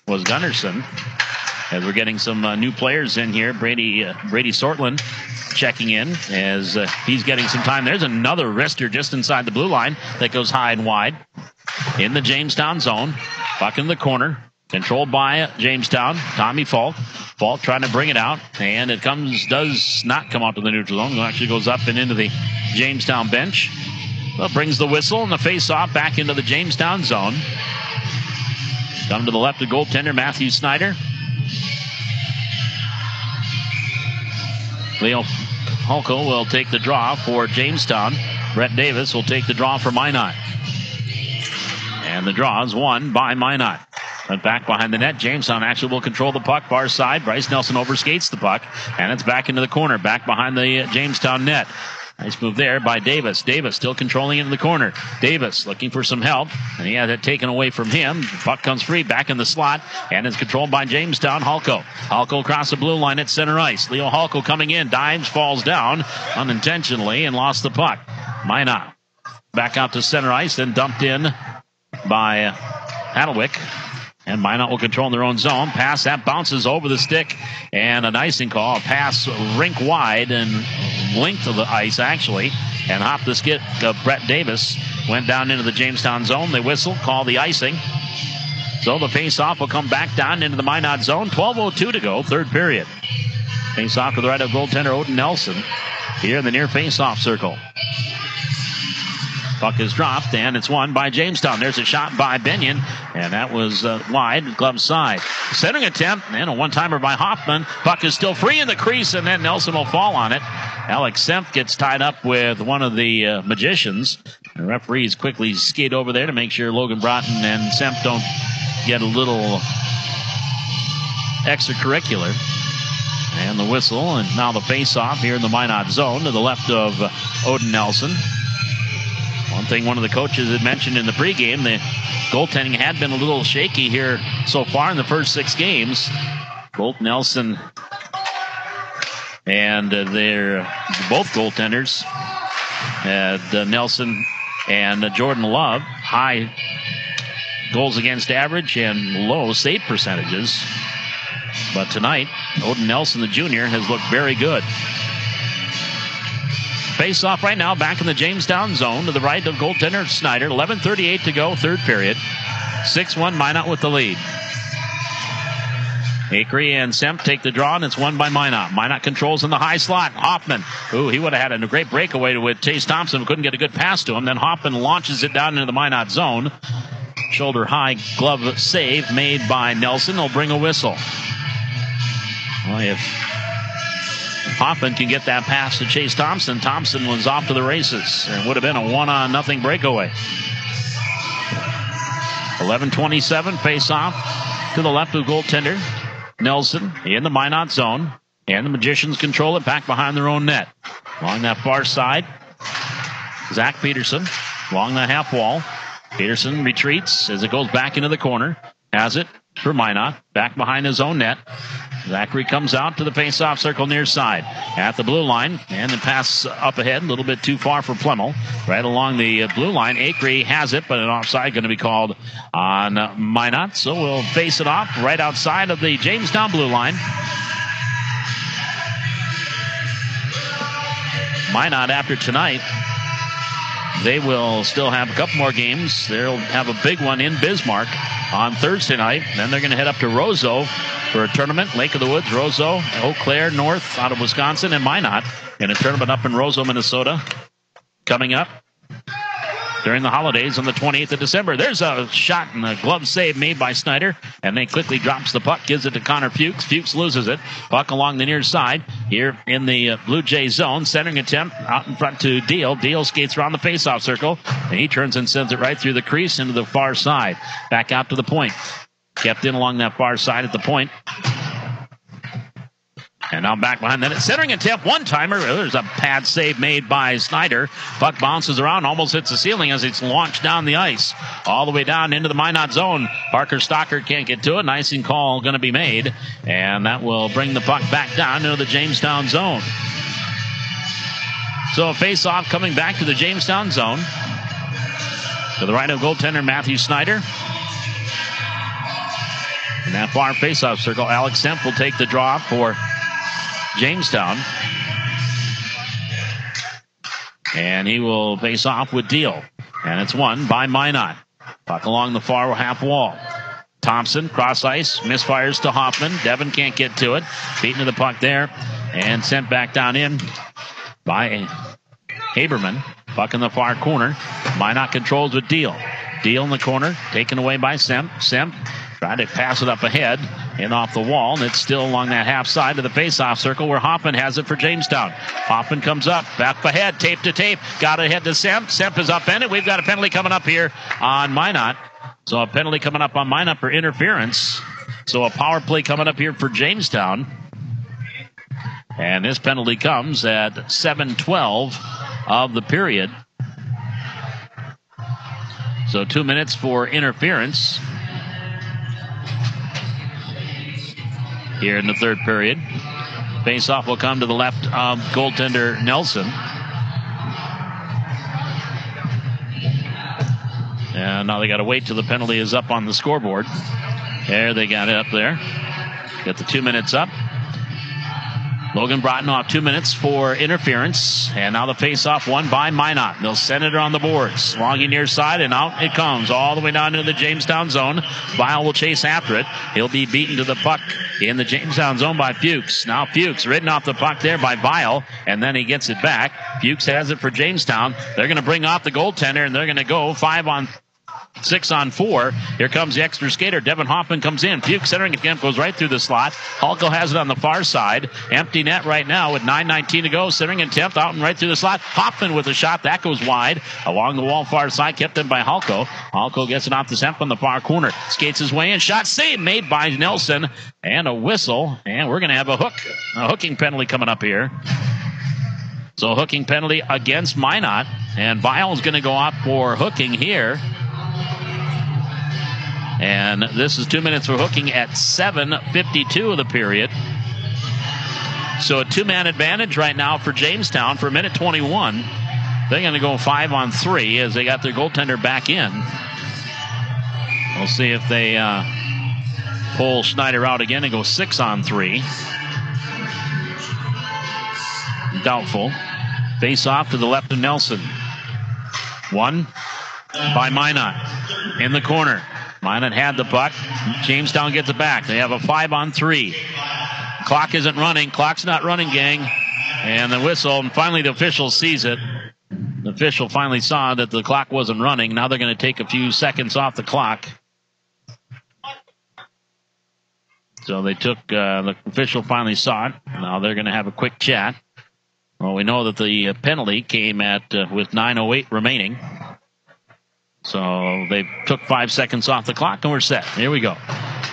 was Gunnarsson. As we're getting some new players in here, Brady Sortland checking in as he's getting some time. There's another wrister just inside the blue line that goes high and wide in the Jamestown zone. Puck in the corner, controlled by Jamestown. Tommy Falk. Falk trying to bring it out, and it does not come out to the neutral zone. It actually goes up and into the Jamestown bench. Well, brings the whistle and the face-off back into the Jamestown zone. Come to the left of goaltender Matthew Snyder. Leo Holko will take the draw for Jamestown. Brett Davis will take the draw for Minot. And the draw is won by Minot. But back behind the net, Jamestown actually will control the puck. Far side, Bryce Nelson overskates the puck. And it's back into the corner, back behind the Jamestown net. Nice move there by Davis. Davis still controlling it in the corner. Davis looking for some help, and he had it taken away from him. The puck comes free, back in the slot, and is controlled by Jamestown. Halko. Halko across the blue line at center ice. Leo Halko coming in, dives, falls down unintentionally, and lost the puck. Minot back out to center ice, then dumped in by Hadlewick. And Minot will control in their own zone. Pass that bounces over the stick. And an icing call. A pass rink wide and length of the ice, actually. And hopped the skid of Brett Davis. Went down into the Jamestown zone. They whistle, call the icing. So the face-off will come back down into the Minot zone. 12:02 to go, third period. Face-off to the right of goaltender Odin Nelson. Here in the near face-off circle. Puck is dropped, and it's won by Jamestown. There's a shot by Benyon, and that was wide, glove side. Centering attempt, and a one-timer by Hoffman. Puck is still free in the crease, and then Nelson will fall on it. Alex Semp gets tied up with one of the magicians. The referees quickly skate over there to make sure Logan Broughton and Semp don't get a little extracurricular. And the whistle, and now the face-off here in the Minot zone to the left of Odin Nelson. One thing one of the coaches had mentioned in the pregame, the goaltending had been a little shaky here so far in the first 6 games. Both Nelson and both goaltenders had Nelson and Jordan Love, high goals against average and low save percentages. But tonight, Odin Nelson, the junior, has looked very good. Face off right now, back in the Jamestown zone to the right of goaltender Snyder. 11:38 to go, third period. 6-1 Minot with the lead. Acree and Semp take the draw, and it's won by Minot. Minot controls in the high slot. Hoffman, he would have had a great breakaway with Chase Thompson, couldn't get a good pass to him. Then Hoffman launches it down into the Minot zone. Shoulder high glove save made by Nelson. They'll bring a whistle. Well, if Hoffman can get that pass to Chase Thompson, Thompson was off to the races. It would have been a 1-0 breakaway. 11:27 face off to the left of goaltender Nelson in the Minot zone. And the Magicians control it back behind their own net. Along that far side, Zach Peterson along the half wall. Peterson retreats as it goes back into the corner. Has it for Minot. Back behind his own net. Zachary comes out to the face-off circle near side at the blue line, and the pass up ahead, a little bit too far for Plemmel. Right along the blue line, Acree has it, but an offside going to be called on Minot. So we'll face it off right outside of the Jamestown blue line. Minot, after tonight, they will still have a couple more games. They'll have a big one in Bismarck on Thursday night. Then they're going to head up to Roseau for a tournament. Lake of the Woods, Roseau, Eau Claire North out of Wisconsin, and Minot in a tournament up in Roseau, Minnesota, coming up during the holidays on the 28th of December. There's a shot and a glove save made by Snyder, and then quickly drops the puck, gives it to Connor Fuchs. Fuchs loses it. Puck along the near side here in the Blue Jay zone. Centering attempt out in front to Deal. Deal skates around the faceoff circle, and he turns and sends it right through the crease into the far side. Back out to the point. Kept in along that far side at the point. And now back behind that. Centering attempt, one-timer. There's a pad save made by Snyder. Puck bounces around, almost hits the ceiling as it's launched down the ice. All the way down into the Minot zone. Parker Stocker can't get to it. An icing call going to be made. And that will bring the puck back down into the Jamestown zone. So a face-off coming back to the Jamestown zone. To the right of goaltender Matthew Snyder. In that far face-off circle, Alex Semp will take the draw for Jamestown. And he will face off with Deal. And it's won by Minot. Puck along the far half wall. Thompson, cross ice, misfires to Hoffman. Devin can't get to it. Beaten to the puck there. And sent back down in by Haberman. Puck in the far corner. Minot controls with Deal. Deal in the corner, taken away by Semp. Semp trying to pass it up ahead and off the wall, and it's still along that half side of the face-off circle where Hoffman has it for Jamestown. Hoffman comes up, back ahead, tape to tape, got ahead to Semp. Semp is upended. We've got a penalty coming up here on Minot. So a penalty coming up on Minot for interference. So a power play coming up here for Jamestown. And this penalty comes at 7:12 of the period. So 2 minutes for interference here in the third period. Face-off will come to the left of goaltender Nelson. And now they got to wait till the penalty is up on the scoreboard. There, they got it up there. Got the 2 minutes up. Logan Broughton off 2 minutes for interference. And now the face-off won by Minot. They'll send it on the boards. Longing near side, and out it comes all the way down into the Jamestown zone. Vial will chase after it. He'll be beaten to the puck in the Jamestown zone by Fuchs. Now Fuchs ridden off the puck there by Vial, and then he gets it back. Fuchs has it for Jamestown. They're going to bring off the goaltender, and they're going to go 6-on-4. Here comes the extra skater. Devin Hoffman comes in. Fuchs centering again, goes right through the slot. Halko has it on the far side. Empty net right now with 9:19 to go. Centering attempt out and right through the slot. Hoffman with a shot. That goes wide. Along the wall far side, kept in by Halko. Halko gets it off the Semp on the far corner. Skates his way in. Shot save made by Nelson. And a whistle. And we're going to have a hooking penalty coming up here. So a hooking penalty against Minot. And Vial's going to go out for hooking here. And this is 2 minutes for hooking at 7:52 of the period. So a two-man advantage right now for Jamestown for a minute 21. They're going to go 5-on-3 as they got their goaltender back in. We'll see if they pull Schneider out again and go 6-on-3. Doubtful. Face off to the left of Nelson. One by Minot in the corner. Minot had the puck. Jamestown gets it back. They have a 5-on-3. Clock isn't running. Clock's not running, gang. And the whistle, and finally the official sees it. The official finally saw that the clock wasn't running. Now they're going to take a few seconds off the clock. So they took, the official finally saw it. Now they're going to have a quick chat. Well, we know that the penalty came at with 9:08 remaining. So they took 5 seconds off the clock, and we're set. Here we go.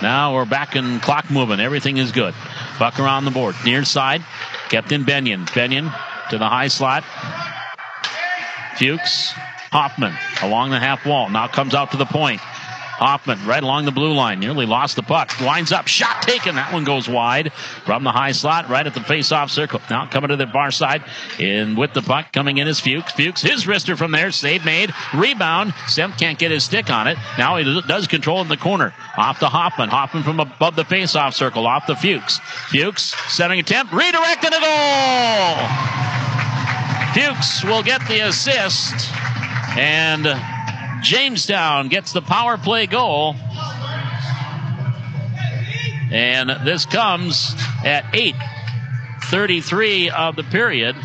Now we're back in clock moving. Everything is good. Puck around the board. Near side, kept in Benyon. Benyon to the high slot. Fuchs. Hoffman along the half wall. Now comes out to the point. Hoffman right along the blue line. Nearly lost the puck. Winds up. Shot taken. That one goes wide from the high slot right at the face-off circle. Now coming to the far side in with the puck. Coming in is Fuchs. Fuchs, his wrister from there. Save made. Rebound. Semp can't get his stick on it. Now he does control in the corner. Off to Hoffman. Hoffman from above the face-off circle. Off to Fuchs. Fuchs, setting attempt. Redirected a goal! Fuchs will get the assist. And Jamestown gets the power play goal. And this comes at 8:33 of the period.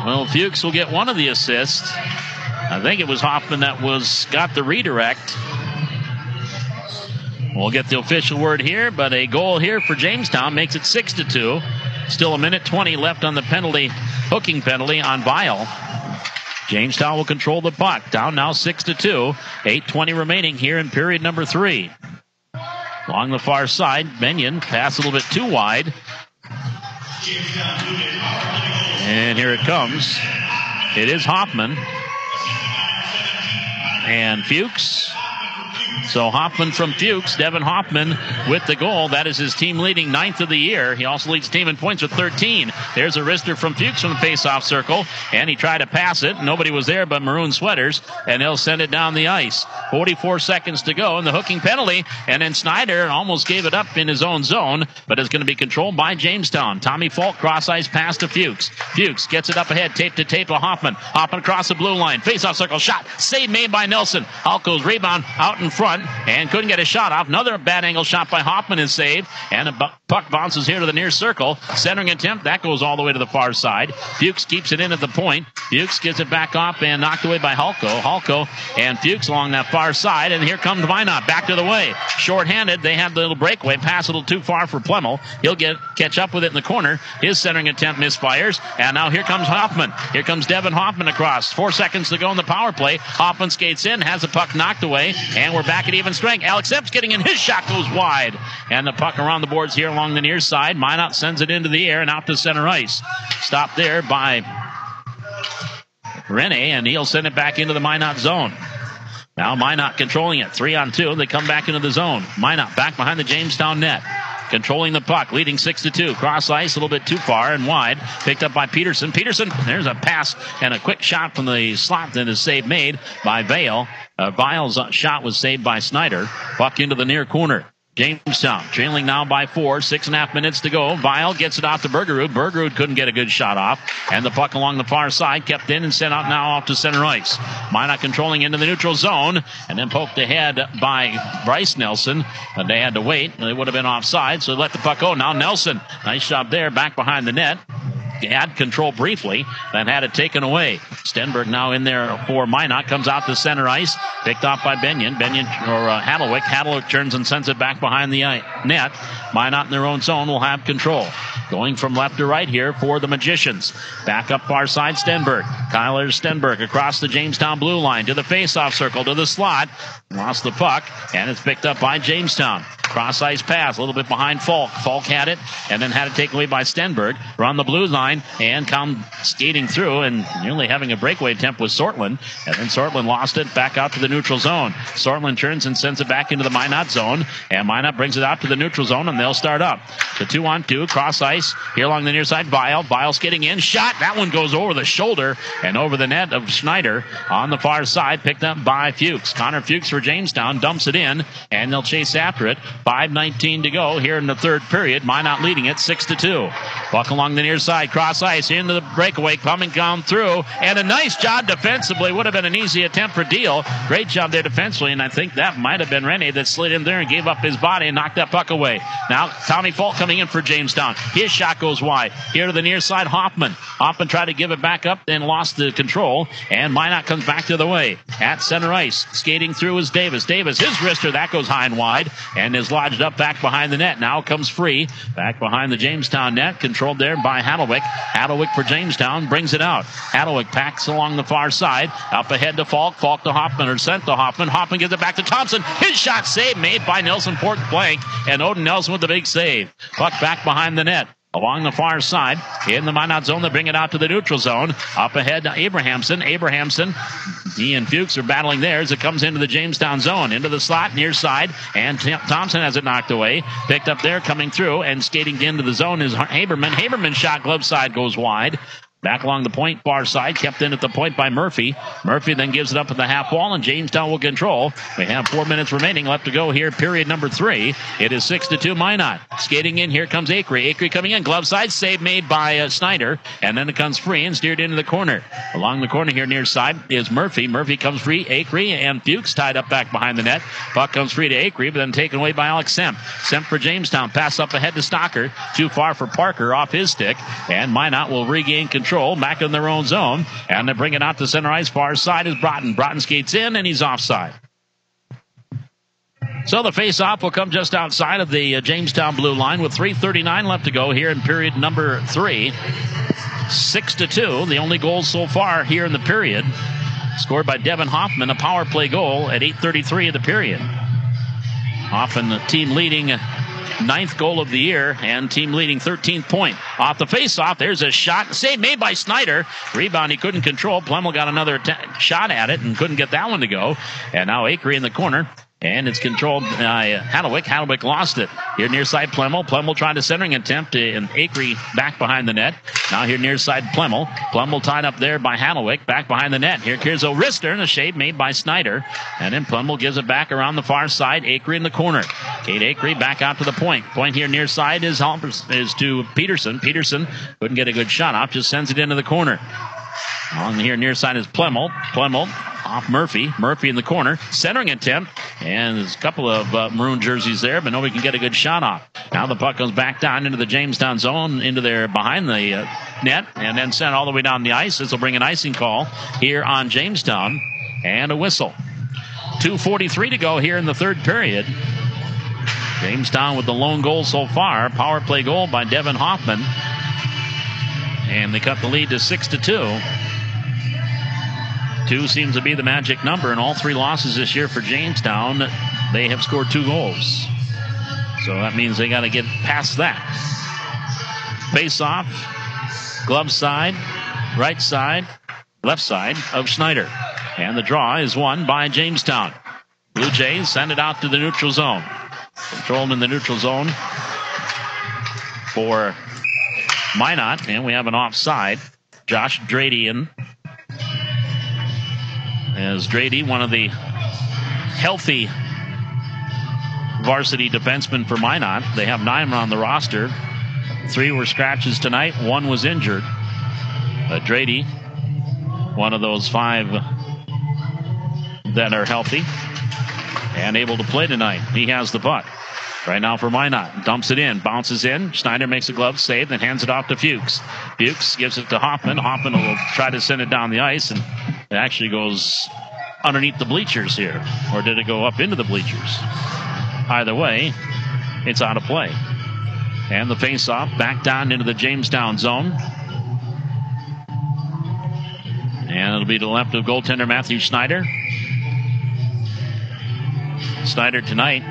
Well, Fuchs will get one of the assists. I think it was Hoffman that got the redirect. We'll get the official word here, but a goal here for Jamestown makes it 6-2. Still a minute 20 left on the hooking penalty on Vial. Jamestown will control the puck. Down now 6-2. 8:20 remaining here in period number 3. Along the far side, Benyon pass a little bit too wide. And here it comes. It is Hoffman. And Fuchs. So Hoffman from Fuchs, Devin Hoffman with the goal. That is his team leading 9th of the year. He also leads the team in points with 13. There's a wrister from Fuchs from the face-off circle, and he tried to pass it. Nobody was there but maroon sweaters, and they'll send it down the ice. 44 seconds to go in the hooking penalty, and then Snyder almost gave it up in his own zone, but it's going to be controlled by Jamestown. Tommy Falk cross-ice pass to Fuchs. Fuchs gets it up ahead, tape to tape to Hoffman. Hoffman across the blue line, face-off circle, shot, save made by Nelson. Halko's rebound out in front, and couldn't get a shot off. Another bad angle shot by Hoffman is saved, and the puck bounces here to the near circle. Centering attempt, that goes all the way to the far side. Fuchs keeps it in at the point. Fuchs gets it back off and knocked away by Halko. Halko and Fuchs along that far side, and here comes Minot back to the way. Short-handed, they had the little breakaway, pass a little too far for Plemmel. He'll catch up with it in the corner. His centering attempt misfires, and now here comes Hoffman. Here comes Devin Hoffman across. 4 seconds to go in the power play. Hoffman skates in, has the puck knocked away, and we're back at even strength. Alex Epps getting in. His shot goes wide. And the puck around the boards here along the near side. Minot sends it into the air and out to center ice. Stopped there by Rene, and he'll send it back into the Minot zone. Now Minot controlling it. 3-on-2. They come back into the zone. Minot back behind the Jamestown net. Controlling the puck, leading 6-2. Cross ice, a little bit too far and wide. Picked up by Peterson. Peterson, there's a pass and a quick shot from the slot. Then a save made by Vale. Vile's shot was saved by Snyder. Puck into the near corner. Jamestown trailing now by 4. 6.5 minutes to go. Vile gets it off to Bergerud. Bergerud couldn't get a good shot off. And the puck along the far side kept in and sent out now off to center ice. Minot controlling into the neutral zone. And then poked ahead by Bryce Nelson. And they had to wait. They would have been offside, so they let the puck go. Now Nelson. Nice job there back behind the net. Had control briefly, then had it taken away. Stenberg now in there for Minot. Comes out to center ice. Picked off by Benyon. Hadlewick. Hadlewick turns and sends it back behind the net. Minot in their own zone will have control. Going from left to right here for the Magicians. Back up far side, Stenberg. Kyler Stenberg across the Jamestown blue line to the face-off circle to the slot. Lost the puck, and it's picked up by Jamestown. Cross-ice pass, a little bit behind Falk. Falk had it, and then had it taken away by Stenberg. Run the blue line, and come skating through, and nearly having a breakaway attempt with Sortland. And then Sortland lost it back out to the neutral zone. Sortland turns and sends it back into the Minot zone, and Minot brings it out to the neutral zone, and they'll start up. The 2-on-2, cross-ice, here along the near side, Vile. Vile skating in, shot. That one goes over the shoulder and over the net of Schneider on the far side, picked up by Fuchs. Connor Fuchs for Jamestown dumps it in, and they'll chase after it. 5:19 to go here in the third period. Minot leading it 6-2. Buck along the near side, cross ice into the breakaway, coming down through, and a nice job defensively. Would have been an easy attempt for Deal. Great job there defensively, and I think that might have been Rene that slid in there and gave up his body and knocked that puck away. Now Tommy Falk coming in for Jamestown. His shot goes wide. Here to the near side, Hoffman. Hoffman tried to give it back up, then lost the control, and Minot comes back to the way. At center ice, skating through is Davis. Davis, his wrister, that goes high and wide, and is lodged up back behind the net. Now comes free, back behind the Jamestown net, controlled there by Hadlewick. Hadlewick for Jamestown, brings it out. Hadlewick packs along the far side, up ahead to Falk. Falk to Hoffman, or sent to Hoffman. Hoffman gives it back to Thompson. His shot saved, made by Nelson point blank, and Odin Nelson with the big save. Puck back behind the net. along the far side. In the Minot zone, they bring it out to the neutral zone. Up ahead to Abrahamson. He and Fuchs are battling there as it comes into the Jamestown zone. Into the slot, near side, and Thompson has it knocked away. Picked up there, coming through, and skating into the zone is Haberman. Haberman's shot, glove side, goes wide. Back along the point, far side, kept in at the point by Murphy. Murphy then gives it up at the half wall, and Jamestown will control. We have 4 minutes remaining left to go here, period number 3. It is 6-2 Minot. Skating in, here comes Acree. Acree coming in, glove side, save made by Snyder, and then it comes free and steered into the corner. Along the corner here near side is Murphy. Murphy comes free, Acree and Fuchs tied up back behind the net. Puck comes free to Acree, but then taken away by Alex Semp. Semp for Jamestown, pass up ahead to Stocker. Too far for Parker off his stick, and Minot will regain control back in their own zone, and they bring it out to center ice. Far side is Broughton. Broughton skates in, and he's offside. So the face-off will come just outside of the Jamestown blue line with 3:39 left to go here in period number 3. 6-2, the only goal so far here in the period. Scored by Devin Hoffman, a power play goal at 8:33 of the period. Hoffman, the team leading 9th goal of the year and team leading 13th point. Off the face-off, there's a shot. Save made by Snyder. Rebound he couldn't control. Plummel got another shot at it and couldn't get that one to go. And now Acree in the corner. And it's controlled by Hadlewick. Hadlewick lost it. Here near side, Plemmel. Plemmel tried a centering attempt, and Acree back behind the net. Now here near side, Plemmel. Plemmel tied up there by Hadlewick, back behind the net. Here Kirzo Rister, and a shave made by Snyder. And then Plemmel gives it back around the far side. Acree in the corner. Kate Acree back out to the point. Point here near side is to Peterson. Peterson couldn't get a good shot off, just sends it into the corner. On here near side is Plemmel. Plemmel off Murphy. Murphy in the corner. Centering attempt. And there's a couple of maroon jerseys there, but nobody can get a good shot off. Now the puck goes back down into the Jamestown zone, into there behind the net, and then sent all the way down the ice. This will bring an icing call here on Jamestown, and a whistle. 2:43 to go here in the third period. Jamestown with the lone goal so far. Power play goal by Devin Hoffman. And they cut the lead to 6-2. 2 seems to be the magic number. In all 3 losses this year for Jamestown, they have scored 2 goals. So that means they got to get past that. Face-off, glove side, right side, left side of Schneider. And the draw is won by Jamestown. Blue Jays send it out to the neutral zone. Controlled in the neutral zone for Minot, and we have an offside. Josh Drady in. As Drady, one of the healthy varsity defensemen for Minot. They have 9 on the roster. 3 were scratches tonight. 1 was injured. But Drady, one of those 5 that are healthy and able to play tonight. He has the puck. Right now for Minot. Dumps it in. Bounces in. Schneider makes a glove save, then hands it off to Fuchs. Fuchs gives it to Hoffman. Hoffman will try to send it down the ice, and it actually goes underneath the bleachers here. Or did it go up into the bleachers? Either way, it's out of play. And the faceoff back down into the Jamestown zone. And it'll be to the left of goaltender Matthew Schneider. Schneider tonight,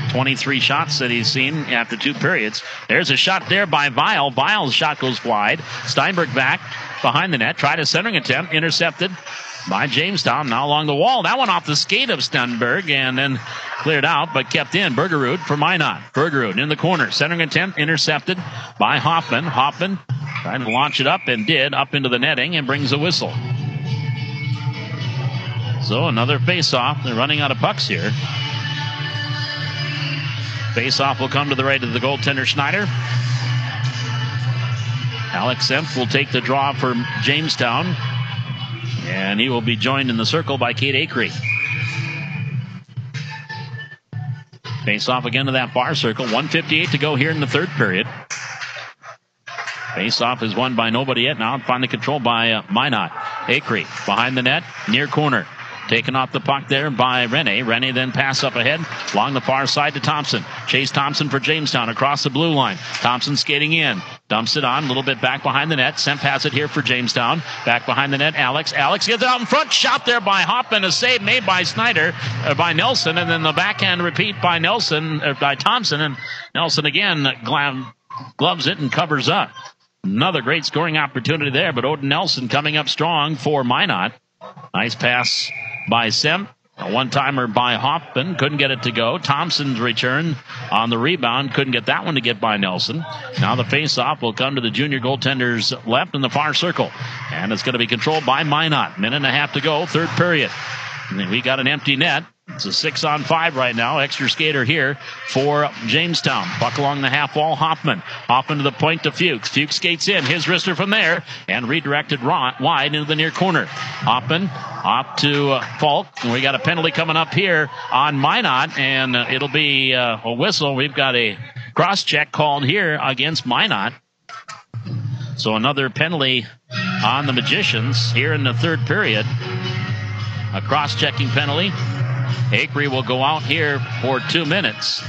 23 shots that he's seen after 2 periods. There's a shot there by Weil. Weil's shot goes wide. Steinberg back behind the net. Tried a centering attempt. Intercepted by Jamestown. Now along the wall. That one off the skate of Steinberg and then cleared out, but kept in. Bergerud for Minot. Bergerud in the corner. Centering attempt intercepted by Hoffman. Hoffman trying to launch it up and did up into the netting and brings a whistle. So another face-off. They're running out of pucks here. Face-off will come to the right of the goaltender Schneider. Alex Semp will take the draw for Jamestown. And he will be joined in the circle by Kate Acree. Face-off again to that far circle. 1:58 to go here in the third period. Face-off is won by nobody yet. Now finally controlled by Minot. Acree behind the net, near corner. Taken off the puck there by Rene. Rene then pass up ahead along the far side to Thompson. Chase Thompson for Jamestown across the blue line. Thompson skating in. Dumps it on a little bit back behind the net. Semp has it here for Jamestown. Back behind the net, Alex. Alex gets it out in front. Shot there by Hoffman. A save made by by Nelson. And then the backhand repeat by by Thompson. And Nelson again gloves it and covers up. Another great scoring opportunity there, but Odin Nelson coming up strong for Minot. Nice pass by Semp. A one-timer by Hoffman. Couldn't get it to go. Thompson's return on the rebound. Couldn't get that one to get by Nelson. Now the face-off will come to the junior goaltender's left in the far circle. And it's going to be controlled by Minot. Minute and a half to go, third period. And we got an empty net. It's a 6-on-5 right now. Extra skater here for Jamestown. Puck along the half wall. Hoffman to the point to Fuchs. Fuchs skates in. His wrister from there. And redirected wide into the near corner. Hoffman off to Falk. And we got a penalty coming up here on Minot. And it'll be a whistle. We've got a cross-check called here against Minot. So another penalty on the Magicians here in the third period. A cross-checking penalty. Acree will go out here for 2 minutes.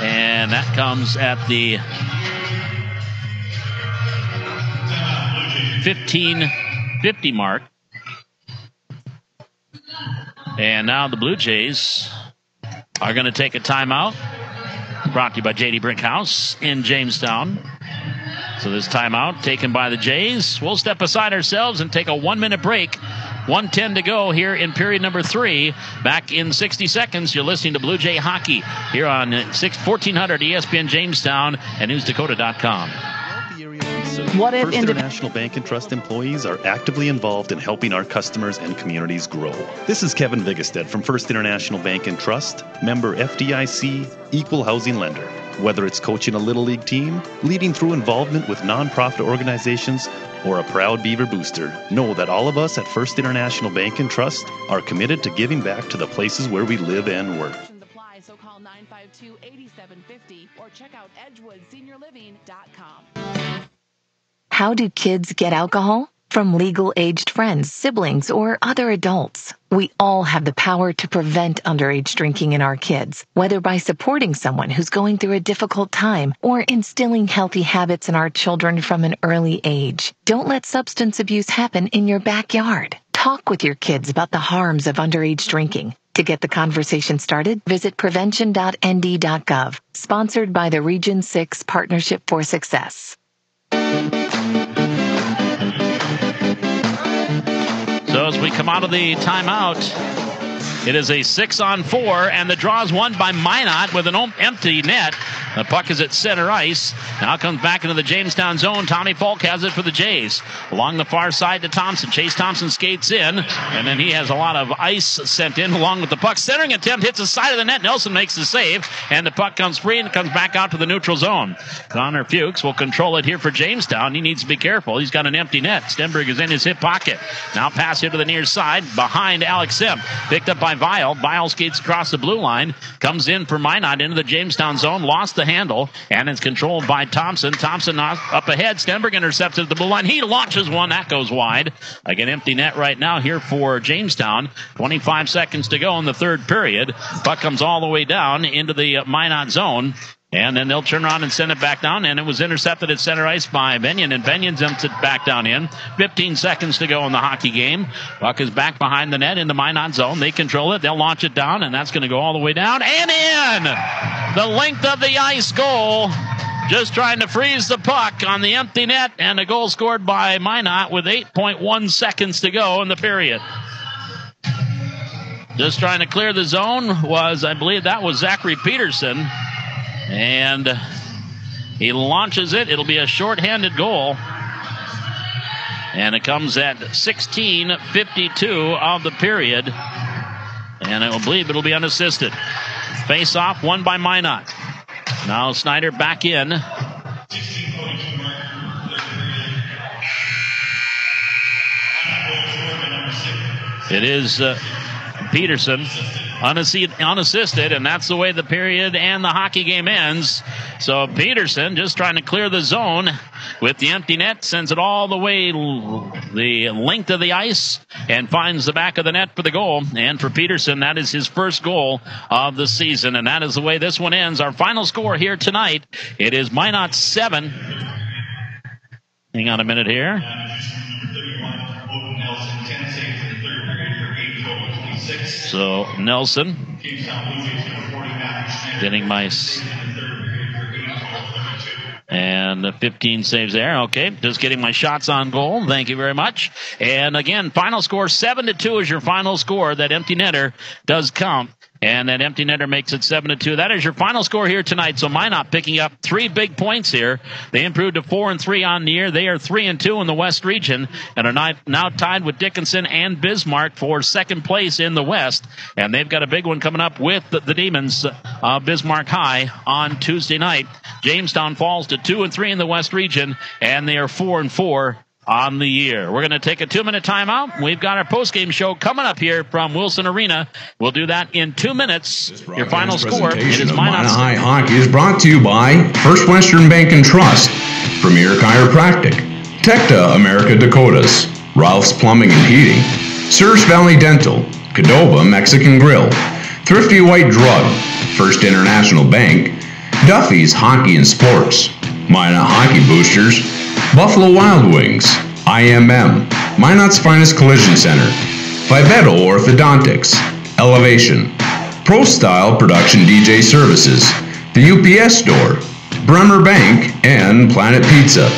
And that comes at the 15:50 mark. And now the Blue Jays are going to take a timeout. Brought to you by J.D. Brinkhouse in Jamestown. So this timeout taken by the Jays. We'll step aside ourselves and take a 1-minute break. 1:10 to go here in period number 3. Back in 60 seconds, you're listening to Blue Jay Hockey here on 1400 ESPN Jamestown and NewsDakota.com. What if First International Bank and Trust employees are actively involved in helping our customers and communities grow? This is Kevin Vigestead from First International Bank and Trust, member FDIC, equal housing lender. Whether it's coaching a Little League team, leading through involvement with nonprofit organizations, or a proud Beaver booster, know that all of us at First International Bank and Trust are committed to giving back to the places where we live and work. So call 952-8750 or check out EdgewoodSeniorLiving.com. How do kids get alcohol? From legal-aged friends, siblings, or other adults. We all have the power to prevent underage drinking in our kids, whether by supporting someone who's going through a difficult time or instilling healthy habits in our children from an early age. Don't let substance abuse happen in your backyard. Talk with your kids about the harms of underage drinking. To get the conversation started, visit prevention.nd.gov, sponsored by the Region 6 Partnership for Success. So as we come out of the timeout, it is a 6-on-4, and the draw is won by Minot with an empty net. The puck is at center ice. Now comes back into the Jamestown zone. Tommy Falk has it for the Jays. Along the far side to Thompson. Chase Thompson skates in, and then he has a lot of ice sent in along with the puck. Centering attempt hits the side of the net. Nelson makes the save, and the puck comes free and comes back out to the neutral zone. Connor Fuchs will control it here for Jamestown. He needs to be careful. He's got an empty net. Stenberg is in his hip pocket. Now pass here to the near side behind Alex Semp. Picked up by Vile. Vile skates across the blue line. Comes in for Minot into the Jamestown zone. Lost the handle, and it's controlled by Thompson. Thompson up ahead. Stenberg intercepts at the blue line. He launches one. That goes wide. Again, empty net right now here for Jamestown. 25 seconds to go in the third period. Puck comes all the way down into the Minot zone. And then they'll turn around and send it back down. And it was intercepted at center ice by Benyon. And Benyon sends it back down in. 15 seconds to go in the hockey game. Puck is back behind the net in the Minot zone. They control it. They'll launch it down. And that's going to go all the way down. And in! The length of the ice goal. Just trying to freeze the puck on the empty net. And a goal scored by Minot with 8.1 seconds to go in the period. Just trying to clear the zone was, I believe that was Zachary Peterson. And he launches it. It'll be a shorthanded goal. And it comes at 16:52 of the period. And I believe it'll be unassisted. Face off, won by Minot. Now Snyder back in. It is Peterson. Unassisted, and that's the way the period and the hockey game ends. So Peterson just trying to clear the zone with the empty net, sends it all the way the length of the ice and finds the back of the net for the goal. And for Peterson, that is his first goal of the season, and that is the way this one ends. Our final score here tonight, it is Minot 7. Hang on a minute here. So Nelson getting my And the 15 saves there. Okay, just getting my shots on goal. Thank you very much. And again, final score 7-2 is your final score. That empty netter does count. And that empty netter makes it 7-2. That is your final score here tonight. So Minot picking up 3 big points here. They improved to 4-3 on the year. They are 3-2 in the West region and are now tied with Dickinson and Bismarck for second place in the West. And they've got a big one coming up with the Demons, Bismarck High, on Tuesday night. Jamestown falls to 2-3 in the West region, and they are 4-4 on the year. We're going to take a 2-minute timeout. We've got our post-game show coming up here from Wilson Arena. We'll do that in 2 minutes. Your final score, it is Minot High Hockey is brought to you by First Western Bank and Trust, Premier Chiropractic, Tecta America Dakotas, Ralph's Plumbing and Heating, Surf Valley Dental, Cadova Mexican Grill, Thrifty White Drug, First International Bank, Duffy's Hockey and Sports, Minot Hockey Boosters, Buffalo Wild Wings, IMM, Minot's Finest Collision Center, Vivetto Orthodontics, Elevation, Pro Style Production DJ Services, the UPS Store, Bremer Bank, and Planet Pizza.